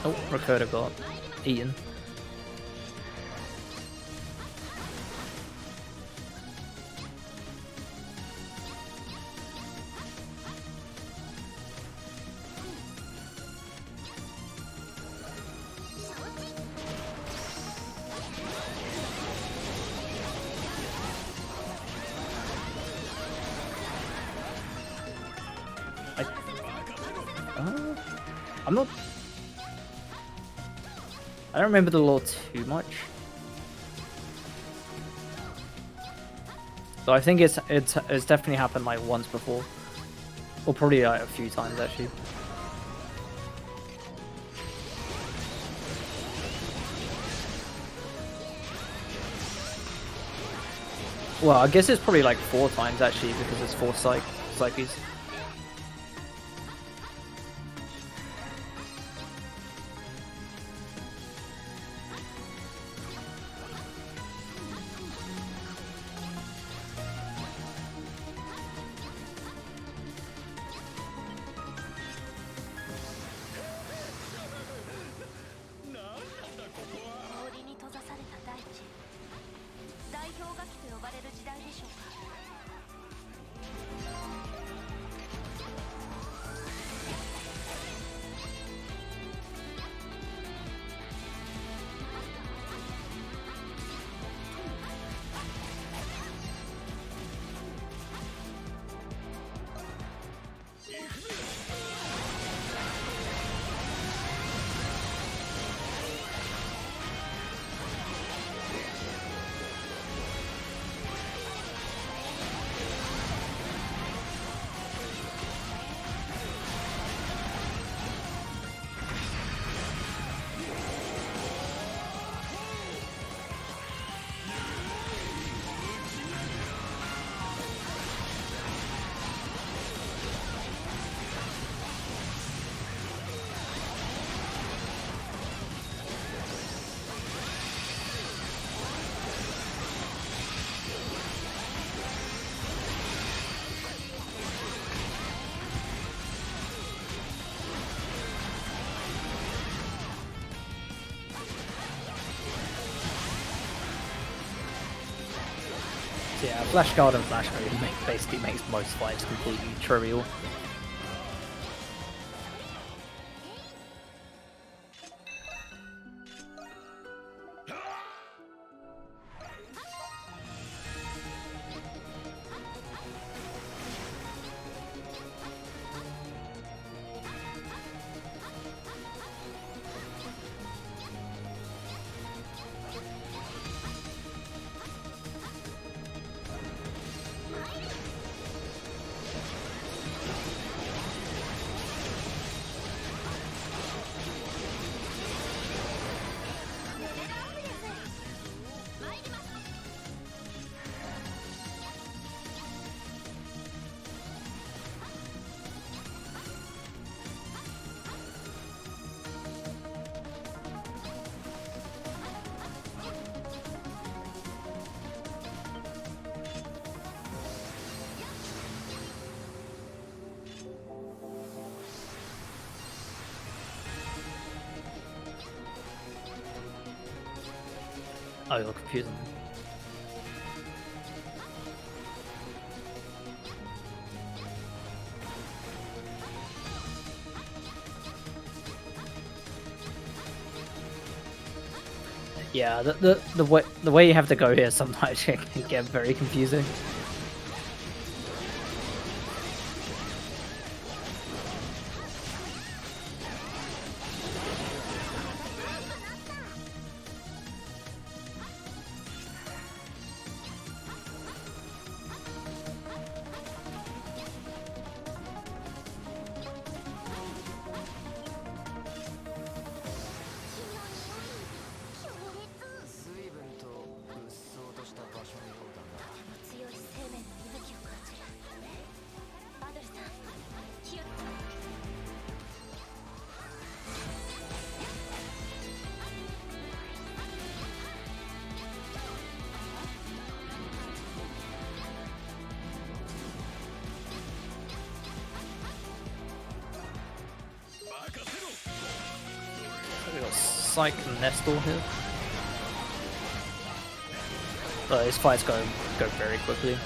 Oh, Ricotta got eaten. I'm not. I don't remember the lore too much. So I think it's definitely happened like once before. Or probably like a few times actually. Well, I guess it's probably like 4 times actually because it's 4 psyches. Yeah, Flash Guard and Flash Move basically makes most fights completely trivial. Oh, you're confusing me. Yeah, the way you have to go here sometimes it can get very confusing. We got Psych and Nestor here. His fights go very quickly.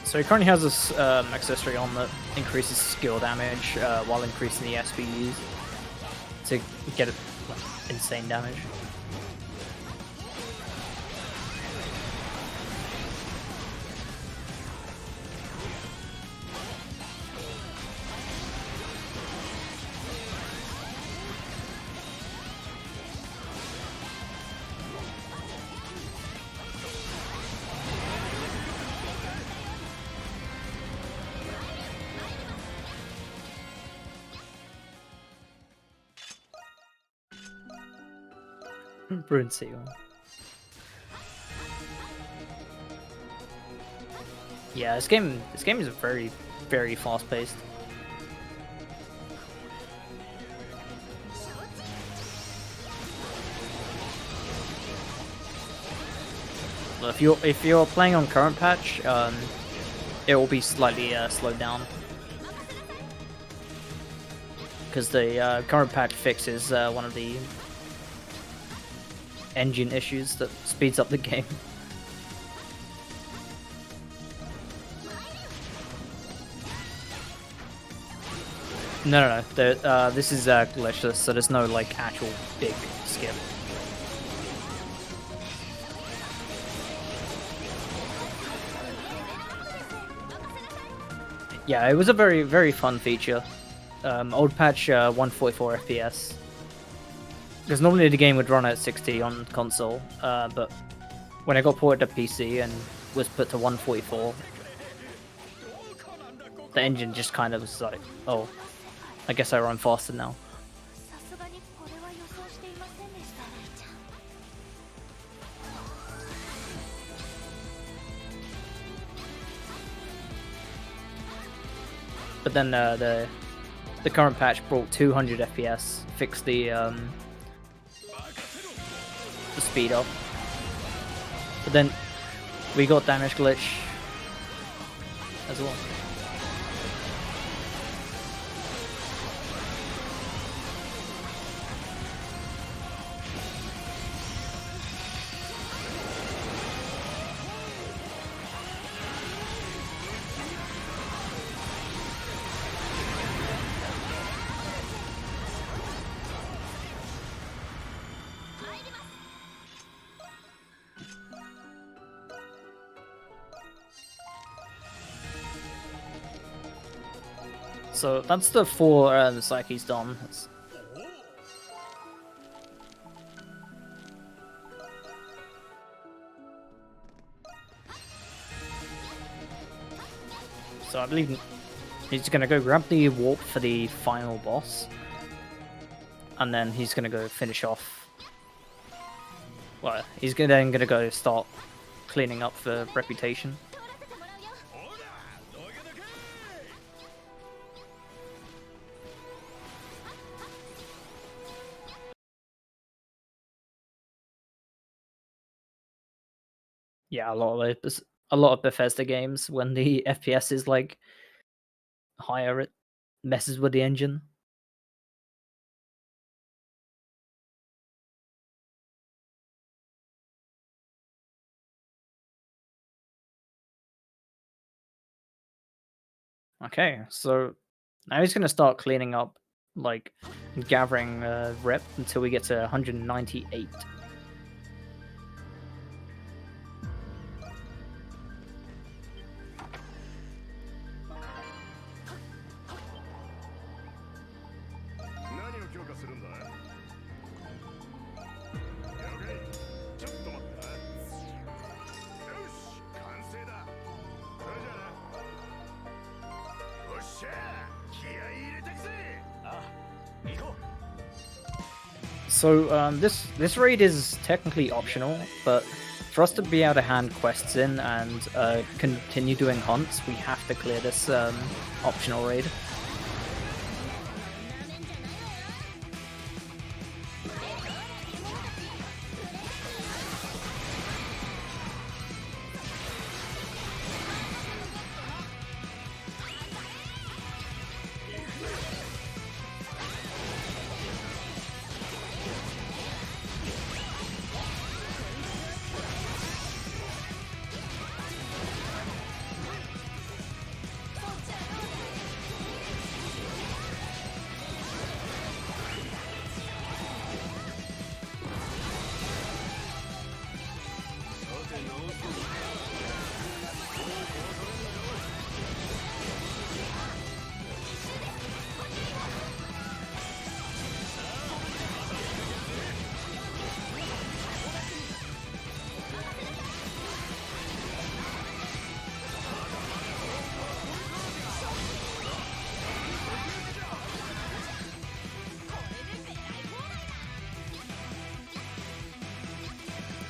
So he currently has this accessory on that increases skill damage while increasing the SPUs to get insane damage. Brune Seal. Yeah, this game is very fast paced. If you're playing on current patch, it will be slightly slowed down because the current patch fixes one of the engine issues that speeds up the game. No. This is glitchless, so there's no like actual big skip. Yeah, it was a very fun feature. Old patch 144 FPS. Because normally the game would run at 60 on console, but when I got ported to PC and was put to 144, the engine just kind of was like, oh, I guess I run faster now. But then the current patch brought 200 FPS, fixed the speed up. But then we got damage glitch as well. So that's the 4 the Psyche's done. So I believe he's gonna go grab the warp for the final boss, and then he's gonna go finish off. Well, he's then gonna go start cleaning up the reputation. Yeah, a lot of Bethesda games, when the FPS is like higher, it messes with the engine. Okay, so now he's gonna start cleaning up, like gathering rep until we get to 198. So this raid is technically optional, but for us to be able to hand quests in and continue doing hunts, we have to clear this optional raid.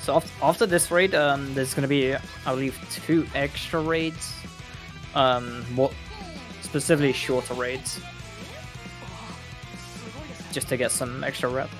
So after this raid, there's gonna be, I believe, 2 extra raids. More specifically shorter raids, just to get some extra rep.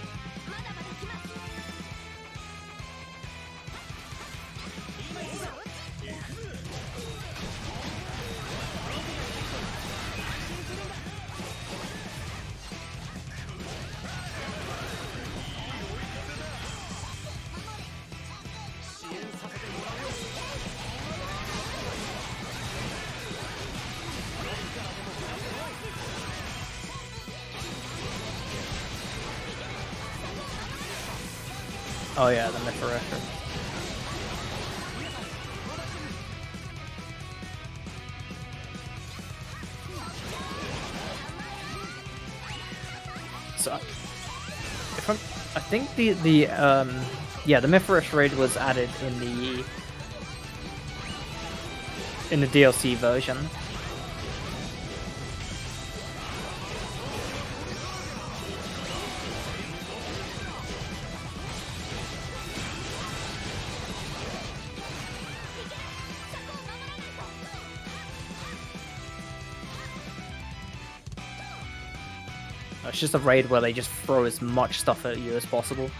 Oh yeah, the Mythorester. So, I think the Mythorest raid was added in the DLC version. It's just a raid where they just throw as much stuff at you as possible.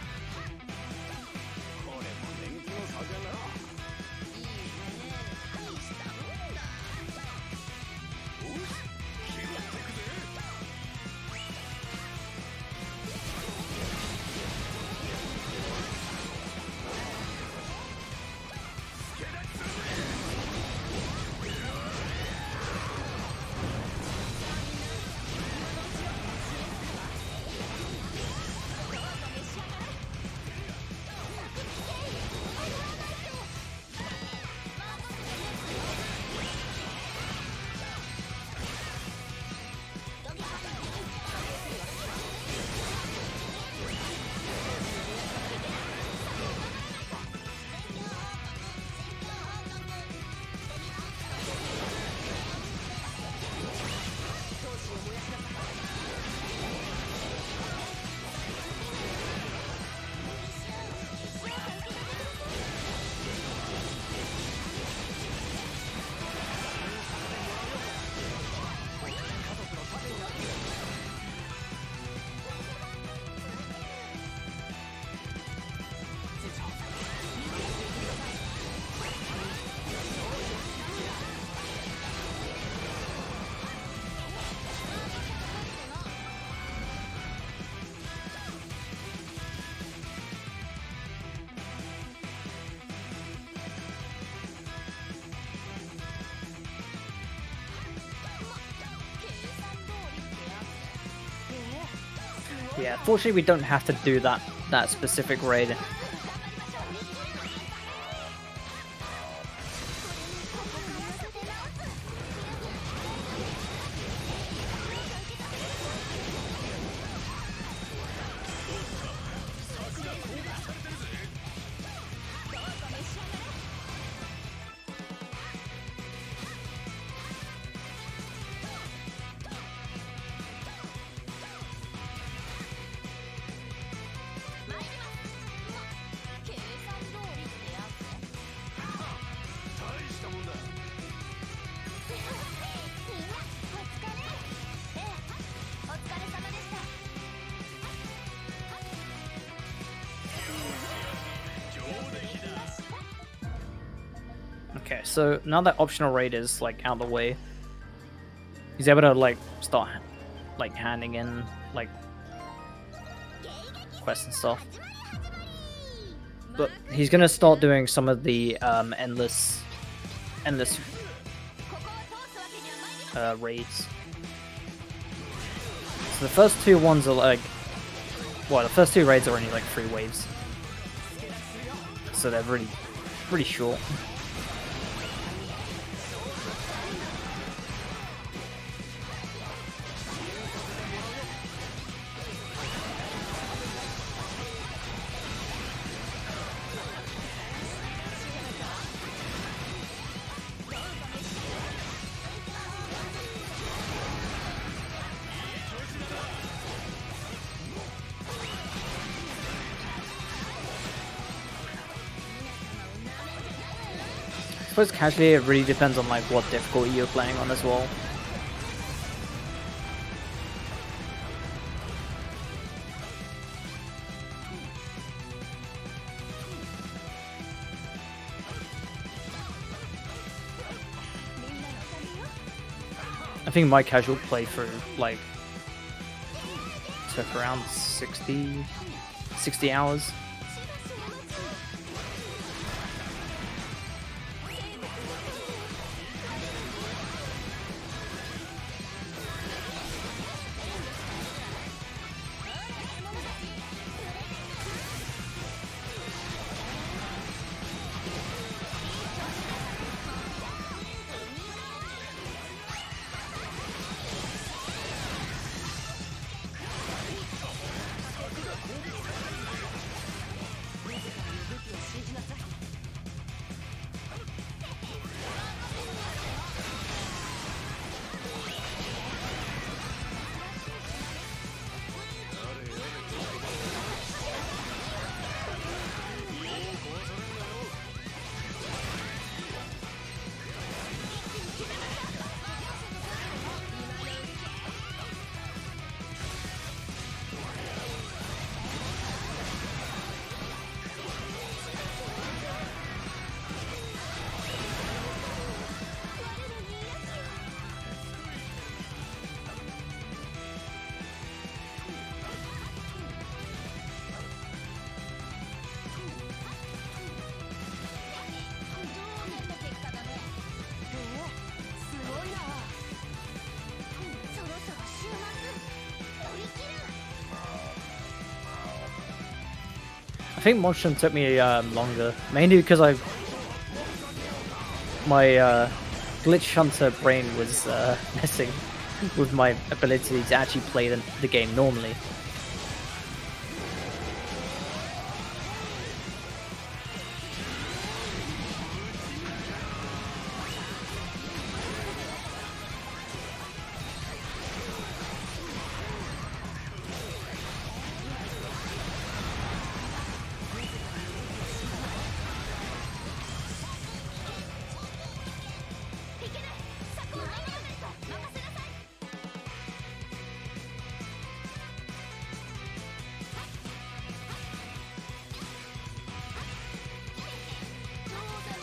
Yeah, fortunately we don't have to do that specific raid. Okay, so now that optional raid is like out of the way, he's able to like start like handing in like quests and stuff. But he's gonna start doing some of the endless raids. So the first two ones are like, well, the first two raids are only like 3 waves, so they're really short. I suppose casually it really depends on like what difficulty you're playing on as well. I think my casual playthrough like took around 60 hours. I think Motion took me longer, mainly because my glitch hunter brain was messing with my ability to actually play the game normally.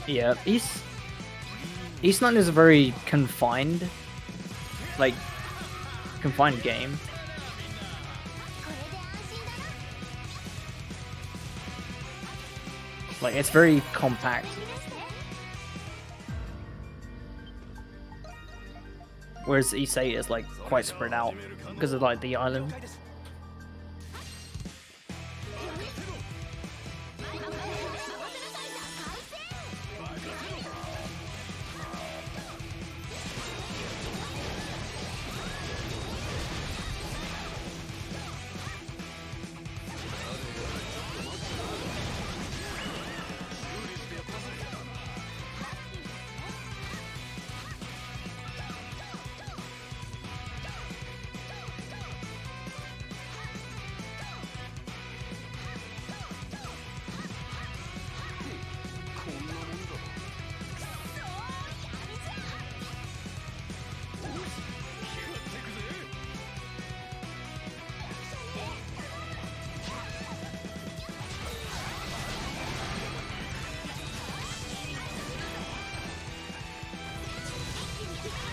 Yeah, East 9 is a very confined game. Like, it's very compact. Whereas Exceik is like quite spread out because of like the island.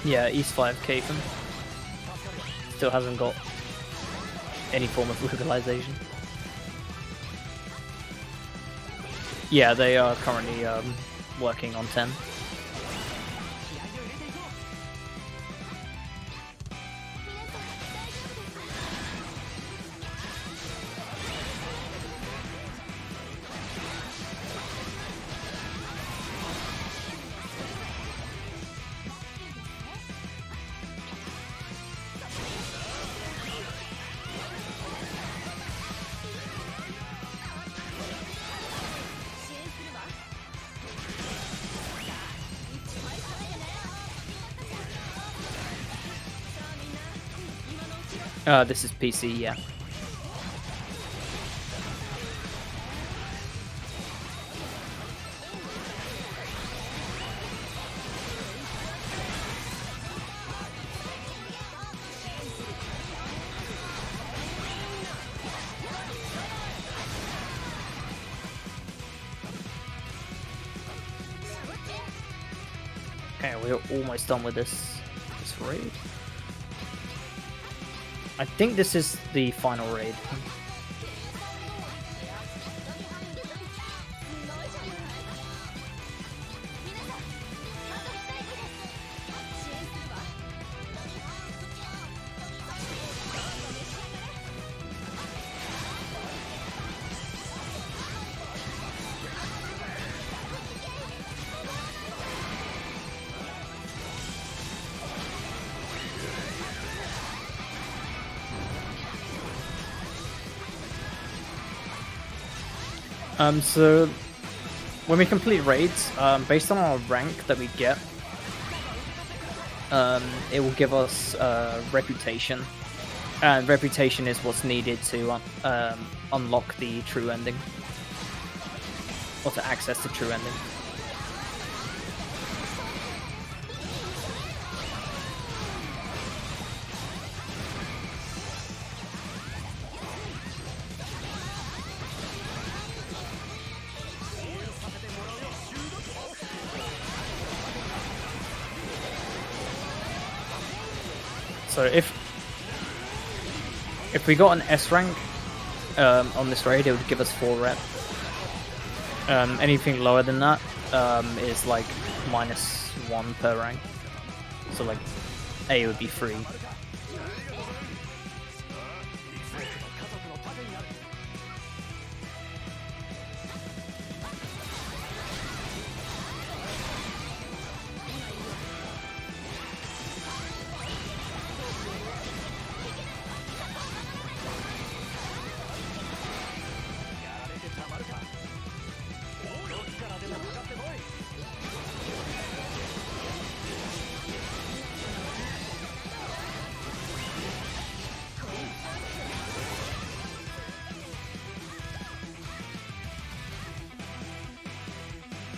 Yeah, East 5 Kathan. Still hasn't got any form of localization. Yeah, they are currently working on 10. This is PC, yeah. Okay, we're almost done with this raid. I think this is the final raid. So when we complete raids, based on our rank that we get, it will give us reputation, and reputation is what's needed to unlock the true ending, or to access the true ending. So if we got an S rank on this raid, it would give us 4 rep. Anything lower than that is like -1 per rank. So like A would be 3.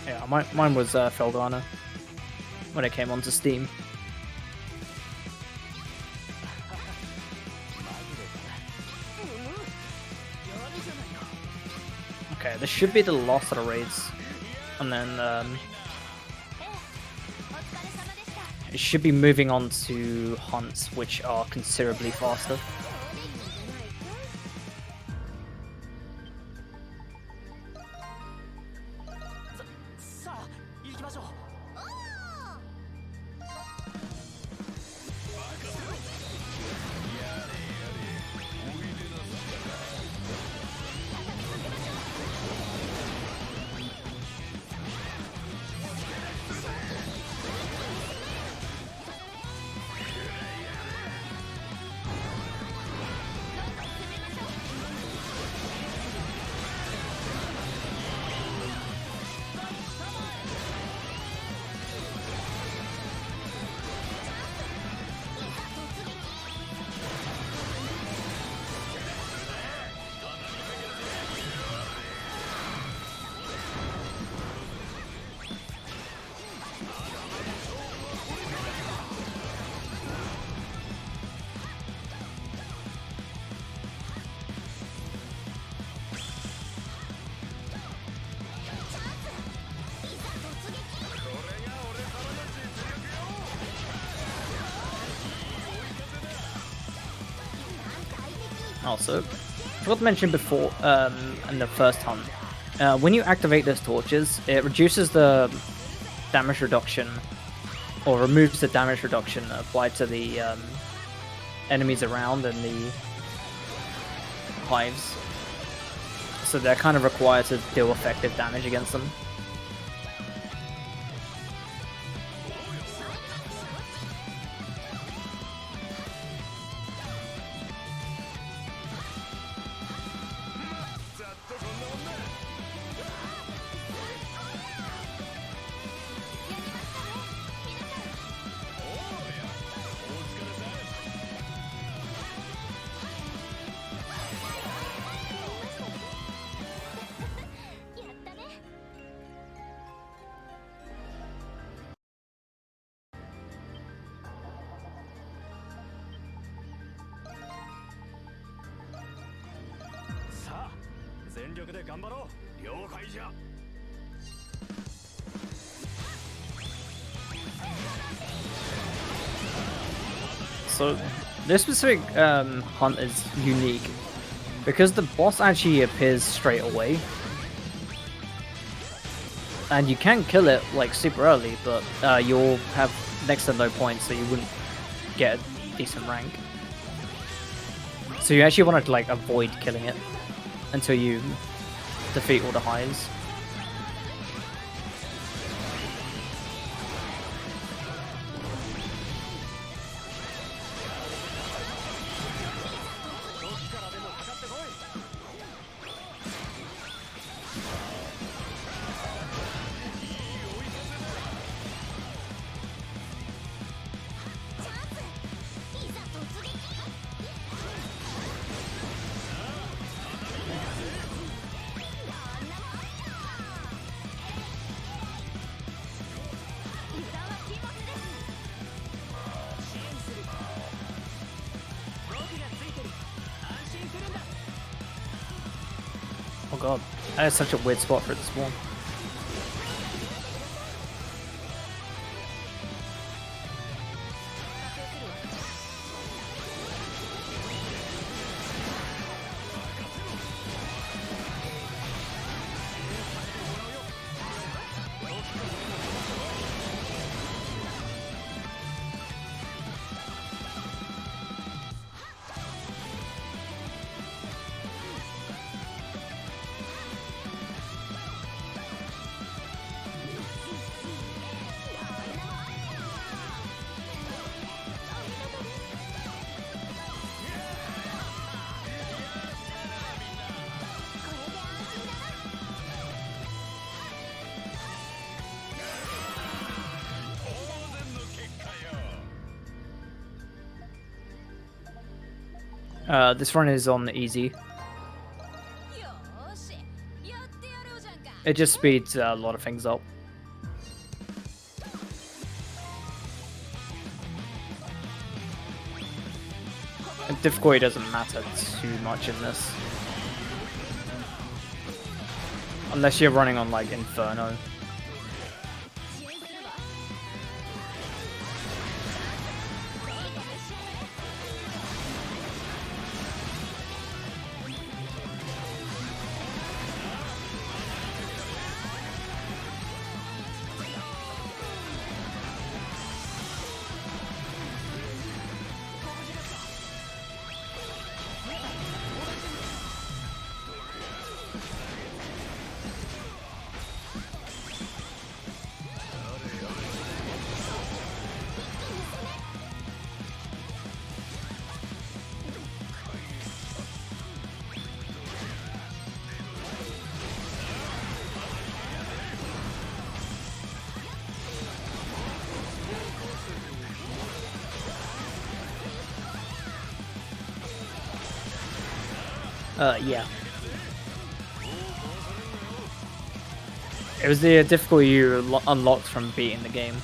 Yeah, mine was Felgana when it came onto Steam. Okay, this should be the last of the raids, and then it should be moving on to hunts, which are considerably faster. Also, forgot to mention before in the first hunt, when you activate those torches, it reduces the damage reduction, or removes the damage reduction applied to the enemies around and the hives. So they're kind of required to deal effective damage against them. So this specific hunt is unique because the boss actually appears straight away, and you can kill it like super early, but you'll have next to no points, so you wouldn't get a decent rank. So you actually want to like avoid killing it until you defeat all the hives. Oh god, that is such a weird spot for it to spawn. This run is on easy. It just speeds a lot of things up. And difficulty doesn't matter too much in this. Unless you're running on like Inferno. Yeah. It was the difficulty you unlocked from beating the game.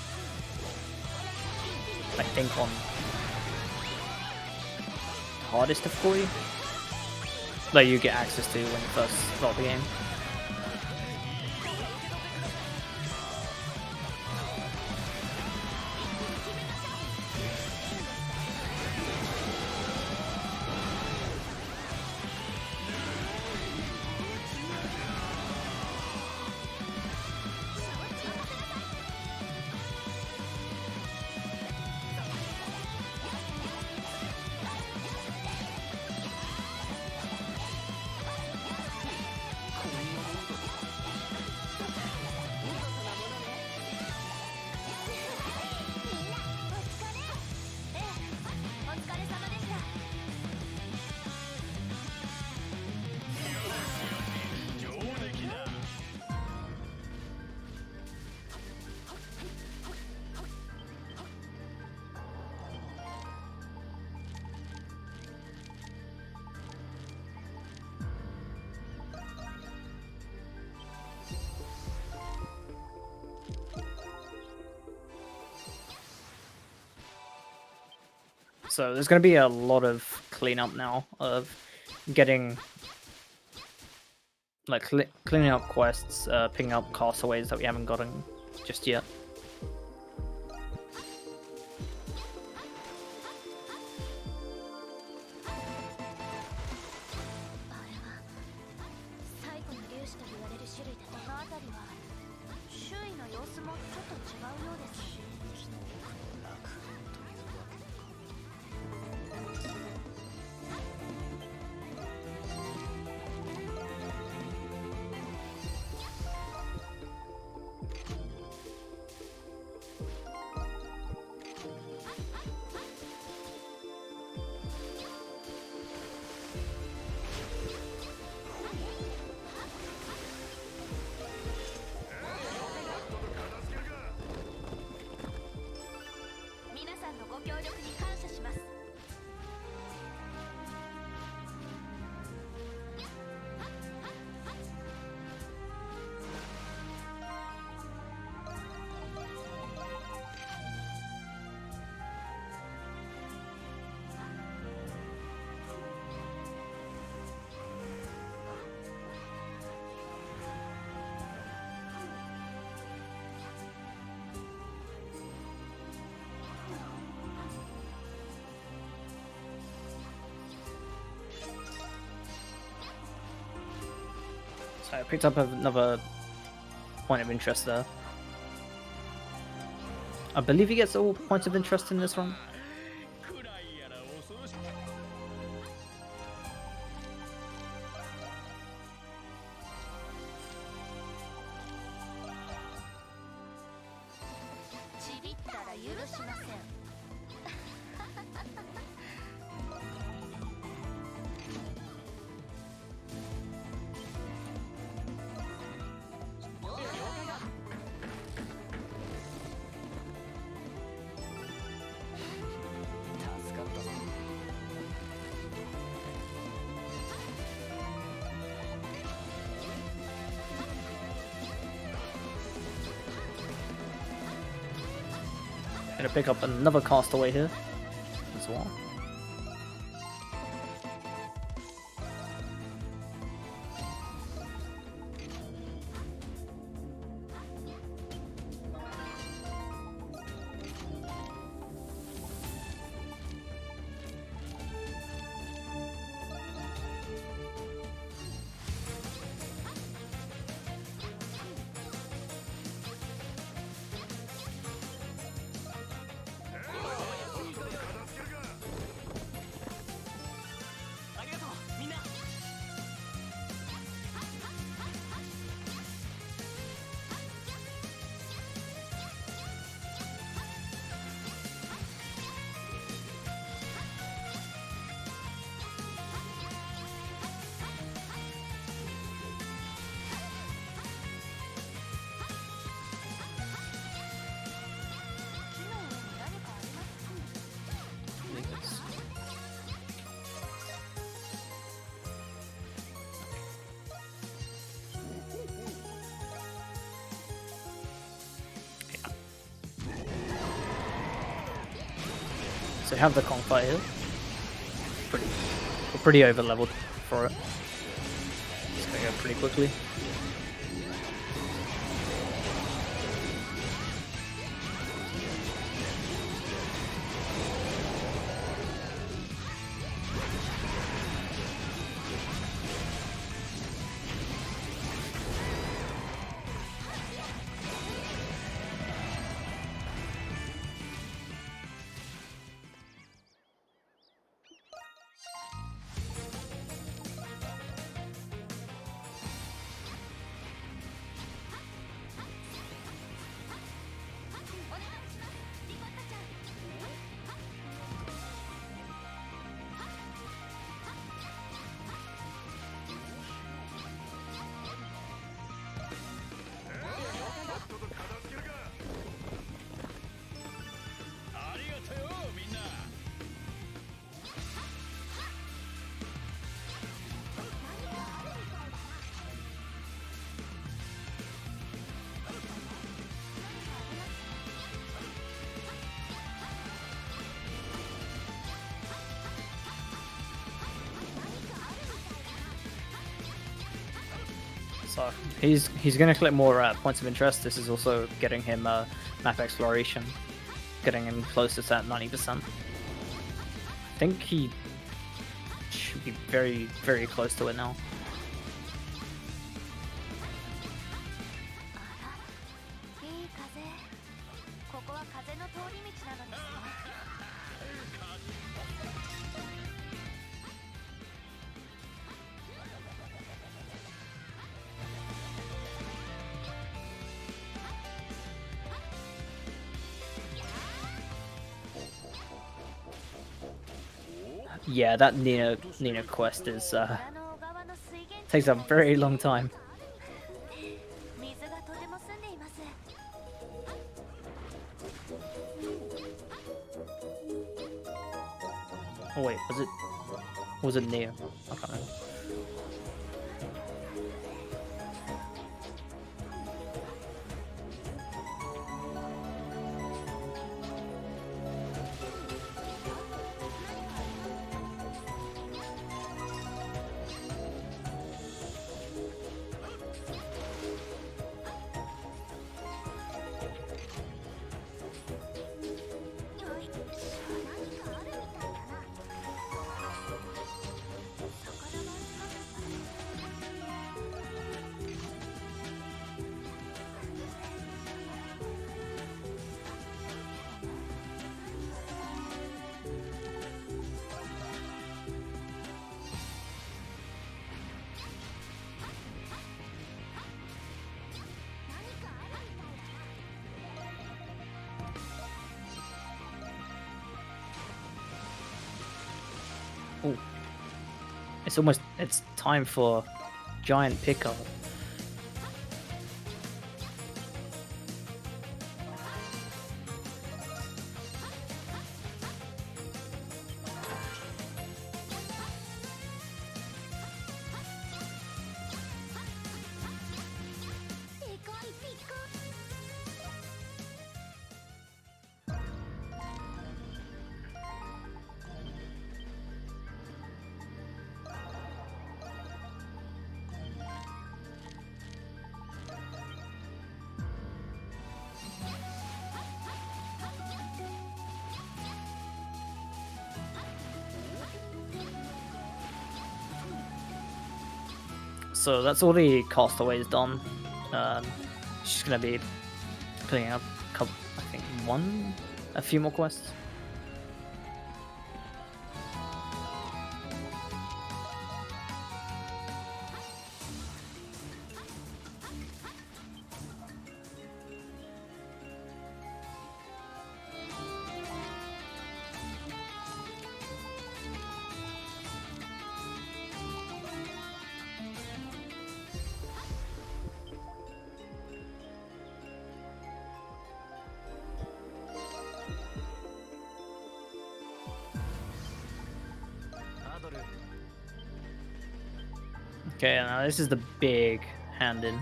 I think on hardest difficulty that you get access to when you first start the game. So there's going to be a lot of cleanup now of getting, like, cleaning up quests, picking up castaways that we haven't gotten just yet. So I picked up another point of interest there. I believe he gets all points of interest in this one. Gonna pick up another castaway here as well. So we have the Kongfight here. We're pretty over leveled for it. It's gonna go pretty quickly. So he's gonna collect more points of interest. This is also getting him map exploration, getting him closer to that 90%. I think he should be very, very close to it now. いい風。ここは風の通り道なのですね。Yeah, that Nina quest is 裏の小川の水源地 takes a very long time. 水がとても澄んでいます。 Oh wait, was it Neo? I can't remember. Oh, it's time for giant pickup. So that's all the castaways done. She's gonna be putting up I think a few more quests. Okay, now this is the big hand in.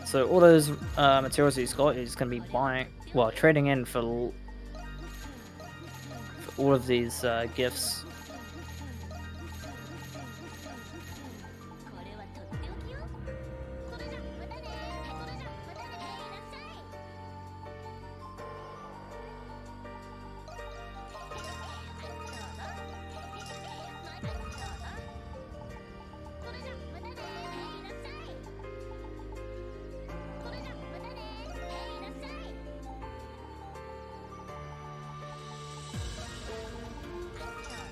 So all those materials he's got is going to be buying, well, trading in for all of these gifts. これはとっておきよ。それじゃまたね。それじゃまたね。いらっしゃい。どうぞ。またどうぞ。それじゃまたね。いらっしゃい。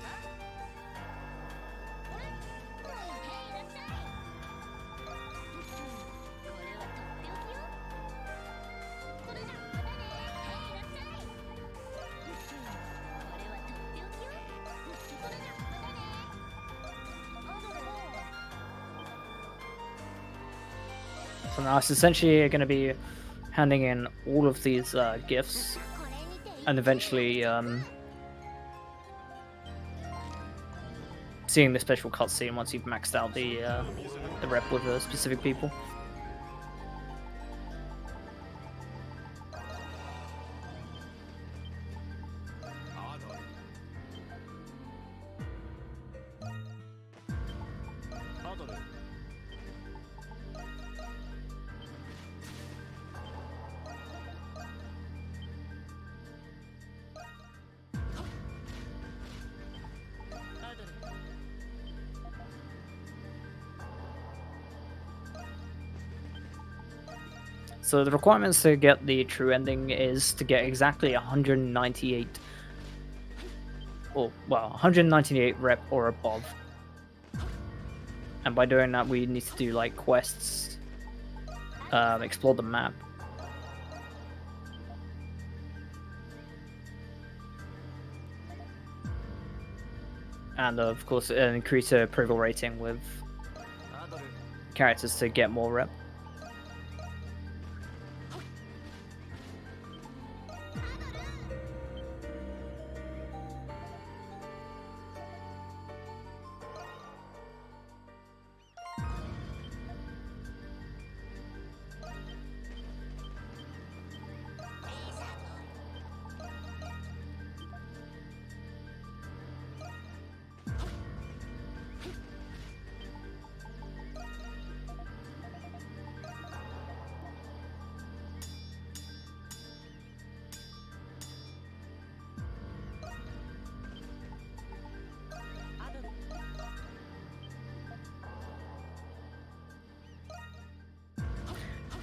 それじゃまたね。いらっしゃい。So now it's essentially going to be handing in all of these gifts, and eventually seeing the special cutscene once you've maxed out the rep with the specific people. So the requirements to get the true ending is to get exactly 198, or well, 198 rep or above. And by doing that, we need to do like quests, explore the map. And of course, increase the approval rating with characters to get more rep.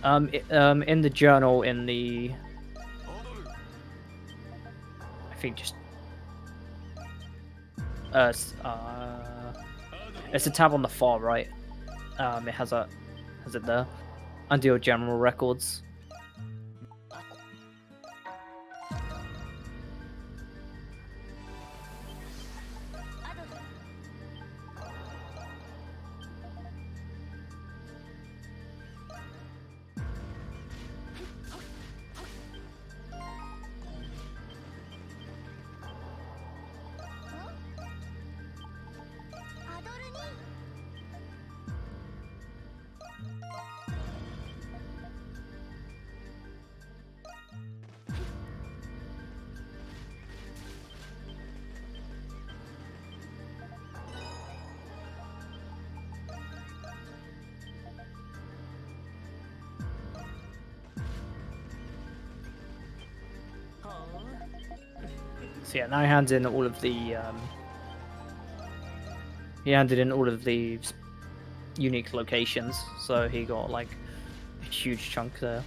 In the journal, in the, I think just, it's a tab on the far right. It has it there under your general records. So yeah, now he hands in all of the he handed in all of the unique locations, so he got like a huge chunk there.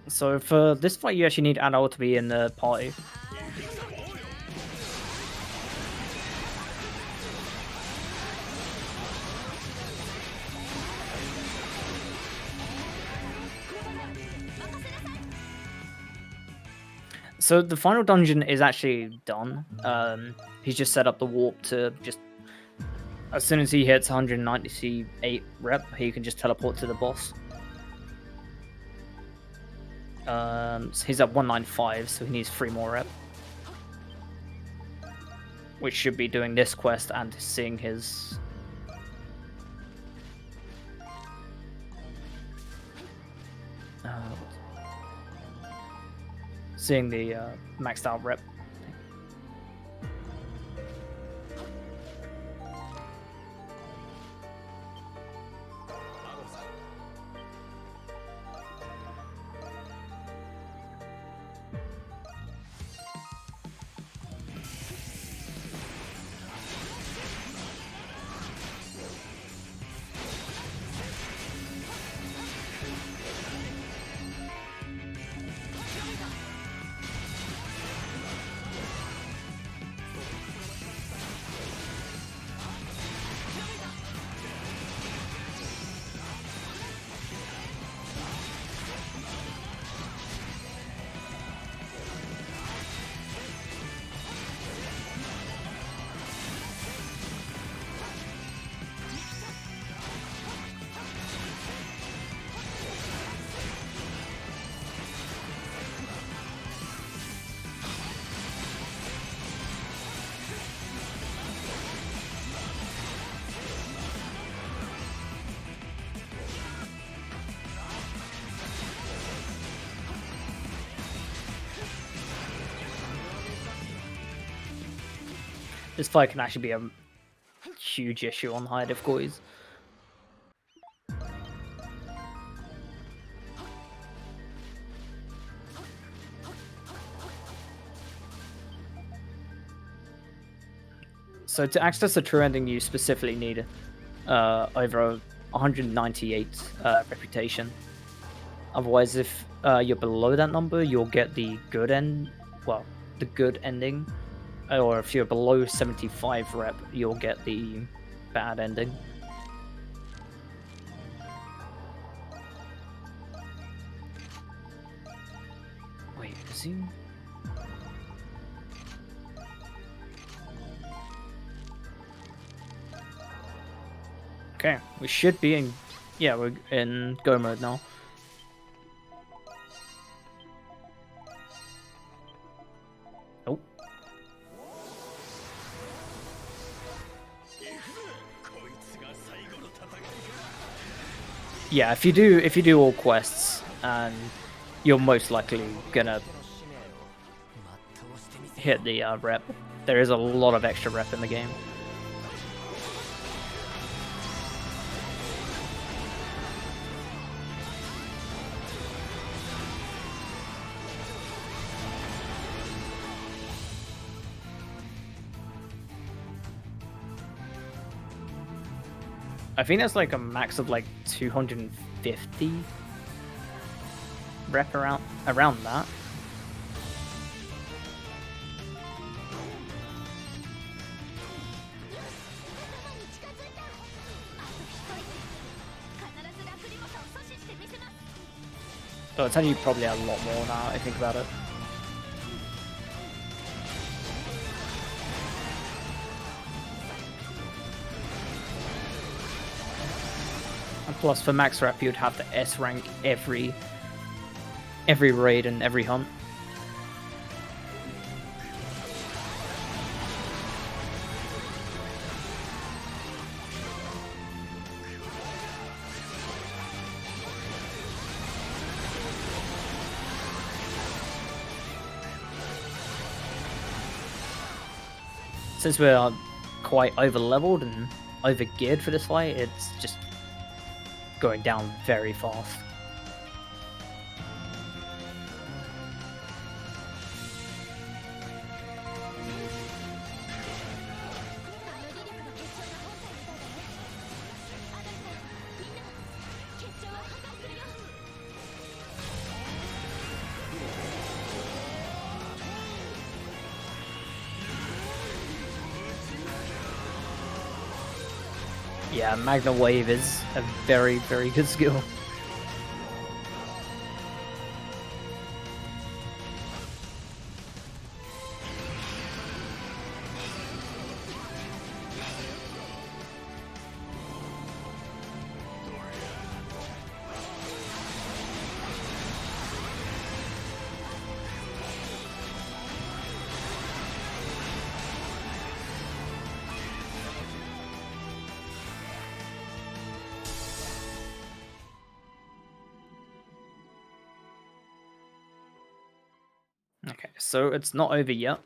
So for this fight, you actually need Adol to be in the party. So the final dungeon is actually done. He's just set up the warp to just, as soon as he hits 198 rep, he can just teleport to the boss. So he's at 195, so he needs 3 more rep. Which should be doing this quest and seeing his... seeing the maxed out rep. this fight can actually be a huge issue on higher difficulties. So to access the true ending, you specifically need over 198 reputation. Otherwise, if you're below that number, you'll get the good the good ending. Or if you're below 75 rep, you'll get the bad ending. Wait, is he? Okay, we should be in... Yeah, we're in go mode now. Oh. Yeah, if you do all quests, and you're most likely gonna hit the rep. There is a lot of extra rep in the game. I think that's like a max of like 250 rep around that. So it's actually probably a lot more now, I think about it. And plus, for max rep, you'd have to S rank every raid and every hunt. Since we're quite over leveled and over geared for this fight, it's just going down very fast. Yeah, Magna Wave is a very, very good skill. Okay, so it's not over yet.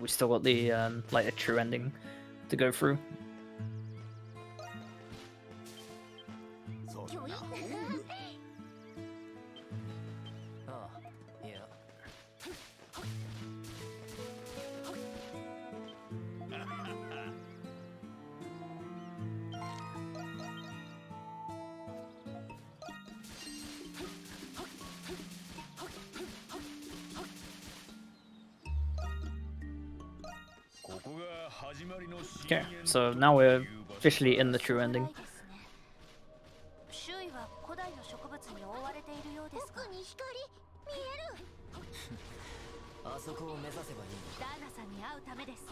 We still got the like a true ending to go through. Yeah. ここが始まりの Okay, so now we're officially in the true ending. 周囲は古代の植物に覆われているようですが、奥に光見える。あそこを目指せばいい。ダーナさんに会うためです。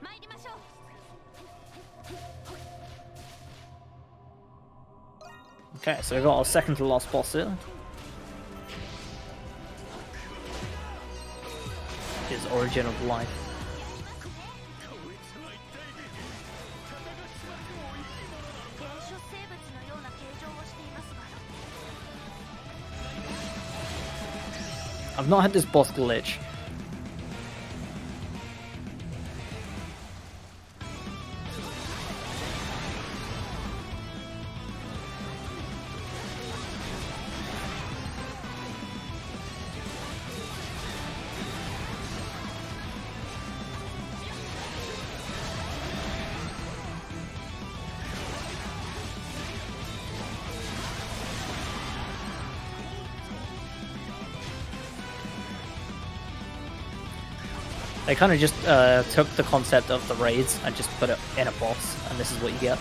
参りましょう。 Okay, so we got our second to last boss here. His origin of life. I've not had this boss glitch. They kind of just took the concept of the raids and just put it in a boss, and this is what you get.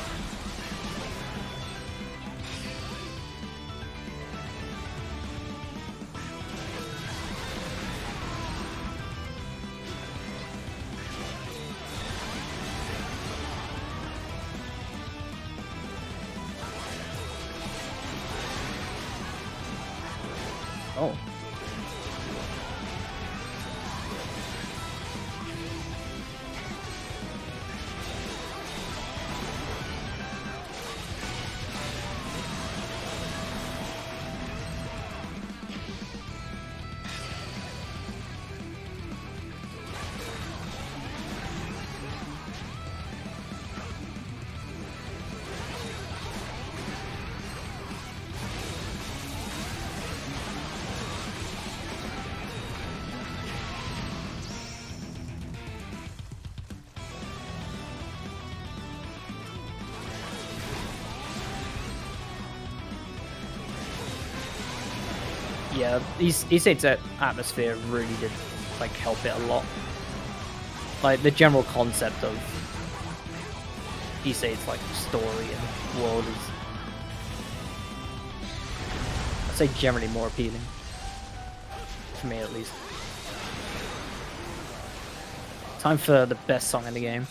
Oh. Yeah, Esaid's atmosphere really did like help it a lot. Like the general concept of Esaid's like story and world is, I'd say, generally more appealing. For me at least. Time for the best song in the game.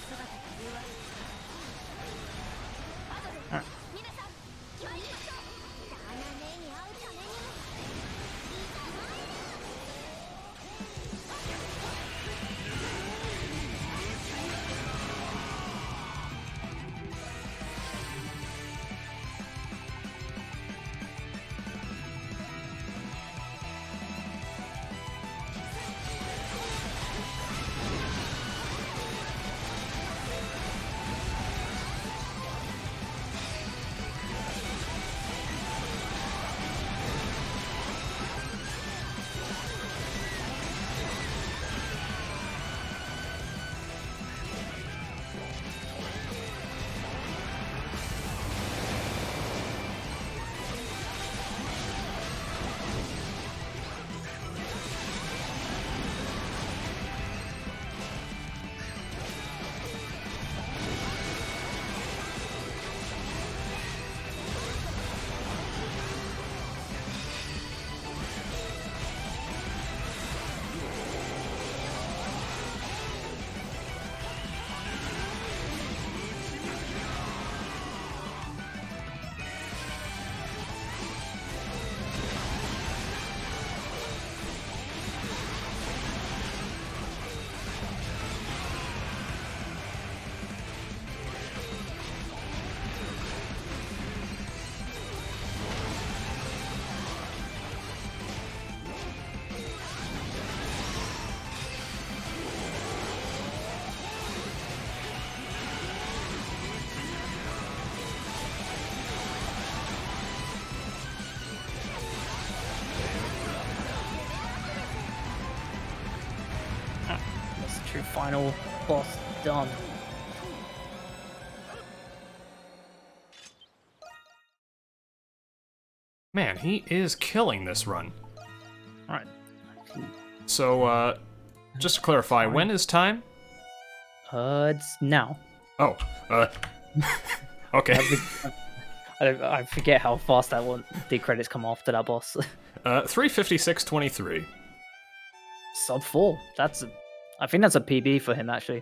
Final boss done. Man, he is killing this run. Alright. So, just to clarify, when is time? It's now. Oh, okay. I forget how fast that one the credits come after that boss. 3:56:23. Sub 4. I think that's a PB for him actually.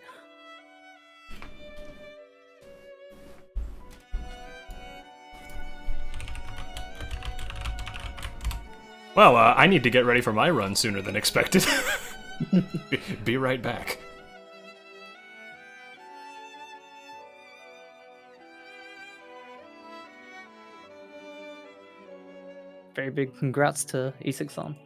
Well, I need to get ready for my run sooner than expected. Be right back. Very big congrats to Exceik-san.